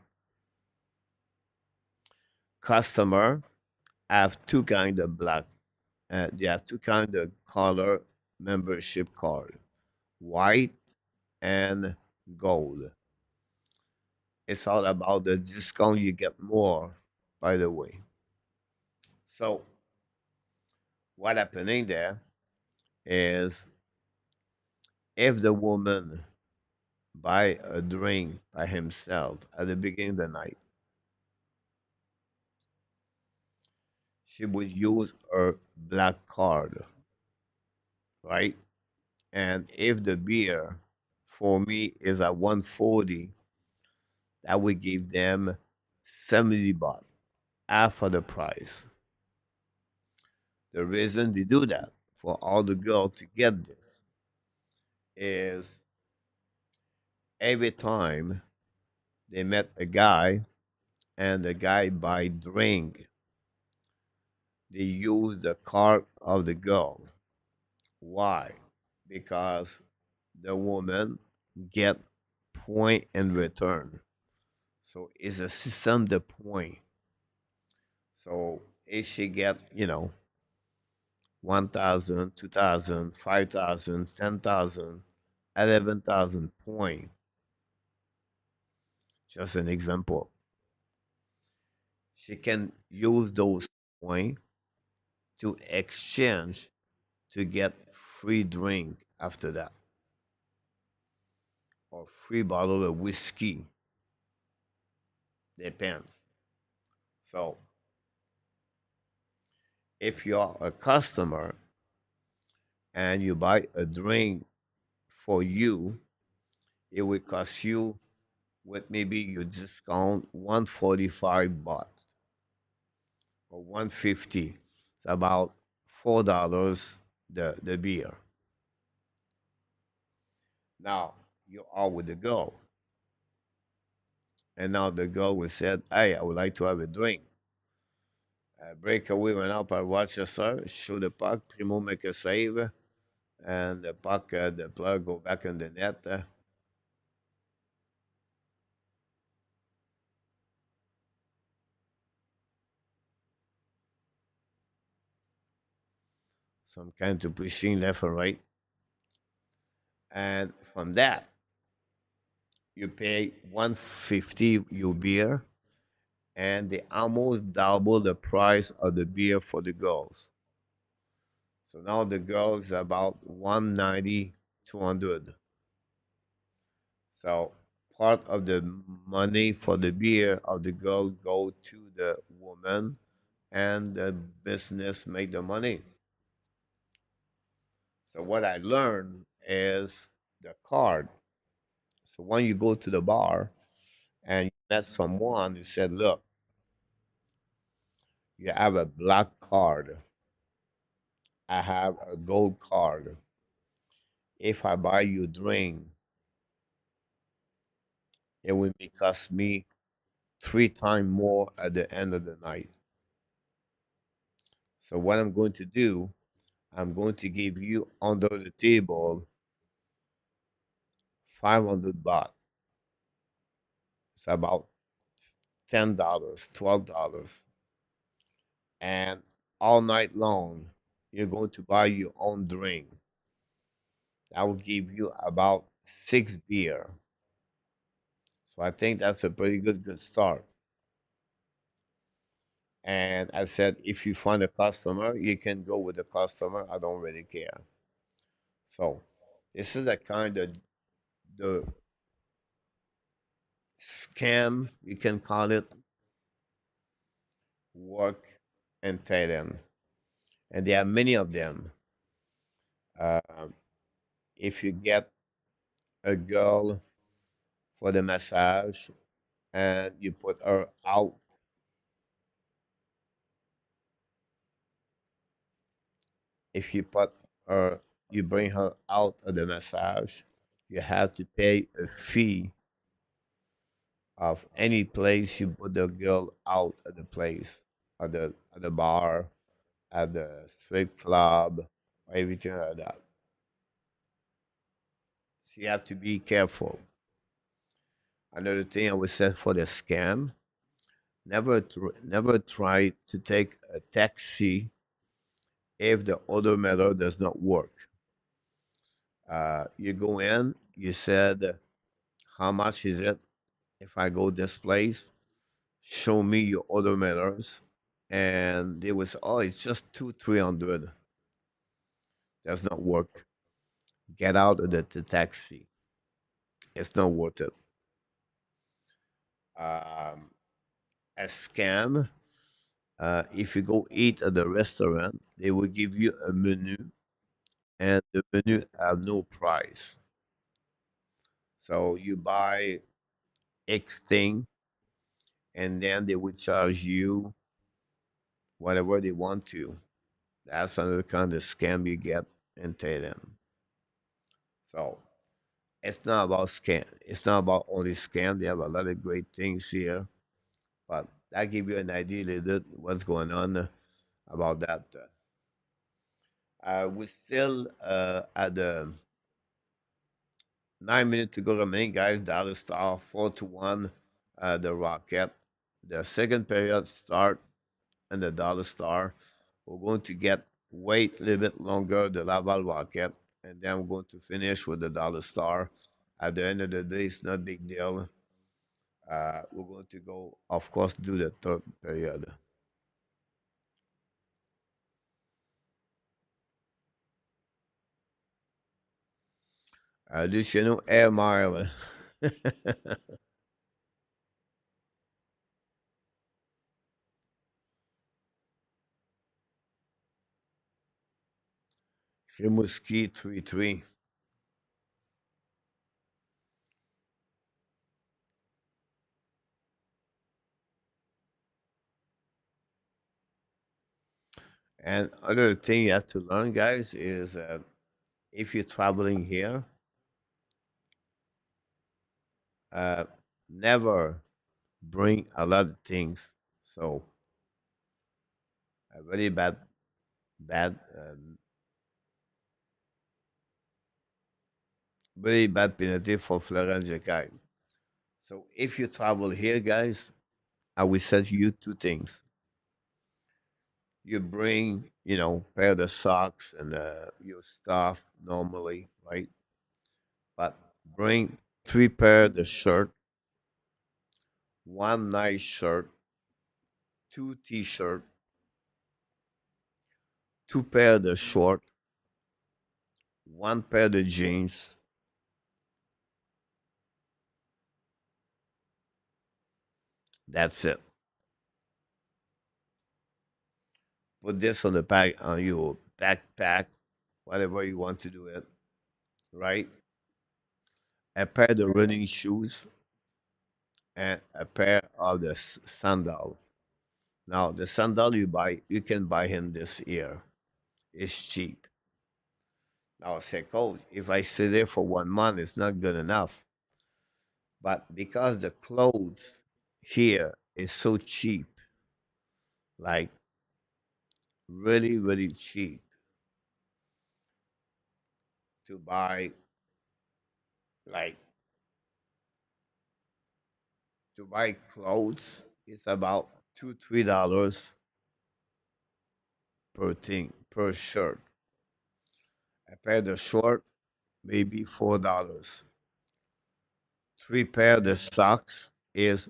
Customer have two kind of black. They have two kind of color membership card: white and gold. It's all about the discount you get more. By the way, so what happening there is if the woman buy a drink by himself at the beginning of the night, she would use her black card, right? And if the beer for me is at 140, that would give them 70 baht, half of the price. The reason they do that for all the girls to get this is every time they met a guy and the guy buy drink, they use the card of the girl. Why? Because the woman get point in return. So it's a system the point. So if she get, 1,000, 2,000, 5,000, 10,000, 11,000 point, just an example, she can use those points to exchange to get free drink after that or free bottle of whiskey. Depends. So if you're a customer and you buy a drink for you, it will cost you with maybe you discount 145 baht or 150. It's about $4 the beer. Now you are with the girl, and now the girl will said, "Hey, I would like to have a drink." Breakaway went up at Rochester, shoot the puck, Primo make a save, and the puck, the plug go back in the net. Some kind of pushing left or right. And from that, you pay 150 your beer, and they almost double the price of the beer for the girls. So now the girls about 190, 200. So part of the money for the beer of the girl go to the woman, and the business make the money. So what I learned is the card. So when you go to the bar and you met someone, you said, "Look, you have a black card. I have a gold card. If I buy you a drink, it will be cost me three times more at the end of the night. So what I'm going to do, I'm going to give you under the table 500 baht. It's about $10, $12, and all night long, you're going to buy your own drink. That will give you about six beer. So I think that's a pretty good start. And I said, if you find a customer, you can go with the customer. I don't really care. So this is a kind of the scam, you can call it, work in Thailand. And there are many of them. Uh, if you get a girl for the massage and you put her out, if you put her, you bring her out of the massage, you have to pay a fee of any place you put the girl out of the place, at the bar, at the strip club, or everything like that. So you have to be careful. Another thing I would say for the scam, never try to take a taxi if the odometer does not work. You go in, you said, how much is it if I go this place? Show me your odometers. And they was, oh, it's just two, 300. Does not work. Get out of the taxi. It's not worth it. Um, a scam. If you go eat at the restaurant, they will give you a menu, and the menu have no price. So you buy X thing, and then they will charge you whatever they want to. That's another kind of scam you get in Thailand. So it's not about scam. It's not about only scam. They have a lot of great things here, but that give you an idea little bit what's going on about that. We still at the 9 minutes to go remaining, guys. Dallas Star 4-1. The Rocket. The second period start and the Dallas Star. We're going to get wait a little bit longer the Laval Rocket, and then we're going to finish with the Dallas Star. At the end of the day, it's not a big deal. We're going to go, of course, do the third period. Luciano Air Mile. Rimouski 3-3. And other thing you have to learn, guys, is if you're traveling here, uh, never bring a lot of things. So a very bad, very bad penalty for Florian Xhekaj. So if you travel here, guys, I will set you two things. You bring, pair of the socks and your stuff normally, right? But bring three pair of the shirt, one nice shirt, two t-shirt, two pair of the short, one pair of the jeans, That's it. Put this on the back on your backpack, whatever you want to do it, right? A pair of the running shoes and a pair of the sandal. Now the sandal you buy, you can buy him this year. It's cheap. Now I say, Coach, if I stay there for 1 month, it's not good enough. But because the clothes here is so cheap, like really, really cheap to buy, like to buy clothes, it's about $2, $3 per thing, per shirt. A pair of short, maybe $4. Three pair of socks is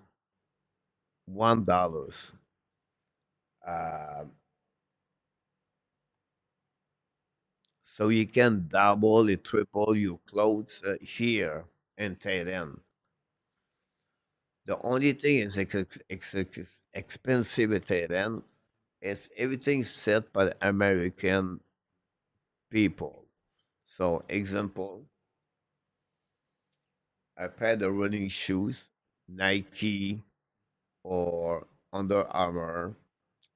$1. Uh, so you can double or triple your clothes here in Thailand. The only thing is expensive in Thailand is everything set by the American people. So, example, a pair of running shoes, Nike or Under Armour,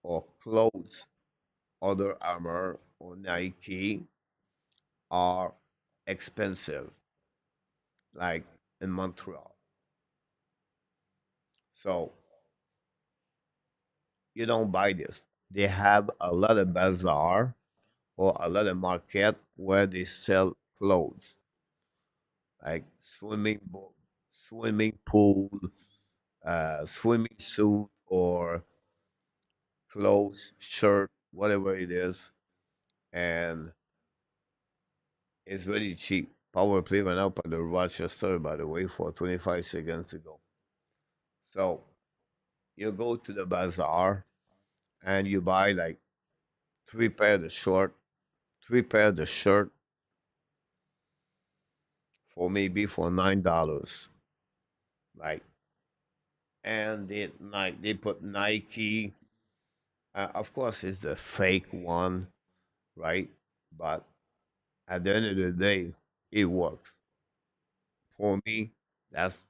or clothes, Under Armour or Nike are expensive, like in Montreal. So you don't buy this. They have a lot of bazaar or a lot of market where they sell clothes, like swimming pool, swimming suit, or clothes, shirt, whatever it is, and it's really cheap. Power play went up at the Rochester, by the way, for 25 seconds ago. So you go to the bazaar and you buy like three pairs of short, three pairs of shirt for maybe for $9. Like, and they put Nike. Of course, it's the fake one, right? But at the end of the day, it works for me. That's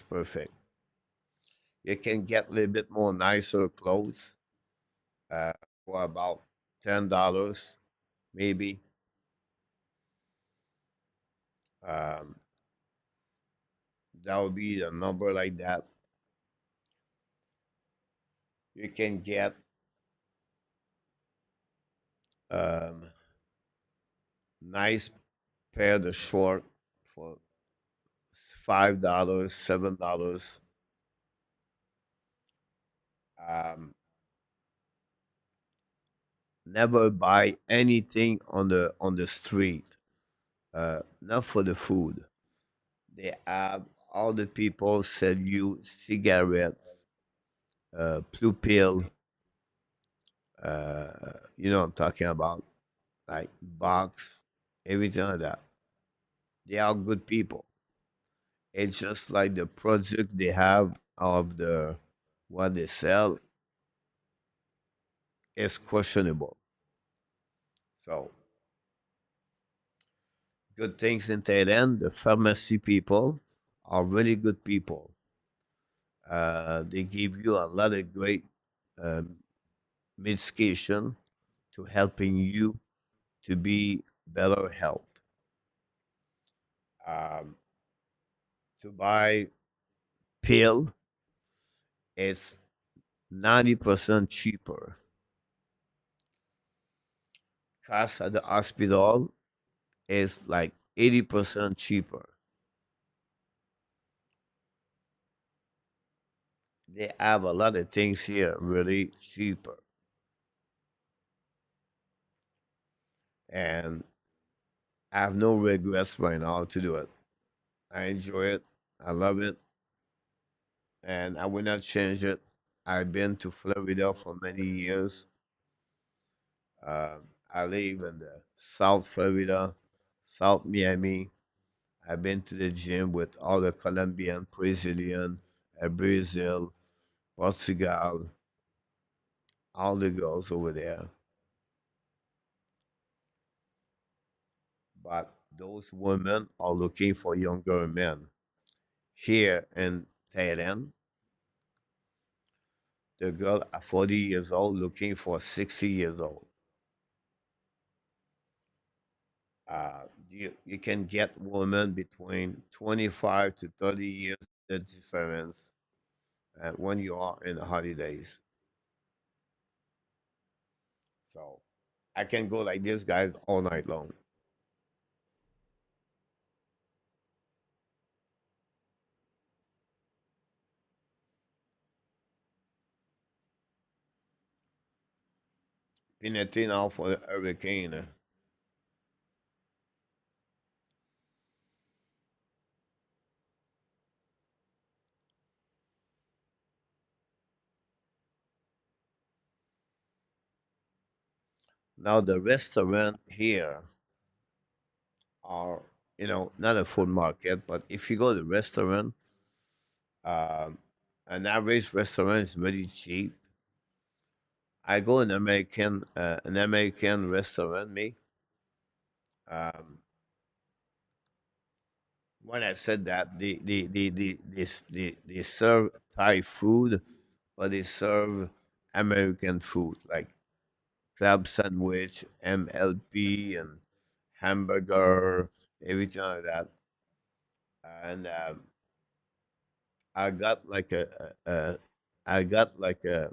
perfect. You can get a little bit more nicer clothes uh, for about $10, maybe. Um, that would be a number like that. You can get um, nice pair of short for $5, $7. Um, Never buy anything on the street. Not for the food. They have all the people sell you cigarettes, blue pill. You know what I'm talking about, like box, everything like that. They are good people. It's just like the product they have of the what they sell is questionable. So good things in Thailand. The pharmacy people are really good people. They give you a lot of great um, medication to helping you to be better health. Um, to buy pill, it's 90% cheaper. Cost at the hospital is like 80% cheaper. They have a lot of things here really cheaper. And I have no regrets right now to do it. I enjoy it. I love it. And I will not change it. I've been to Florida for many years. Uh, I live in the South Florida, South Miami. I've been to the gym with all the Colombian, Brazilian, Brazil, Portugal, all the girls over there. But those women are looking for younger men. Here in Thailand, the girl at 40 years old looking for 60 years old. You can get women between 25 to 30 years, the difference when you are in the holidays. So I can go like this, guys, all night long. Pinati now for the hurricane. Now the restaurant here are, not a food market, but if you go to the restaurant, um, an average restaurant is very cheap. I go in an American restaurant, me. Um, when I said that, they serve Thai food, but they serve American food like club sandwich, MLP, and hamburger, everything like that. And I got like I got like a,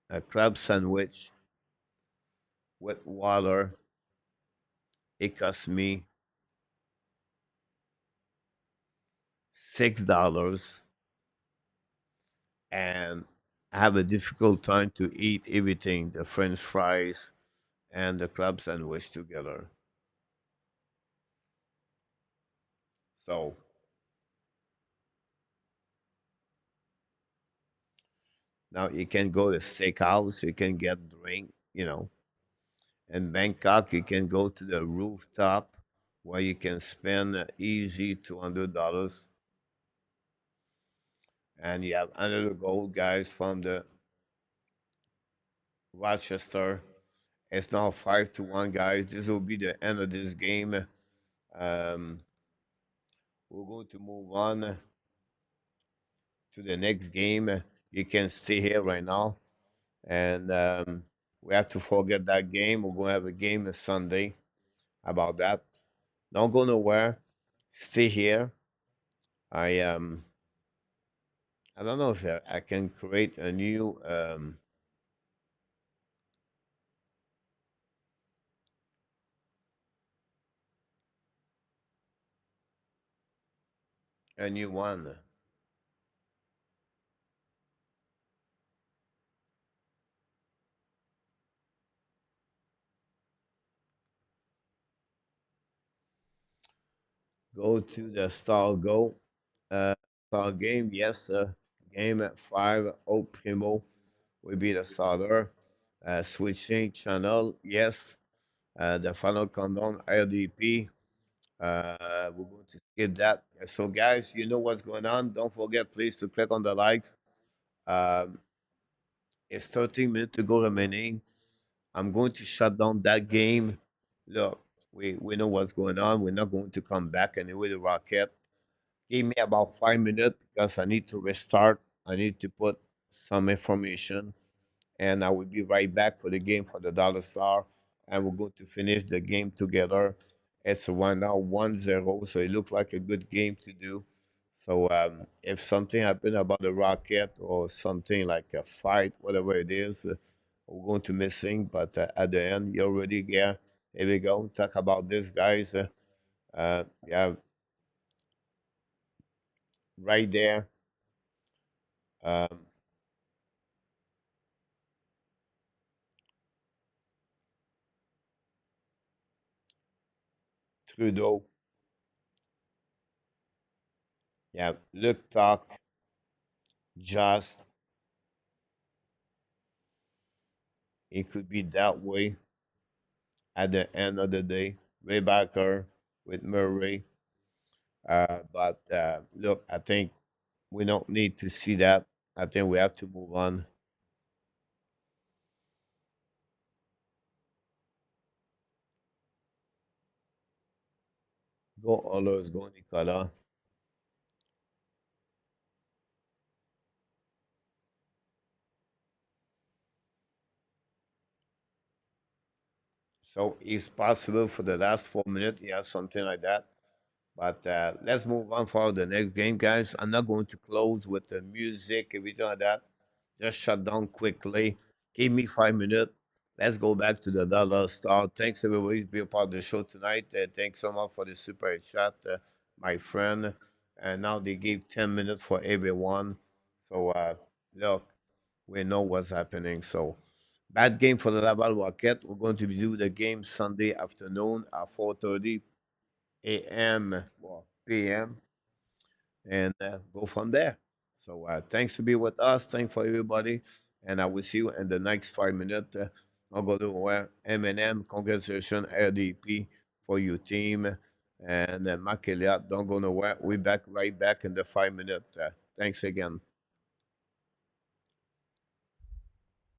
a club sandwich with water. It cost me $6, and I have a difficult time to eat everything, the French fries and the club sandwich together. So now you can go to steakhouse, you can get drink. In Bangkok, you can go to the rooftop where you can spend easy $200, and you have another goal, guys, from the Rochester. It's now 5-1, guys. This will be the end of this game. Um, we're going to move on to the next game. You can stay here right now, and we have to forget that game. We're going to have a game this Sunday about that. Don't go nowhere. Stay here. I don't know if I can create a new one. Go to the Star Go. Uh, Star game, yes. Game at 5. Primo will be the starter. Switching channel, yes. The final countdown, RDP. We're going to skip that. So, guys, you know what's going on. Don't forget, please, to click on the likes. Um, it's 13 minutes to go remaining. I'm going to shut down that game. Look, we know what's going on. We're not going to come back anyway, the Rocket. Give me about 5 minutes because I need to restart. I need to put some information, and I will be right back for the game for the Dollar Star, and we're going to finish the game together. It's right now 1-0, so it looks like a good game to do. So if something happened about the Rocket or something like a fight, whatever it is, we're going to missing. But at the end, you're already here. Here we go. Talk about this, guys. Yeah, right there. Um, Trudeau. Yeah, Luke Tuch, just it could be that way at the end of the day. Reinbacher with Murray. But look, I think We don't need to see that. I think we have to move on. Go Oilers, go Nicola. So it's possible for the last 4 minutes, yeah, something like that. But let's move on for the next game, guys. I'm not going to close with the music, everything like that. Just shut down quickly. Give me 5 minutes. Let's go back to the Dollar Star. Thanks everybody to be a part of the show tonight. Thanks so much for the super chat, my friend. And now they gave 10 minutes for everyone. So look, we know what's happening. So bad game for the Laval Rocket. We're going to do the game Sunday afternoon at 4:30 a.m. or p.m. and go from there. So thanks to be with us. Thanks for everybody, and I will see you in the next 5 minutes. I'll go to where M&M, congratulations, RDP for your team, and Makilia, don't go nowhere. We're back right back in the 5 minutes. Thanks again.